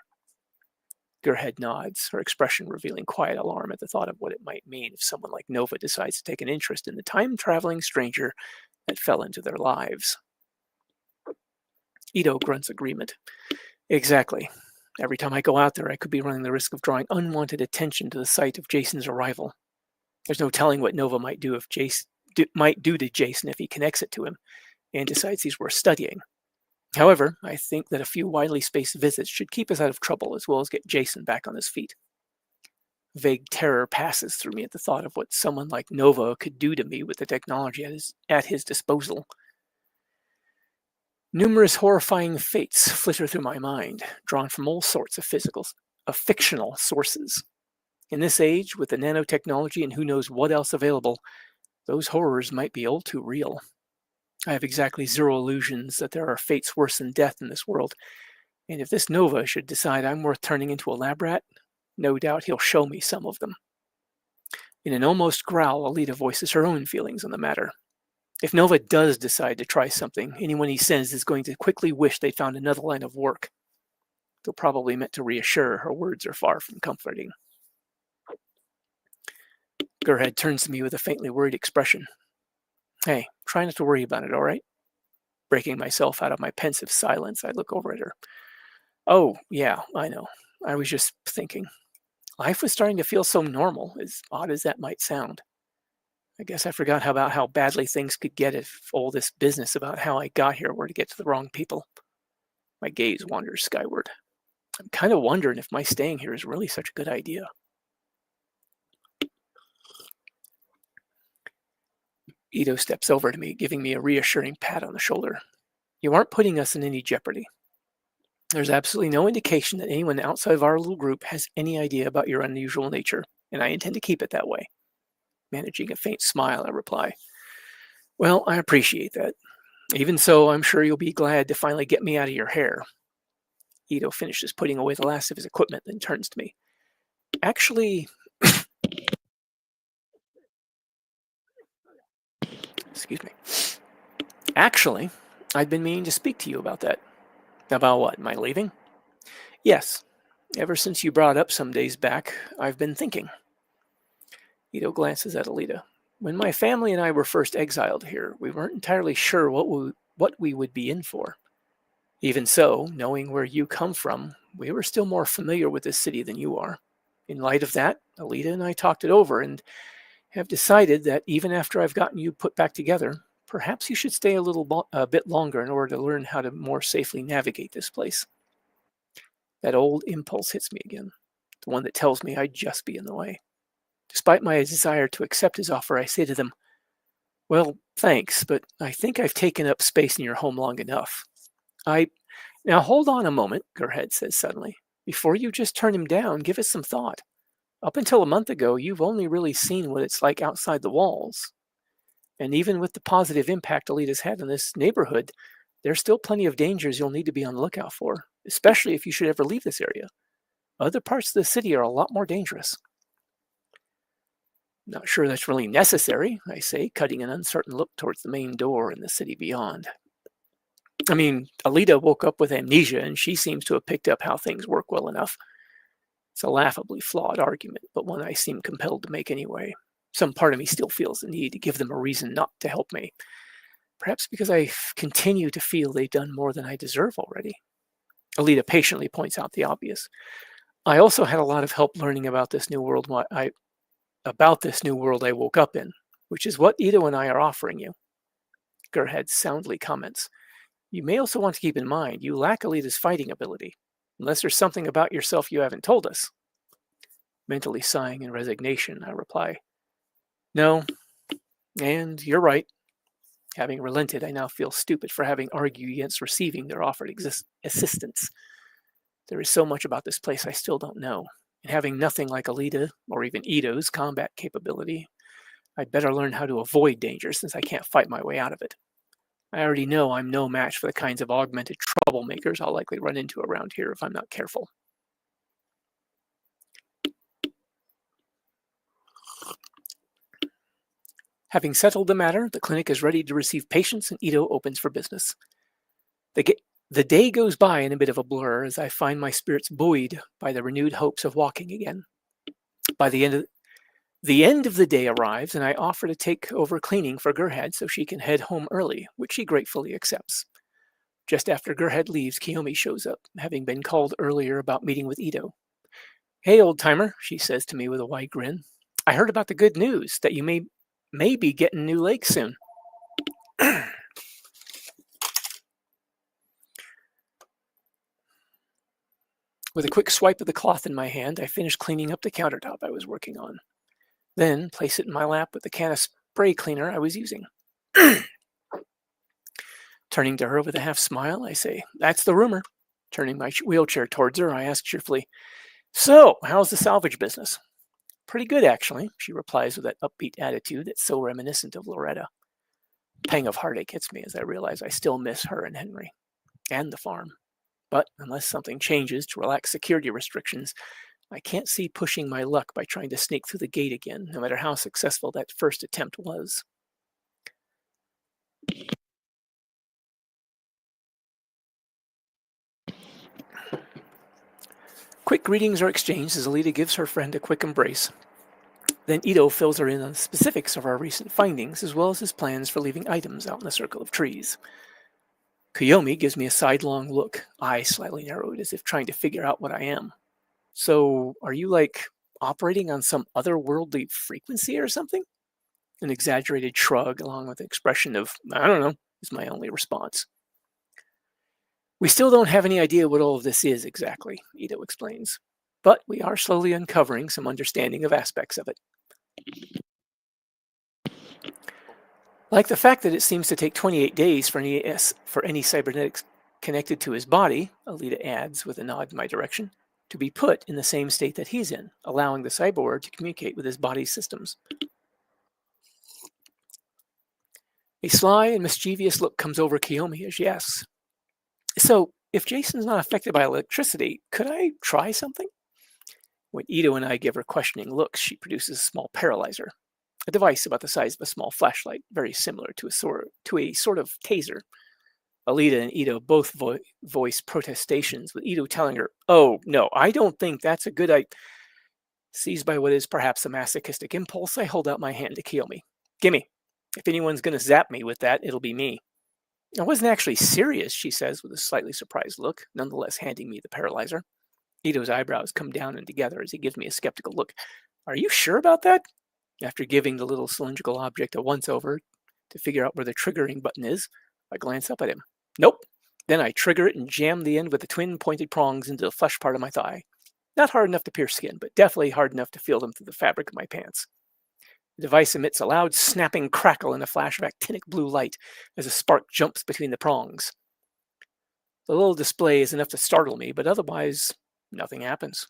Gerhead nods, her expression revealing quiet alarm at the thought of what it might mean if someone like Nova decides to take an interest in the time-traveling stranger that fell into their lives. Ito grunts agreement. Exactly. Every time I go out there, I could be running the risk of drawing unwanted attention to the site of Jason's arrival. There's no telling what Nova might do to Jason if he connects it to him and decides he's worth studying. However, I think that a few widely spaced visits should keep us out of trouble as well as get Jason back on his feet. Vague terror passes through me at the thought of what someone like Nova could do to me with the technology at his disposal. Numerous horrifying fates flitter through my mind, drawn from all sorts of fictional sources. In this age, with the nanotechnology and who knows what else available, those horrors might be all too real. I have exactly zero illusions that there are fates worse than death in this world, and if this Nova should decide I'm worth turning into a lab rat, no doubt he'll show me some of them. In an almost growl, Alita voices her own feelings on the matter. If Nova does decide to try something, anyone he sends is going to quickly wish they'd found another line of work. Though probably meant to reassure, her words are far from comforting. Gerhead turns to me with a faintly worried expression. Hey, try not to worry about it, all right? Breaking myself out of my pensive silence, I look over at her. Oh, yeah, I know. I was just thinking. Life was starting to feel so normal, as odd as that might sound. I guess I forgot about how badly things could get if all this business about how I got here were to get to the wrong people. My gaze wanders skyward. I'm kind of wondering if my staying here is really such a good idea. Ito steps over to me, giving me a reassuring pat on the shoulder. You aren't putting us in any jeopardy. There's absolutely no indication that anyone outside of our little group has any idea about your unusual nature, and I intend to keep it that way. Managing a faint smile, I reply. Well, I appreciate that. Even so, I'm sure you'll be glad to finally get me out of your hair. Ito finishes putting away the last of his equipment, then turns to me. Actually... Excuse me. Actually, I'd been meaning to speak to you about that. About what, my leaving? Yes. Ever since you brought it up some days back, I've been thinking. Ito glances at Alita. When my family and I were first exiled here, we weren't entirely sure what we would be in for. Even so, knowing where you come from, we were still more familiar with this city than you are. In light of that, Alita and I talked it over and have decided that even after I've gotten you put back together, perhaps you should stay a bit longer in order to learn how to more safely navigate this place. That old impulse hits me again, the one that tells me I'd just be in the way. Despite my desire to accept his offer, I say to them, well, thanks, but I think I've taken up space in your home long enough. Now hold on a moment, Gerhead says suddenly. Before you just turn him down, give it some thought. Up until a month ago, you've only really seen what it's like outside the walls. And even with the positive impact Alita's had in this neighborhood, there's still plenty of dangers you'll need to be on the lookout for, especially if you should ever leave this area. Other parts of the city are a lot more dangerous. Not sure that's really necessary, I say, cutting an uncertain look towards the main door in the city beyond. I mean, Alita woke up with amnesia, and she seems to have picked up how things work well enough. It's a laughably flawed argument, but one I seem compelled to make anyway. Some part of me still feels the need to give them a reason not to help me. Perhaps because I continue to feel they've done more than I deserve already. Alita patiently points out the obvious. I also had a lot of help learning about this new world I woke up in, which is what Ito and I are offering you. Gerhead soundly comments. You may also want to keep in mind you lack Alita's fighting ability, unless there's something about yourself you haven't told us. Mentally sighing in resignation, I reply, no, and you're right. Having relented, I now feel stupid for having argued against receiving their offered assistance. There is so much about this place I still don't know, and having nothing like Alita or even Ito's combat capability, I'd better learn how to avoid danger since I can't fight my way out of it. I already know I'm no match for the kinds of augmented troublemakers I'll likely run into around here if I'm not careful. Having settled the matter, the clinic is ready to receive patients and Ito opens for business. The day goes by in a bit of a blur as I find my spirits buoyed by the renewed hopes of walking again. By the end of the day arrives and I offer to take over cleaning for Gerhard so she can head home early, which she gratefully accepts. Just after Gerhard leaves, Kiyomi shows up, having been called earlier about meeting with Ito. "Hey, old-timer," she says to me with a wide grin. "I heard about the good news that you may be getting new legs soon." With a quick swipe of the cloth in my hand, I finish cleaning up the countertop I was working on. Then place it in my lap with the can of spray cleaner I was using. Turning to her with a half smile, I say, "That's the rumor." Turning my wheelchair towards her, I ask cheerfully, "So, how's the salvage business?" "Pretty good, actually," she replies with that upbeat attitude that's so reminiscent of Loretta. A pang of heartache hits me as I realize I still miss her and Henry, and the farm. But unless something changes to relax security restrictions, I can't see pushing my luck by trying to sneak through the gate again, no matter how successful that first attempt was. Quick greetings are exchanged as Alita gives her friend a quick embrace. Then Ito fills her in on the specifics of our recent findings, as well as his plans for leaving items out in the circle of trees. Kiyomi gives me a sidelong look, eyes slightly narrowed, as if trying to figure out what I am. "So, are you, operating on some otherworldly frequency or something?" An exaggerated shrug, along with an expression of, "I don't know," is my only response. "We still don't have any idea what all of this is exactly," Ito explains. "But we are slowly uncovering some understanding of aspects of it. Like the fact that it seems to take 28 days for any cybernetics connected to his body," Alita adds with a nod in my direction, "to be put in the same state that he's in, allowing the cyborg to communicate with his body's systems." A sly and mischievous look comes over Kiyomi as she asks, "So, if Jason's not affected by electricity, could I try something?" When Ito and I give her questioning looks, she produces a small paralyzer, a device about the size of a small flashlight, very similar to a sort of taser. Alita and Ito both voice protestations, with Ito telling her, "Oh, no, I don't think that's a good idea." Seized by what is perhaps a masochistic impulse, I hold out my hand to Kiyomi. "Gimme. If anyone's going to zap me with that, it'll be me." "I wasn't actually serious," she says with a slightly surprised look, nonetheless handing me the paralyzer. Ito's eyebrows come down and together as he gives me a skeptical look. "Are you sure about that?" After giving the little cylindrical object a once-over to figure out where the triggering button is, I glance up at him. "Nope." Then I trigger it and jam the end with the twin pointed prongs into the flesh part of my thigh. Not hard enough to pierce skin, but definitely hard enough to feel them through the fabric of my pants. The device emits a loud snapping crackle and a flash of actinic blue light as a spark jumps between the prongs. The little display is enough to startle me, but otherwise, nothing happens.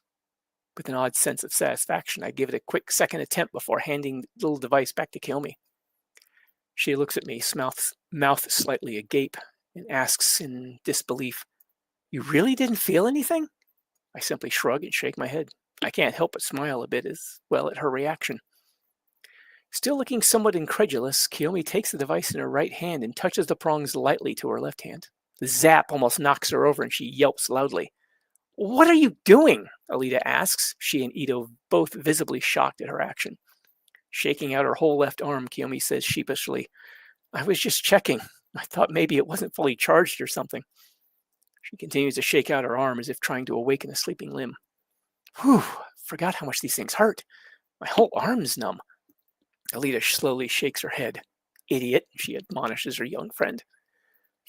With an odd sense of satisfaction, I give it a quick second attempt before handing the little device back to Kiyomi. She looks at me, mouth slightly agape, and asks in disbelief, "You really didn't feel anything?" I simply shrug and shake my head. I can't help but smile a bit as well at her reaction. Still looking somewhat incredulous, Kiyomi takes the device in her right hand and touches the prongs lightly to her left hand. The zap almost knocks her over and she yelps loudly. "What are you doing?" Alita asks, she and Ito both visibly shocked at her action. Shaking out her whole left arm, Kiyomi says sheepishly, "I was just checking. I thought maybe it wasn't fully charged or something." She continues to shake out her arm as if trying to awaken a sleeping limb. "Whew, forgot how much these things hurt. My whole arm's numb." Alita slowly shakes her head. "Idiot," she admonishes her young friend.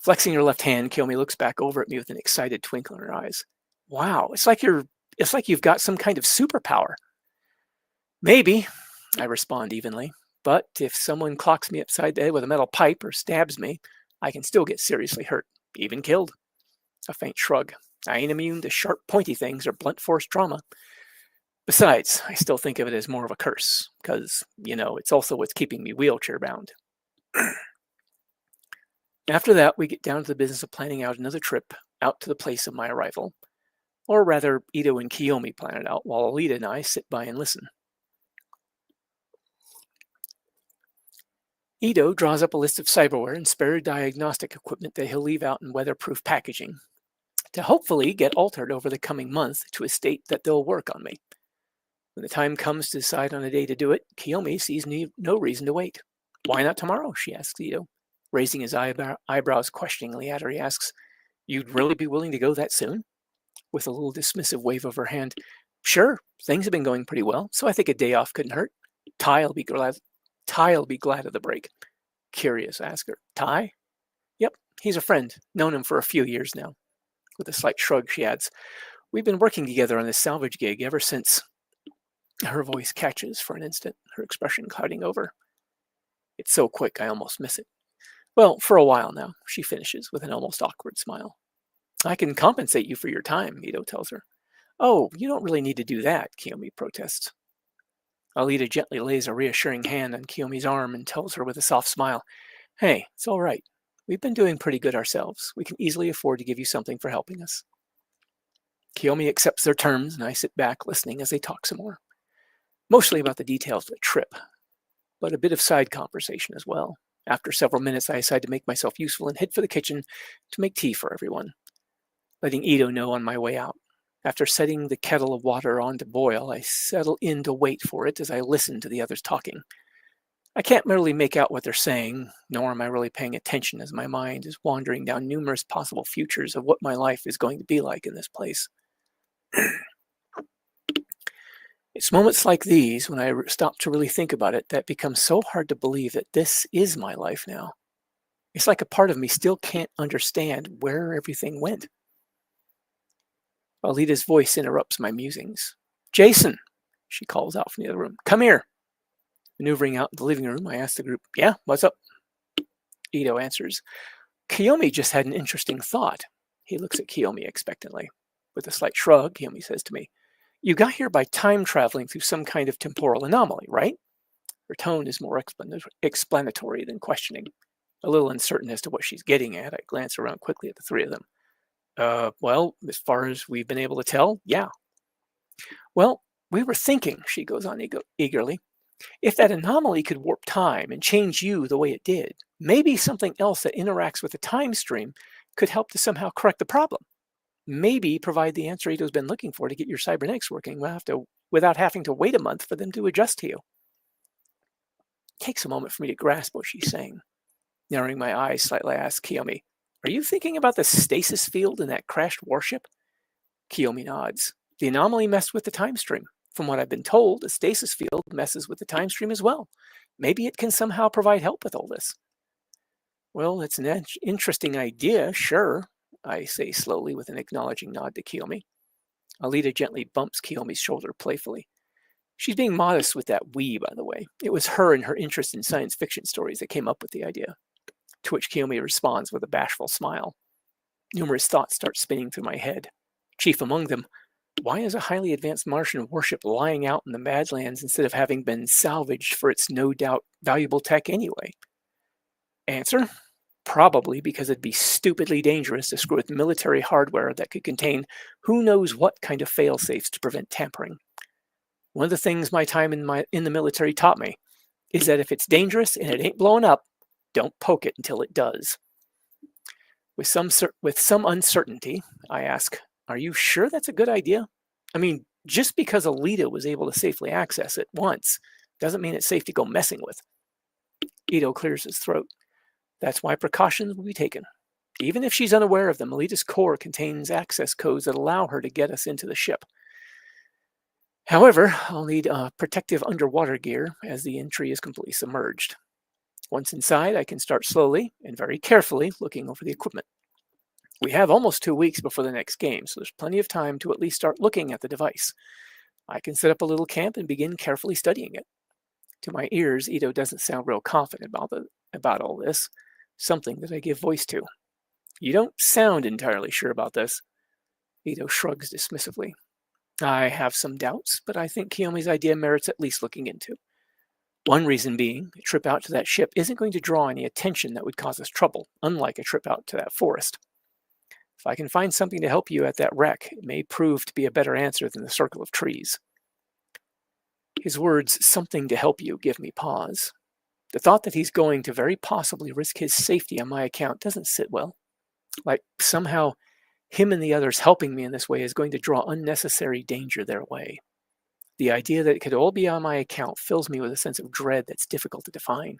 Flexing her left hand, Kiyomi looks back over at me with an excited twinkle in her eyes. "Wow, it's like you've got some kind of superpower." "Maybe," I respond evenly. But if someone clocks me upside the head with a metal pipe or stabs me, I can still get seriously hurt, even killed. A faint shrug. I ain't immune to sharp, pointy things or blunt force trauma. Besides, I still think of it as more of a curse, because, it's also what's keeping me wheelchair bound. After that, we get down to the business of planning out another trip out to the place of my arrival. Or rather, Ito and Kiyomi plan it out, while Alita and I sit by and listen. Ito draws up a list of cyberware and spare diagnostic equipment that he'll leave out in weatherproof packaging, to hopefully get altered over the coming month to a state that they'll work on me. When the time comes to decide on a day to do it, Kiyomi sees no reason to wait. Why not tomorrow, she asks Ito. Raising his eyebrows questioningly at her, he asks, "You'd really be willing to go that soon?" With a little dismissive wave of her hand, "Sure, things have been going pretty well, so I think a day off couldn't hurt. Ty'll be glad of the break." Curious, ask her. Ty? Yep, he's a friend. Known him for a few years now. With a slight shrug, she adds, "We've been working together on this salvage gig ever since." Her voice catches for an instant, her expression clouding over. "It's so quick, I almost miss it." "Well, for a while now," she finishes with an almost awkward smile. "I can compensate you for your time," Ito tells her. "Oh, you don't really need to do that," Kiyomi protests. Alita gently lays a reassuring hand on Kiyomi's arm and tells her with a soft smile, "Hey, it's all right. We've been doing pretty good ourselves. We can easily afford to give you something for helping us." Kiyomi accepts their terms, and I sit back listening as they talk some more. Mostly about the details of the trip, but a bit of side conversation as well. After several minutes, I decide to make myself useful and head for the kitchen to make tea for everyone, letting Ito know on my way out. After setting the kettle of water on to boil, I settle in to wait for it as I listen to the others talking. I can't merely make out what they're saying, nor am I really paying attention as my mind is wandering down numerous possible futures of what my life is going to be like in this place. It's moments like these, when I stop to really think about it, that it becomes so hard to believe that this is my life now. It's like a part of me still can't understand where everything went. Alita's voice interrupts my musings. "Jason," she calls out from the other room. "Come here." Maneuvering out in the living room, I ask the group, "Yeah, what's up?" Ito answers, "Kiyomi just had an interesting thought." He looks at Kiyomi expectantly. With a slight shrug, Kiyomi says to me, "You got here by time traveling through some kind of temporal anomaly, right?" Her tone is more explanatory than questioning. A little uncertain as to what she's getting at, I glance around quickly at the three of them. Well, as far as we've been able to tell, yeah." "Well, we were thinking," she goes on eagerly, "if that anomaly could warp time and change you the way it did, maybe something else that interacts with the time stream could help to somehow correct the problem. Maybe provide the answer Ito's been looking for to get your cybernetics working without having to wait a month for them to adjust to you." It takes a moment for me to grasp what she's saying. Narrowing my eyes slightly, I ask Kiyomi, "Are you thinking about the stasis field in that crashed warship?" Kiyomi nods. "The anomaly messed with the time stream. From what I've been told, the stasis field messes with the time stream as well. Maybe it can somehow provide help with all this." "Well, it's an interesting idea, sure," I say slowly with an acknowledging nod to Kiyomi. Alita gently bumps Kiyomi's shoulder playfully. She's being modest with that "we," by the way. It was her and her interest in science fiction stories that came up with the idea. To which Kiyomi responds with a bashful smile. Numerous thoughts start spinning through my head. Chief among them, why is a highly advanced Martian warship lying out in the Badlands instead of having been salvaged for its no doubt valuable tech anyway? Answer, probably because it'd be stupidly dangerous to screw with military hardware that could contain who knows what kind of fail-safes to prevent tampering. One of the things my time in the military taught me is that if it's dangerous and it ain't blowing up, don't poke it until it does. With some uncertainty, I ask, "Are you sure that's a good idea? I mean, just because Alita was able to safely access it once doesn't mean it's safe to go messing with." Ito clears his throat. "That's why precautions will be taken. Even if she's unaware of them, Alita's core contains access codes that allow her to get us into the ship. However, I'll need protective underwater gear as the entry is completely submerged. Once inside, I can start slowly and very carefully looking over the equipment. We have almost 2 weeks before the next game, so there's plenty of time to at least start looking at the device. I can set up a little camp and begin carefully studying it. To my ears, Ito doesn't sound real confident about all this, something that I give voice to. You don't sound entirely sure about this. Ito shrugs dismissively. I have some doubts, but I think Kiyomi's idea merits at least looking into. One reason being, a trip out to that ship isn't going to draw any attention that would cause us trouble, unlike a trip out to that forest. If I can find something to help you at that wreck, it may prove to be a better answer than the circle of trees. His words, something to help you, give me pause. The thought that he's going to very possibly risk his safety on my account doesn't sit well. Like somehow him and the others helping me in this way is going to draw unnecessary danger their way. The idea that it could all be on my account fills me with a sense of dread that's difficult to define.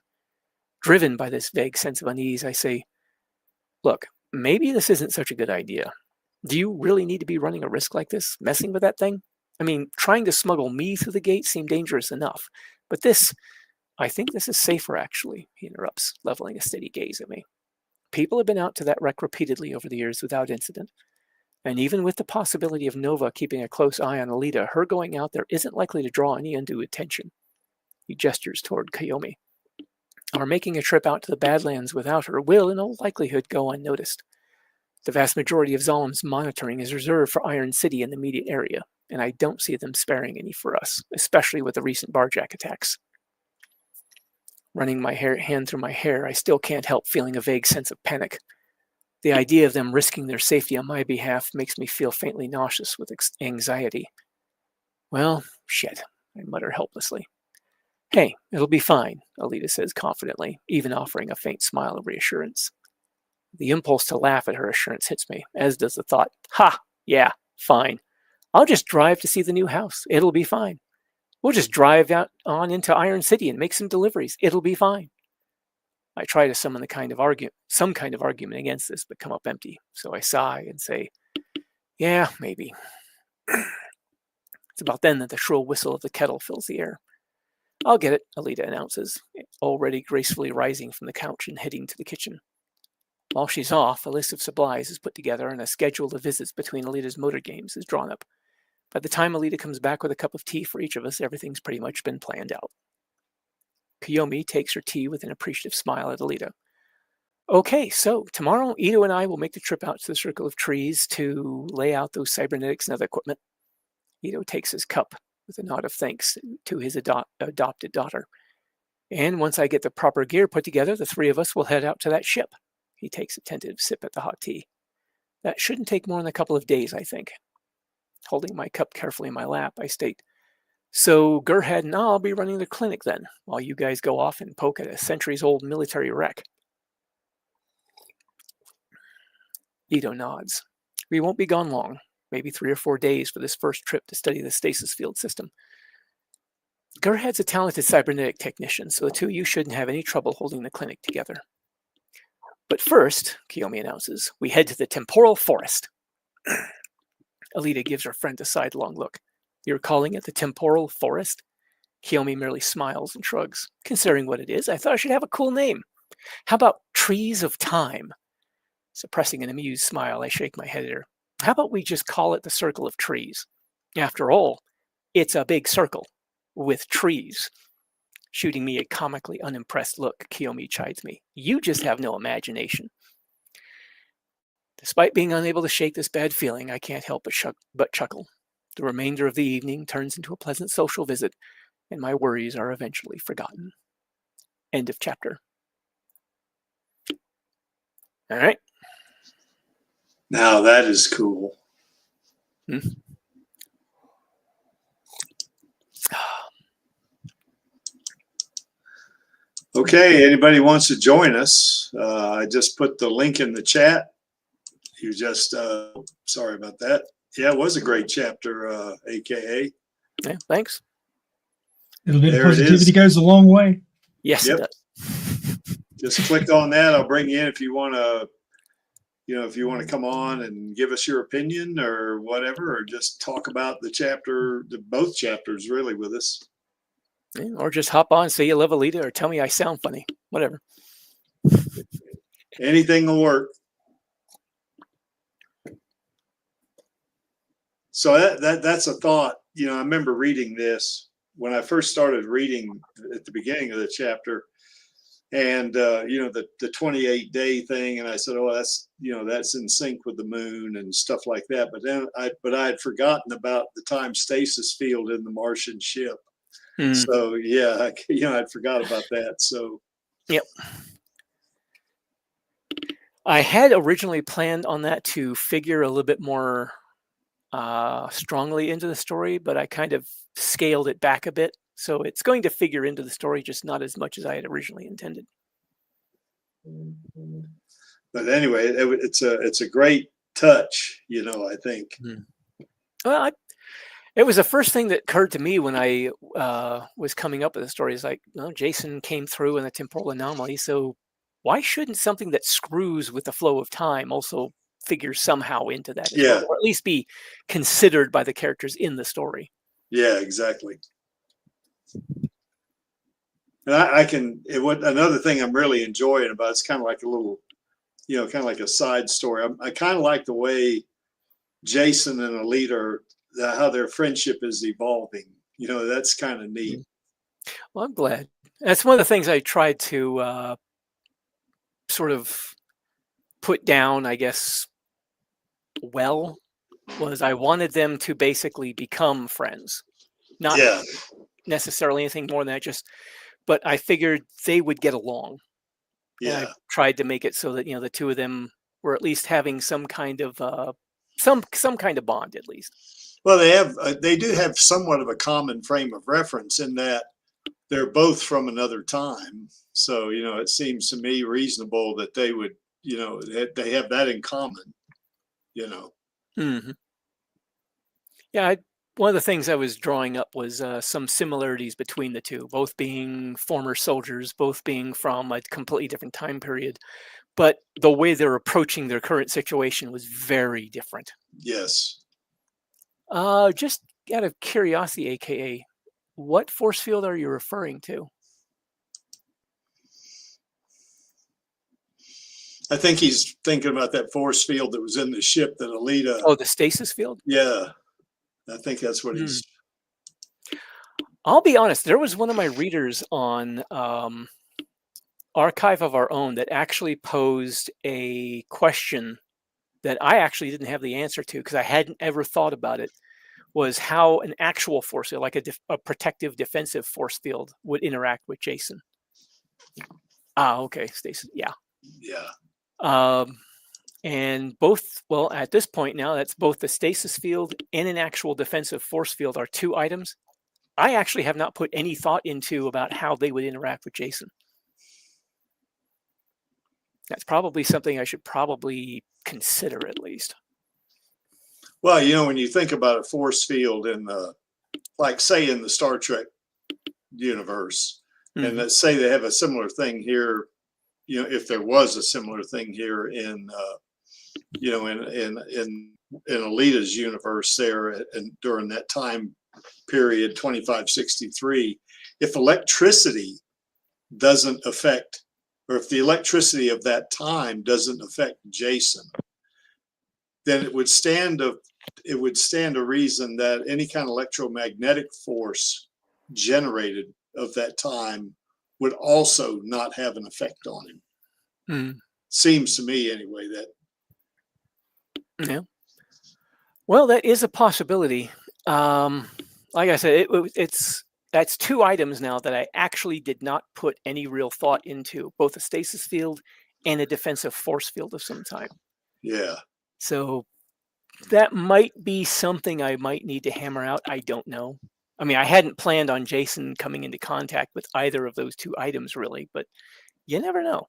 Driven by this vague sense of unease, I say, look, maybe this isn't such a good idea. Do you really need to be running a risk like this, messing with that thing? I mean, trying to smuggle me through the gate seemed dangerous enough. But this, I think this is safer, actually, he interrupts, leveling a steady gaze at me. People have been out to that wreck repeatedly over the years without incident. And even with the possibility of Nova keeping a close eye on Alita, her going out there isn't likely to draw any undue attention. He gestures toward Kiyomi. Our making a trip out to the Badlands without her will, in all likelihood, go unnoticed. The vast majority of Zolem's monitoring is reserved for Iron City and the immediate area, and I don't see them sparing any for us, especially with the recent barjack attacks. Running my hand through my hair, I still can't help feeling a vague sense of panic. The idea of them risking their safety on my behalf makes me feel faintly nauseous with anxiety. Well, shit, I mutter helplessly. Hey, it'll be fine, Alita says confidently, even offering a faint smile of reassurance. The impulse to laugh at her assurance hits me, as does the thought, ha, yeah, fine. I'll just drive to see the new house. It'll be fine. We'll just drive out on into Iron City and make some deliveries. It'll be fine. I try to summon some kind of argument against this, but come up empty. So I sigh and say, yeah, maybe. It's about then that the shrill whistle of the kettle fills the air. I'll get it, Alita announces, already gracefully rising from the couch and heading to the kitchen. While she's off, a list of supplies is put together and a schedule of visits between Alita's motor games is drawn up. By the time Alita comes back with a cup of tea for each of us, everything's pretty much been planned out. Kiyomi takes her tea with an appreciative smile at Alita. Okay, so tomorrow Ito and I will make the trip out to the Circle of Trees to lay out those cybernetics and other equipment. Ito takes his cup with a nod of thanks to his adopted daughter. And once I get the proper gear put together, the three of us will head out to that ship. He takes a tentative sip at the hot tea. That shouldn't take more than a couple of days, I think. Holding my cup carefully in my lap, I state, so Gerhard and I'll be running the clinic then, while you guys go off and poke at a centuries-old military wreck. Ito nods. We won't be gone long, maybe 3 or 4 days for this first trip to study the stasis field system. Gerhard's a talented cybernetic technician, so the two of you shouldn't have any trouble holding the clinic together. But first, Kiyomi announces, we head to the temporal forest. Alita gives her friend a sidelong look. You're calling it the temporal forest? Kiyomi merely smiles and shrugs. Considering what it is, I thought it should have a cool name. How about Trees of Time? Suppressing an amused smile, I shake my head at her. How about we just call it the Circle of Trees? After all, it's a big circle with trees. Shooting me a comically unimpressed look, Kiyomi chides me. You just have no imagination. Despite being unable to shake this bad feeling, I can't help but chuckle. The remainder of the evening turns into a pleasant social visit, and my worries are eventually forgotten. End of chapter. All right. Now that is cool. Okay, anybody wants to join us? I just put the link in the chat. You just, sorry about that. Yeah, it was a great chapter, AKA. Yeah, thanks. A little bit of There it is. positivity goes a long way. Yes, Yep. it does. Just click on that. I'll bring you in if you want to, if you want to come on and give us your opinion or whatever, or just talk about the chapter, both chapters really with us. Yeah, or just hop on, say you love Alita, or tell me I sound funny. Whatever. Anything will work. So that's a thought. I remember reading this when I first started reading at the beginning of the chapter, and the 28-day thing, and I said, oh, that's in sync with the moon and stuff like that. But then I had forgotten about the time stasis field in the Martian ship. So yeah, I'd forgot about that. So yep. I had originally planned on that to figure a little bit more strongly into the story, but I kind of scaled it back a bit. So it's going to figure into the story, just not as much as I had originally intended. But anyway, it's a great touch, I think. Well, it was the first thing that occurred to me when I was coming up with the story. Is like, Jason came through in a temporal anomaly, so why shouldn't something that screws with the flow of time also figure somehow into that as well, or at least be considered by the characters in the story? Yeah, exactly. And another thing I'm really enjoying about it's kind of like a little, kind of like a side story. I kind of like the way Jason and Alita, how their friendship is evolving. That's kind of neat. Well, I'm glad. That's one of the things I tried to sort of put down, I guess, was I wanted them to basically become friends. Not necessarily anything more than that, but I figured they would get along. Yeah. And I tried to make it so that, the two of them were at least having some kind of some kind of bond at least. Well, they do have somewhat of a common frame of reference in that they're both from another time. So, it seems to me reasonable that they would, they have that in common, Mm-hmm. Yeah, one of the things I was drawing up was some similarities between the two, both being former soldiers, both being from a completely different time period. But the way they're approaching their current situation was very different. Yes. Just out of curiosity, AKA, what force field are you referring to? I think he's thinking about that force field that was in the ship that Alita. Oh, the stasis field? Yeah. I think that's what he's. I'll be honest. There was one of my readers on Archive of Our Own that actually posed a question that I actually didn't have the answer to because I hadn't ever thought about it, was how an actual force field, like a protective defensive force field, would interact with Jason. Okay, stasis. Yeah. Yeah. And both, well, at this point now, that's both the stasis field and an actual defensive force field are two items I actually have not put any thought into about how they would interact with Jason. That's probably something I should probably consider at least. Well, when you think about a force field in the, like say in the Star Trek universe, and let's say they have a similar thing here, if there was a similar thing here in, in Alita's universe there, and during that time period, 2563, if electricity doesn't affect, or if the electricity of that time doesn't affect Jason, then it would stand a reason that any kind of electromagnetic force generated of that time would also not have an effect on him. Seems to me anyway that. Yeah. Well, that is a possibility. Like I said, that's two items now that I actually did not put any real thought into, both a stasis field and a defensive force field of some type. Yeah. So that might be something I might need to hammer out. I don't know. I mean, I hadn't planned on Jason coming into contact with either of those two items really, but you never know.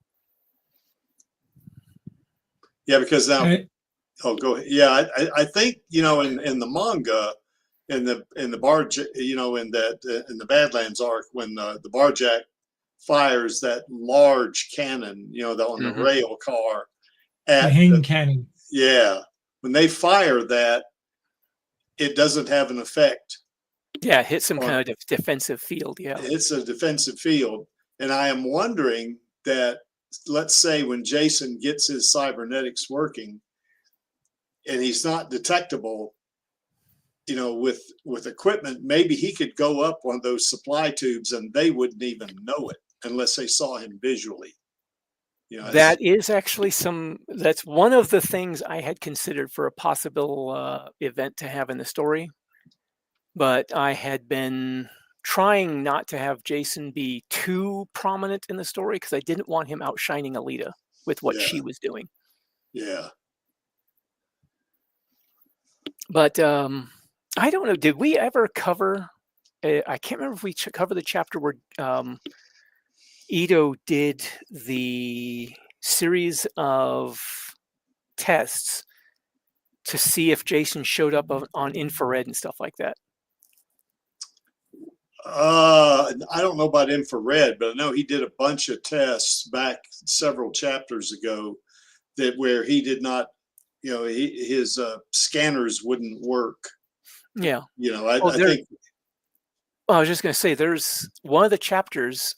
Yeah, because now, go ahead. Yeah, I think, in the manga, in the Barjack, in the Badlands arc, when the Barjack fires that large cannon, on the rail car at the hang cannon. Yeah. When they fire that, it doesn't have an effect. Yeah, it hits some kind of defensive field. Yeah. It's a defensive field. And I am wondering that, let's say when Jason gets his cybernetics working and he's not detectable, you know, with equipment, maybe he could go up one of those supply tubes and they wouldn't even know it unless they saw him visually. You know, That is actually that's one of the things I had considered for a possible event to have in the story. But I had been trying not to have Jason be too prominent in the story because I didn't want him outshining Alita with what she was doing. Yeah. But I don't know. Did we ever cover? I can't remember if we covered the chapter where Ito did the series of tests to see if Jason showed up on infrared and stuff like that. I don't know about infrared, but I know he did a bunch of tests back several chapters ago that where he did not, you know, his scanners wouldn't work. Yeah. You know, I think. Well, I was just going to say, there's one of the chapters,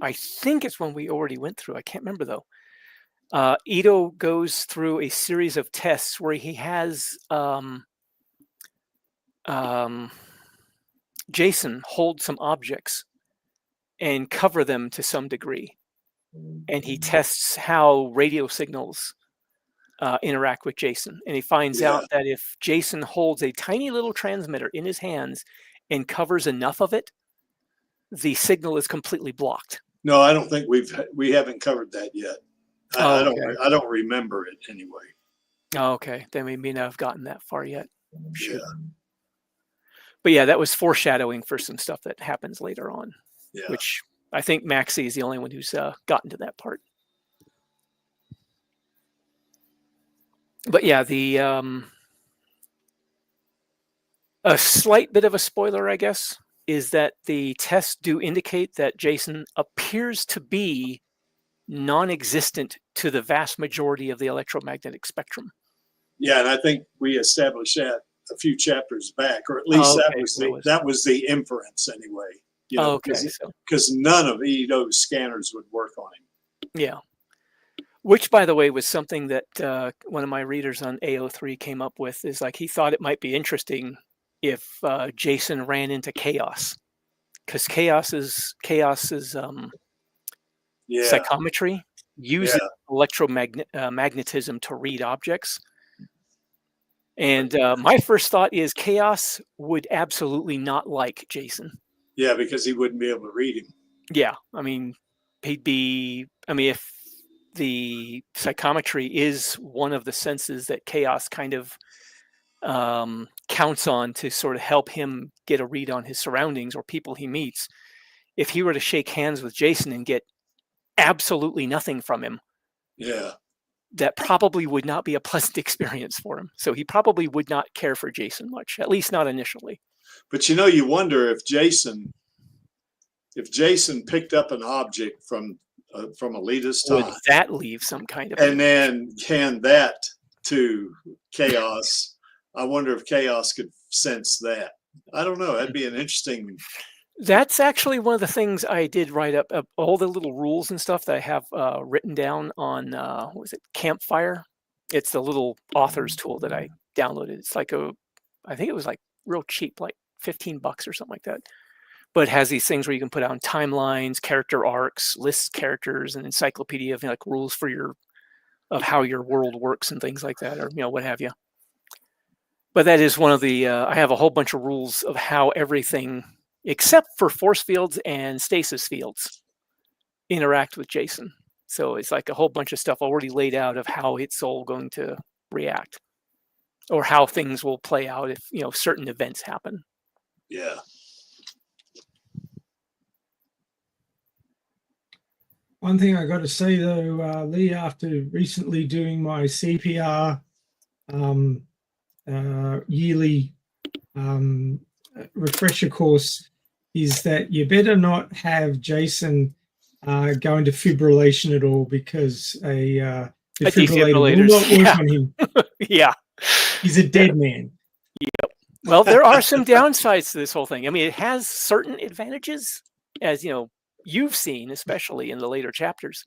I think it's one we already went through. I can't remember though. Ito goes through a series of tests where he has Jason hold some objects and cover them to some degree. And he tests how radio signals interact with Jason. And he finds out that if Jason holds a tiny little transmitter in his hands and covers enough of it, the signal is completely blocked. No, I don't think we haven't covered that yet. I don't remember it anyway. Oh, okay. Then we may not have gotten that far yet. Sure. Yeah. But yeah, that was foreshadowing for some stuff that happens later on, which I think Maxie is the only one who's gotten to that part. But yeah, a slight bit of a spoiler, I guess, is that the tests do indicate that Jason appears to be non-existent to the vast majority of the electromagnetic spectrum. Yeah, and I think we established that a few chapters back, or at least that was the inference anyway. You know, because none of Ito's scanners would work on him. Yeah. Which, by the way, was something that one of my readers on AO3 came up with, is like he thought it might be interesting if Jason ran into Chaos, because Chaos's psychometry uses electromagnetism to read objects. And my first thought is Chaos would absolutely not like Jason. Yeah, because he wouldn't be able to read him. Yeah, I mean, if the psychometry is one of the senses that Chaos kind of counts on to sort of help him get a read on his surroundings or people he meets, if he were to shake hands with Jason and get absolutely nothing from him, that probably would not be a pleasant experience for him. So he probably would not care for Jason much, at least not initially. But you know, you wonder if Jason picked up an object from Alita's time, would that leave some kind of, and then hand that to Chaos? I wonder if Chaos could sense that. I don't know. That'd be an interesting. That's actually one of the things I did write up, all the little rules and stuff that I have written down on, what was it, Campfire? It's the little author's tool that I downloaded. It's like I think it was like real cheap, like $15 or something like that. But it has these things where you can put on timelines, character arcs, lists characters, and encyclopedia of like rules for of how your world works and things like that, or what have you. But that is one of the, I have a whole bunch of rules of how everything, except for force fields and stasis fields, interact with Jason. So it's like a whole bunch of stuff already laid out of how it's all going to react, or how things will play out if certain events happen. Yeah. One thing I got to say though, Lee, after recently doing my CPR yearly refresher course, is that you better not have Jason go into fibrillation at all, because a defibrillator will not work on him. Yeah. He's a dead man. Yep. Well, there are some downsides to this whole thing. I mean, it has certain advantages, as you've seen, especially in the later chapters.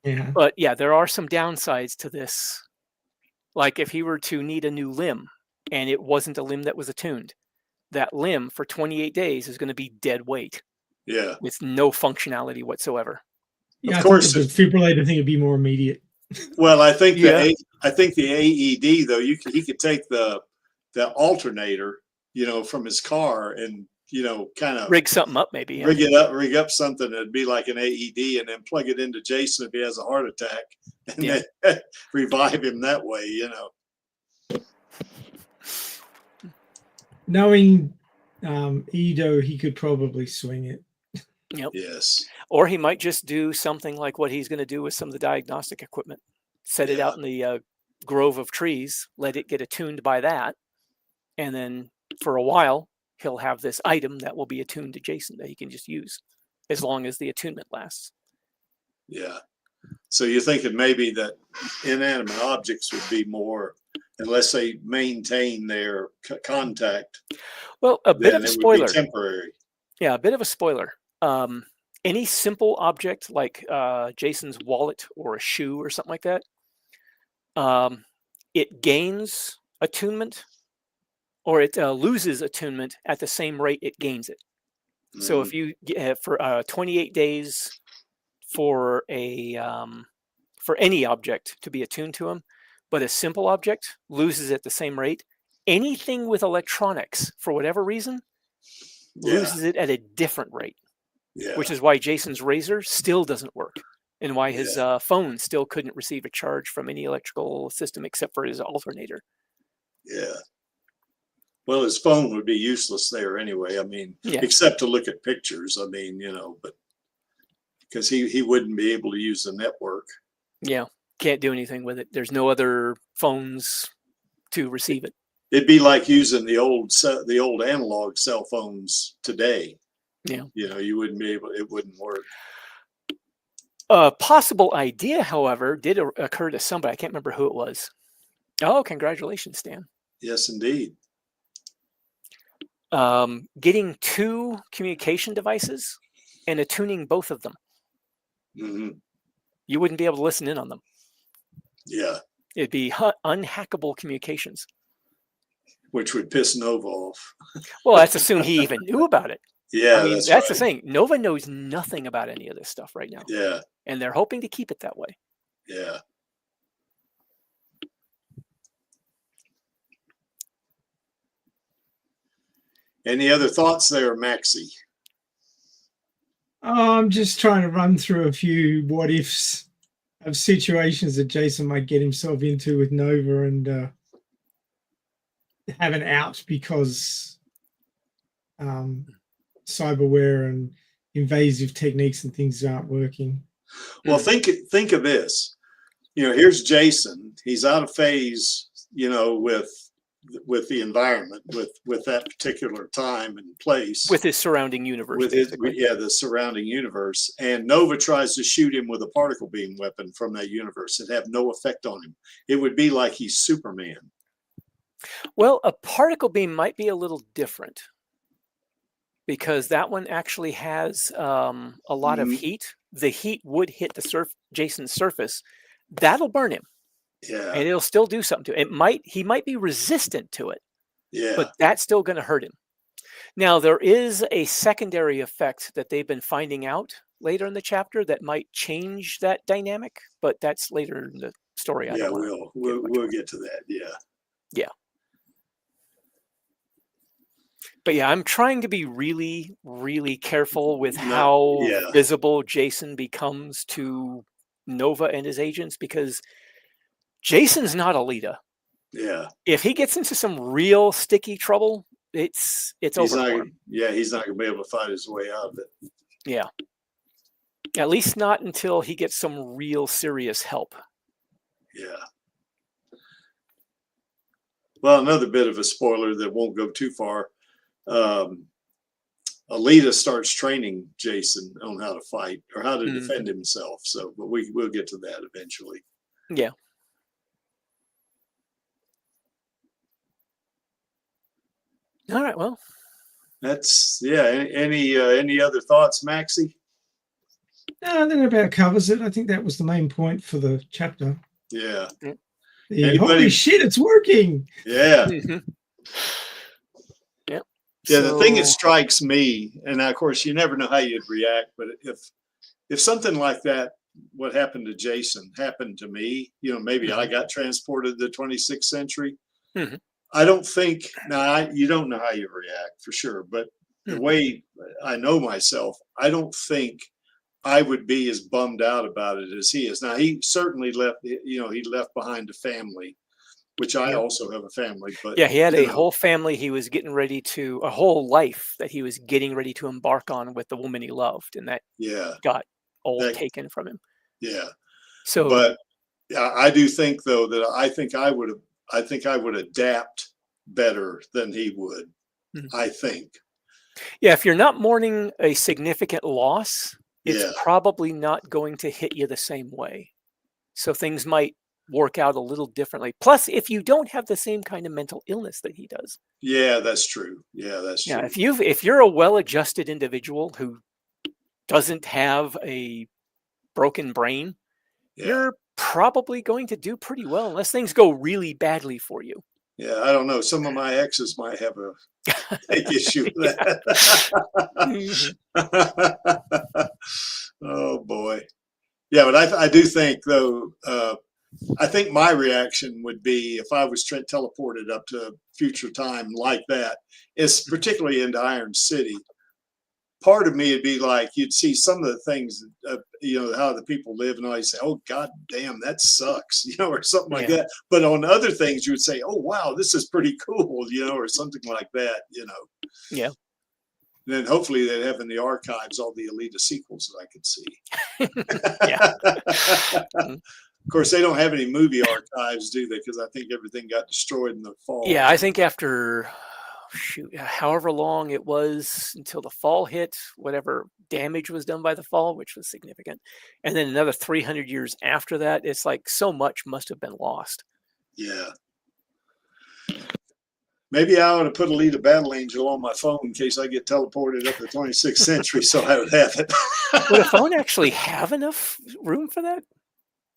Yeah. But yeah, there are some downsides to this. Like if he were to need a new limb and it wasn't a limb that was attuned, that limb for 28 days is going to be dead weight Yeah. with no functionality whatsoever. Yeah, Of course, the defibrillator thing would be more immediate. well, I think Yeah. I think the AED though, he could take the alternator, you know, from his car and, you know, kind of Rig something up, maybe. Yeah. rig up something that'd be like an AED, and then plug it into Jason if he has a heart attack, and Yeah. then revive him that way, you know. Knowing Edo, he could probably swing it. Yep. Yes. Or he might just do something like what he's going to do with some of the diagnostic equipment. Set it Yeah. out in the grove of trees, let it get attuned by that, and then for a while, he'll have this item that will be attuned to Jason that he can just use as long as the attunement lasts. Yeah. So you're thinking maybe that inanimate objects would be more, unless they maintain their contact. Well, a bit then of a it would spoiler. be temporary. Yeah, a bit of a spoiler. Any simple object like Jason's wallet or a shoe or something like that, it gains attunement or it loses attunement at the same rate it gains it. So if you for 28 days for a for any object to be attuned to him, but a simple object loses at the same rate. Anything with electronics, for whatever reason, loses it at a different rate. Yeah. Which is why Jason's razor still doesn't work, and why his phone still couldn't receive a charge from any electrical system except for his alternator. Yeah. Well, his phone would be useless there anyway. I mean, Yeah. except to look at pictures. I mean, you know, but because he wouldn't be able to use the network. Yeah, can't do anything with it. There's no other phones to receive it. It'd be like using the old analog cell phones today. Yeah. You know, you wouldn't be able. It wouldn't work. A possible idea, however, did occur to somebody. I can't remember who it was. Oh, congratulations, Stan. Yes, indeed. Getting 2 communication devices and attuning both of them. Hmm. You wouldn't be able to listen in on them. Yeah. It'd be unhackable communications. Which would piss Nova off. Well, let's assume he even knew about it. Yeah, I mean, that's the right. thing. Nova knows nothing about any of this stuff right now. Yeah. And they're hoping to keep it that way. Yeah. Any other thoughts there, Maxie? I'm just trying to run through a few what ifs of situations that Jason might get himself into with Nova and have an out because cyberware and invasive techniques and things aren't working. Well, think of this. You know, here's Jason. He's out of phase, you know, with the environment, with that particular time and place. With his surrounding universe. With the surrounding universe. And Nova tries to shoot him with a particle beam weapon from that universe. It'd have no effect on him. It would be like he's Superman. Well, a particle beam might be a little different because that one actually has a lot of heat. The heat would hit the Jason's surface. That'll burn him. Yeah. And it'll still do something to it. He might be resistant to it. Yeah. But that's still going to hurt him. Now, there is a secondary effect that they've been finding out later in the chapter that might change that dynamic, but that's later in the story. Yeah, we'll get to that. Yeah. Yeah. But yeah, I'm trying to be really, really careful with how visible Jason becomes to Nova and his agents, because Jason's not Alita. Yeah. If he gets into some real sticky trouble, it's over for him. Yeah, he's not going to be able to fight his way out of it. Yeah. At least not until he gets some real serious help. Yeah. Well, another bit of a spoiler that won't go too far. Alita starts training Jason on how to fight or how to defend himself. So, but we'll get to that eventually. Yeah. All right. Well, That's Any other thoughts, Maxie? No, I think that about covers it. I think that was the main point for the chapter. Yeah. Holy shit, it's working. Yeah. Yep. Yeah, the thing that So- strikes me, and of course you never know how you'd react, but if something like that, what happened to Jason happened to me, maybe I got transported to the 26th century. Mhm. I don't think you don't know how you react for sure, but the way I know myself, I don't think I would be as bummed out about it as he is. Now he certainly left, he left behind a family, which I also have a family, but yeah, he had a whole family he was getting ready to, a whole life that he was getting ready to embark on with the woman he loved, and that got all taken from him. Yeah. So, but I do think though that I think I would adapt better than he would. I think. Yeah, if you're not mourning a significant loss, it's Yeah. probably not going to hit you the same way. So things might work out a little differently. Plus, if you don't have the same kind of mental illness that he does. Yeah, that's true. Yeah, that's true. Yeah, if you're a well-adjusted individual who doesn't have a broken brain, you're probably going to do pretty well unless things go really badly for you. Yeah, I don't know. Some of my exes might have a take issue with that. Oh boy. Yeah, but I do think though, I think my reaction would be if I was teleported up to future time like that, is particularly into Iron City. Part of me would be like, you'd see some of the things, how the people live, and all, you say, "Oh God damn, that sucks," or something like that. But on other things, you would say, "Oh wow, this is pretty cool," or something like that. Yeah. And then hopefully they'd have in the archives all the Alita sequels that I could see. Yeah. Of course, they don't have any movie archives, do they? Because I think everything got destroyed in the fall. Yeah, I think after however long it was until the fall hit, whatever damage was done by the fall, which was significant, and then another 300 years after that, it's like so much must have been lost. Yeah. Maybe I ought to put Alita Battle Angel on my phone in case I get teleported up to the 26th century, so I would have it. Would a phone actually have enough room for that?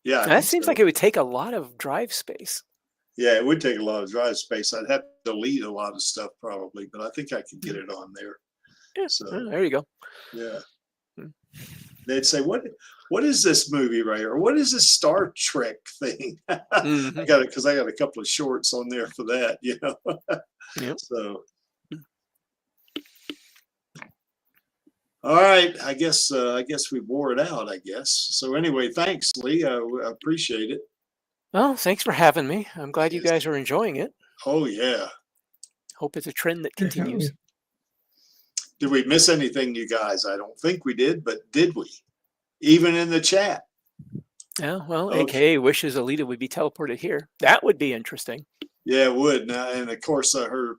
Yeah, that seems like it would take a lot of drive space. Yeah, it would take a lot of drive space. I'd have to delete a lot of stuff probably, but I think I could get it on there. Yeah, so there you go. Yeah. They'd say, what is this movie right here? What is this Star Trek thing? I got it because I got a couple of shorts on there for that, So all right, I guess we wore it out, I guess. So anyway, thanks, Lee. I appreciate it. Well, thanks for having me. I'm glad you guys are enjoying it. Oh yeah. Hope it's a trend that continues. Did we miss anything, you guys? I don't think we did, but did we? Even in the chat. Yeah, well, AKA wishes Alita would be teleported here. That would be interesting. Yeah, it would. Now, and of course, her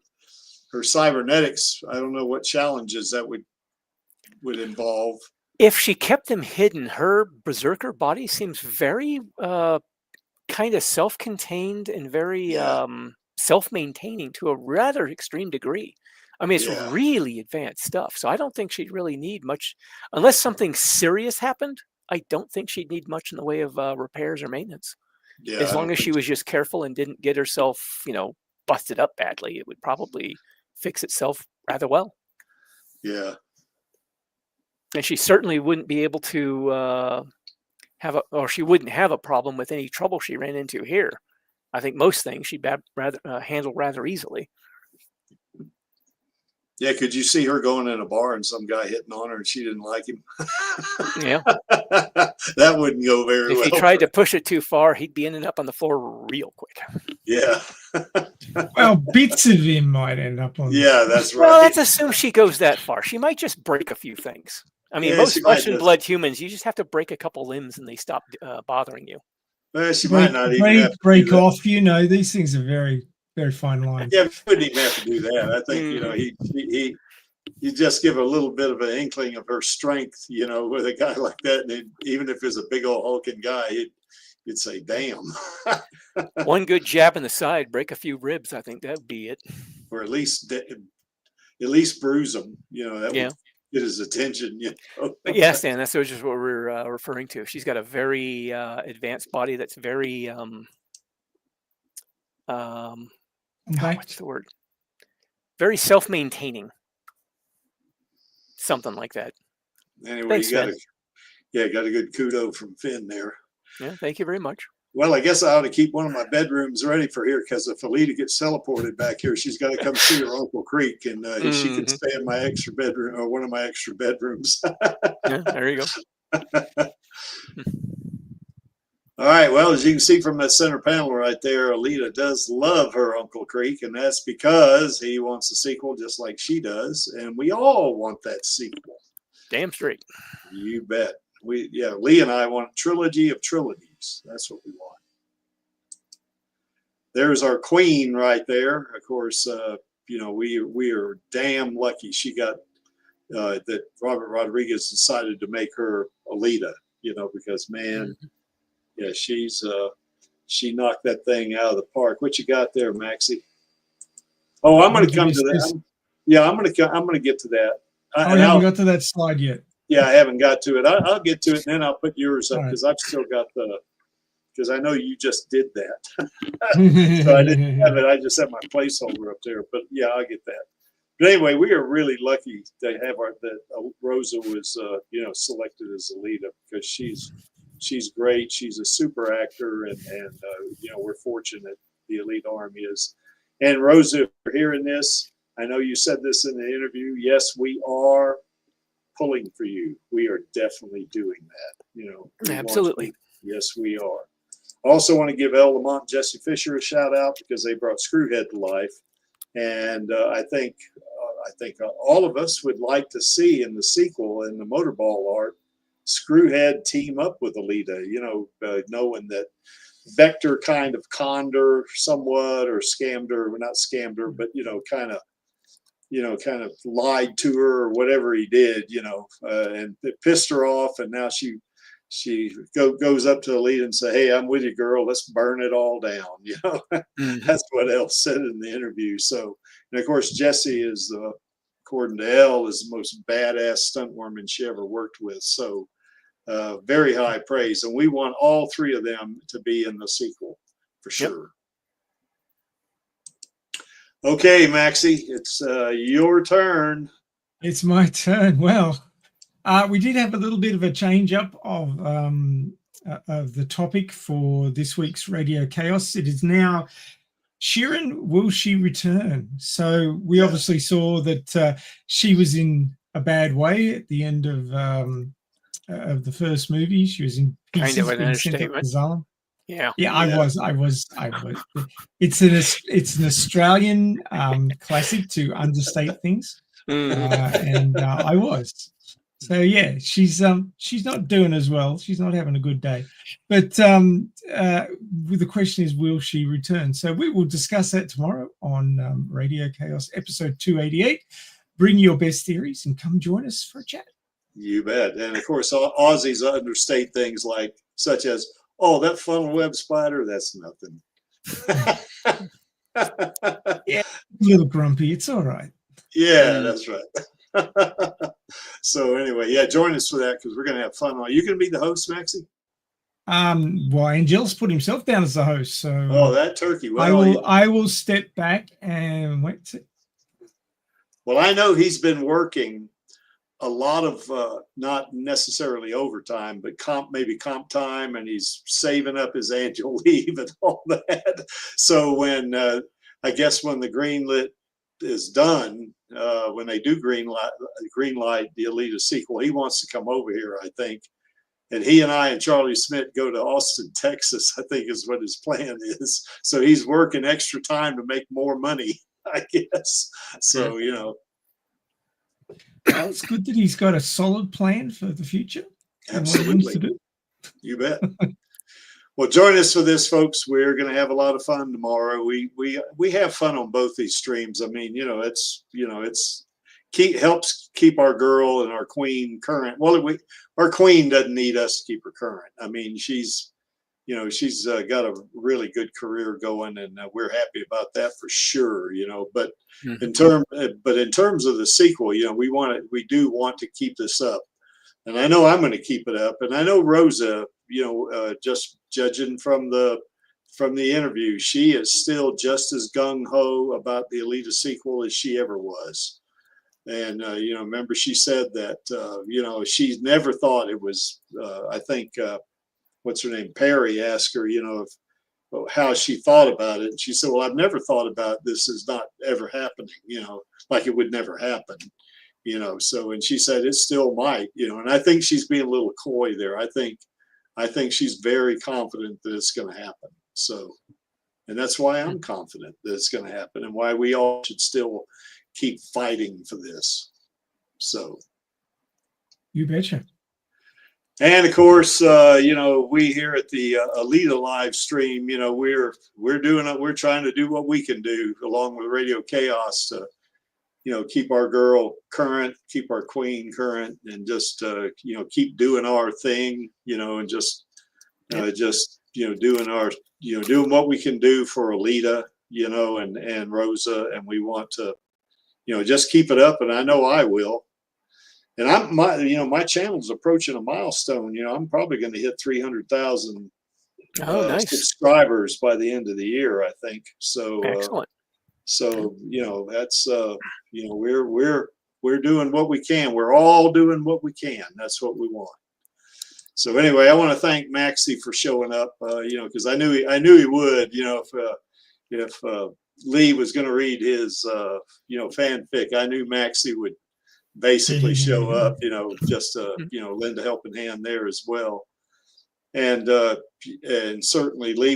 cybernetics, I don't know what challenges that would involve. If she kept them hidden, her berserker body seems very kind of self-contained and very self-maintaining to a rather extreme degree. I mean, it's really advanced stuff. So I don't think she'd really need much, unless something serious happened. I don't think she'd need much in the way of repairs or maintenance. Yeah, as long as she was just careful and didn't get herself, busted up badly, it would probably fix itself rather well. Yeah. And she certainly wouldn't be able to she wouldn't have a problem with any trouble she ran into here. I think most things she'd handle rather easily. Yeah, could you see her going in a bar and some guy hitting on her and she didn't like him? Yeah. That wouldn't go very well. If he tried to push it too far, he'd be ending up on the floor real quick. Yeah. Well, bits of him might end up on. Yeah, that's right. Well, let's assume she goes that far. She might just break a few things. I mean, most flesh and blood humans, you just have to break a couple limbs and they stop bothering you. Well, she might not even have to break off. These things are very, very fine lines. Yeah, he wouldn't even have to do that. I think you just give a little bit of an inkling of her strength, with a guy like that, and even if he's a big old hulking guy, you'd say, "Damn." One good jab in the side, break a few ribs. I think that'd be it. Or at least bruise him. That would get his attention. But yeah, Stan, that's just what we're referring to. She's got a very advanced body that's very what's the word? Very self-maintaining. something like that. Anyway, Thanks, you got Finn. got a good kudo from Finn there. Yeah, thank you very much. Well, I guess I ought to keep one of my bedrooms ready for here, because if Alita gets teleported back here, she's got to come see her Uncle Creek, and she can stay in my extra bedroom, or one of my extra bedrooms. Yeah, there you go. All right. Well, as you can see from that center panel right there, Alita does love her Uncle Creek, and that's because he wants a sequel just like she does, and we all want that sequel. Damn straight. You bet. Lee and I want a trilogy of trilogies. That's what we want. There's our queen right there. Of course, we are damn lucky she got that Robert Rodriguez decided to make her Alita, because man, yeah, she knocked that thing out of the park. What you got there, Maxie? Oh, I'm going to come to that. I'm going to get to that. I haven't got to that slide yet. Yeah, I haven't got to it. I'll get to it, and then I'll put yours up, because I've still got because I know you just did that. So I didn't have it. I just have my placeholder up there. But yeah, I'll get that. But anyway, we are really lucky to have that Rosa was selected as Alita, because she's great. She's a super actor, and we're fortunate the Elite Army is. And Rosa, if you're hearing this, I know you said this in the interview. Yes, we are pulling for you. We are definitely doing that. Absolutely. Yes, we are. I also want to give El Lamont and Jesse Fisher a shout out, because they brought Screwhead to life. And I think all of us would like to see in the sequel, in the Motorball art, Screwhead team up with Alita, knowing that Vector kind of conned her somewhat, or scammed her, well, not scammed her, but, kind of lied to her, or whatever he did, and it pissed her off. And now she goes up to Alita and say, "Hey, I'm with you, girl. Let's burn it all down." That's what Elle said in the interview. So, and of course, Jesse is, according to Elle, is the most badass stunt woman she ever worked with. So, very high praise. And we want all three of them to be in the sequel for sure. Yep. Okay, Maxie, it's your turn. It's my turn. Well, we did have a little bit of a change up of the topic for this week's Radio Chaos. It is now, Sheeran, will she return? So we obviously saw that she was in a bad way at the end of the first movie. She was in pieces, kind of an being sent up understatement. to Zalem. Yeah. I was. It's an Australian classic to understate things, and I was. So yeah, she's not doing as well. She's not having a good day. But the question is, will she return? So we will discuss that tomorrow on Radio Chaos episode 288. Bring your best theories and come join us for a chat. You bet. And of course, Aussies understate things such as, "Oh, that funnel web spider, that's nothing." Yeah, a little grumpy. It's all right. Yeah, that's right. So anyway, yeah, join us for that, because we're going to have fun. Are you going to be the host, Maxie? Well, Angel's put himself down as the host, so that turkey. Well, I will step back and wait. Well, I know he's been working a lot of not necessarily overtime, but maybe comp time, and he's saving up his annual leave and all that. So when I guess when the greenlit is done, when they do greenlight the Alita sequel, he wants to come over here, I think, and he and I and Charlie Smith go to Austin, Texas, I think is what his plan is. So he's working extra time to make more money, I guess. So well, it's good that he's got a solid plan for the future. Absolutely. You bet. Well, join us for this, folks. We're going to have a lot of fun tomorrow. We have fun on both these streams. I mean, it's helps keep our girl and our queen current. Well, our queen doesn't need us to keep her current. I mean, she's got a really good career going, and we're happy about that for sure. But in terms of the sequel, we do want to keep this up, and I know I'm going to keep it up, and I know Rosa, just judging from the interview, she is still just as gung ho about the Alita sequel as she ever was. And, you know, remember she said that, you know, she never thought it was, I think, what's her name? Perry asked her, you know, how she thought about it. And she said, well, I've never thought about this as not ever happening, you know, like it would never happen, you know. So, and she said it still might, you know, and I think she's being a little coy there. I think she's very confident that it's going to happen. So, and that's why I'm confident that it's going to happen, and why we all should still keep fighting for this. So, You betcha. and of course, you know, we here at the Alita live stream, you know, we're trying to do what we can do along with Radio Chaos to, you know, keep our girl current, keep our queen current, and just you know, keep doing our thing, you know, and just you know, doing what we can do for Alita, you know, and Rosa, and we want to, you know, just keep it up, and I know I will. And my channel's approaching a milestone. You know, I'm probably going to hit 300,000 nice. subscribers by the end of the year, I think. So, Excellent. So, you know, that's, you know, we're doing what we can. We're all doing what we can. That's what we want. So anyway, I want to thank Maxie for showing up, you know, because I knew he would, you know, if Lee was going to read his, you know, fanfic, I knew Maxie would basically show up, you know, just you know, lend a helping hand there as well. And certainly, Lee,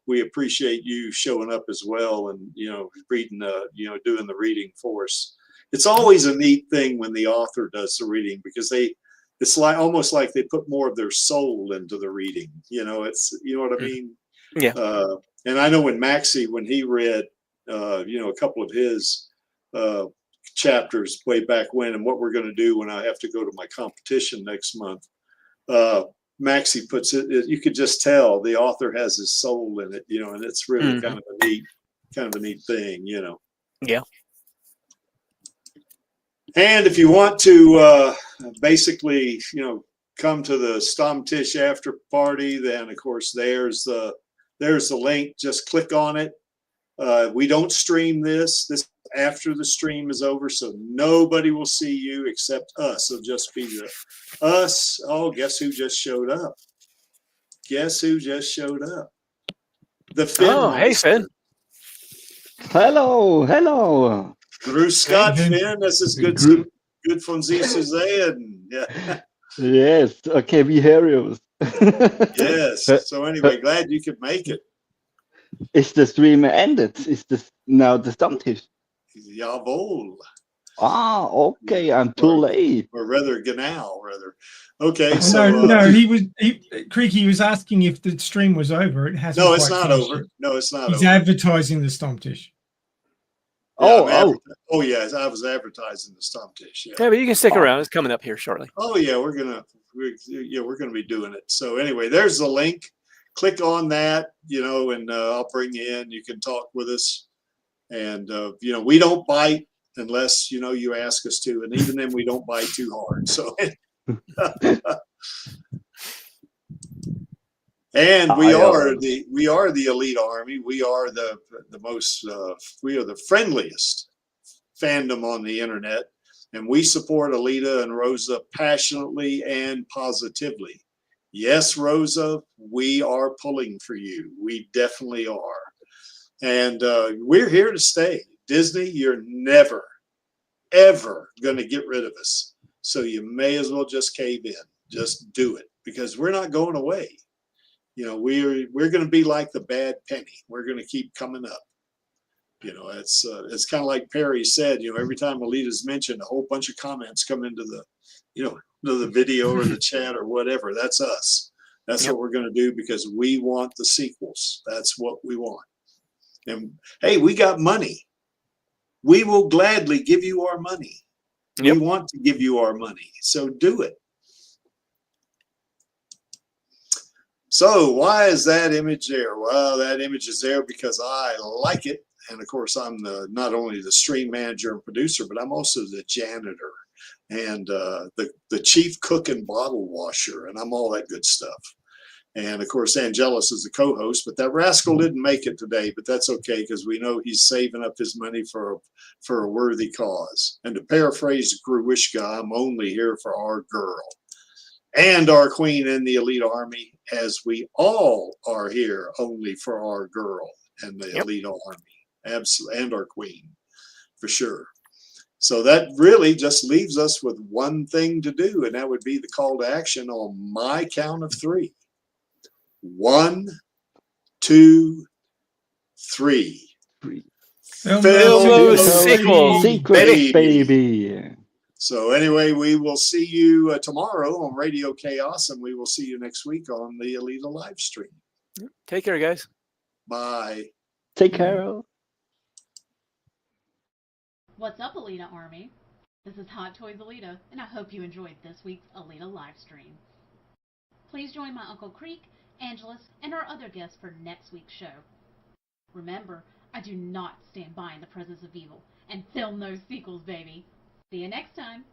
we appreciate you showing up as well, and, you know, reading, you know, doing the reading for us. It's always a neat thing when the author does the reading, because it's like almost like they put more of their soul into the reading. You know, it's, you know what I mean? Yeah. And I know when Maxie, when he read, you know, a couple of his chapters way back when, and what we're going to do when I have to go to my competition next month, Maxie puts it, you could just tell the author has his soul in it, you know, and it's really kind of a neat thing, you know. Yeah. And if you want to basically, you know, come to the Stammtisch after party, then of course there's the link. Just click on it. We don't stream this after the stream is over, so nobody will see you except us. It'll just be us. Oh, guess who just showed up? Guess who just showed up? The Finn. Oh, hey, Finn. Hello. Bruce Scott, Finn. This is good von Sie zu sehen. Yeah. Yes. Okay, we hear you. Yes. So anyway, glad you could make it. Is the stream ended? Is this now the Stammtisch? Jawohl. Ah, okay. I'm too late. Or rather, genau, rather. Okay, so Creaky was asking if the stream was over. It hasn't. No, it's not over. Yet. No, it's not. He's advertising the Stammtisch. Yeah, oh yeah, I was advertising the Stammtisch. Yeah, but you can stick around. It's coming up here shortly. Oh yeah, we're gonna be doing it. So anyway, there's the link. Click on that, you know, and I'll bring you in. You can talk with us, and you know, we don't bite unless, you know, you ask us to, and even then we don't bite too hard. So. And we are the Elite Army. We are the most we are the friendliest fandom on the internet, and we support Alita and Rosa passionately and positively. Yes, Rosa, we are pulling for you. We definitely are, and we're here to stay. Disney, you're never, ever going to get rid of us. So you may as well just cave in. Just do it, because we're not going away. You know, we're going to be like the bad penny. We're going to keep coming up. You know, it's kind of like Perry said. You know, every time Alita's mentioned, a whole bunch of comments come into the, you know, the video or the chat or whatever. That's us. That's what we're going to do, because we want the sequels. That's what we want. And hey, we got money. We will gladly give you our money. We want to give you our money. So do it. So why is that image there? Well, that image is there because I like it. And of course, I'm not only the stream manager and producer, but I'm also the janitor and the chief cook and bottle washer, and I'm all that good stuff. And of course, Angelus is the co-host, but that rascal didn't make it today, but that's okay because we know he's saving up his money for a worthy cause. And to paraphrase Gruishka, I'm only here for our girl and our queen in the Alita army, as we all are here only for our girl and the Alita army, absolutely, and our queen, for sure. So that really just leaves us with one thing to do, and that would be the call to action on my count of 3. 1, 2, 3. Filmo sequels, Secret, baby. So anyway, we will see you tomorrow on Radio Chaos, and we will see you next week on the Alita live stream. Take care, guys. Bye. Take care. What's up, Alita Army? This is Hot Toys Alita, and I hope you enjoyed this week's Alita live stream. Please join my Uncle Creek, Angelus, and our other guests for next week's show. Remember, I do not stand by in the presence of evil, and film those sequels, baby. See you next time.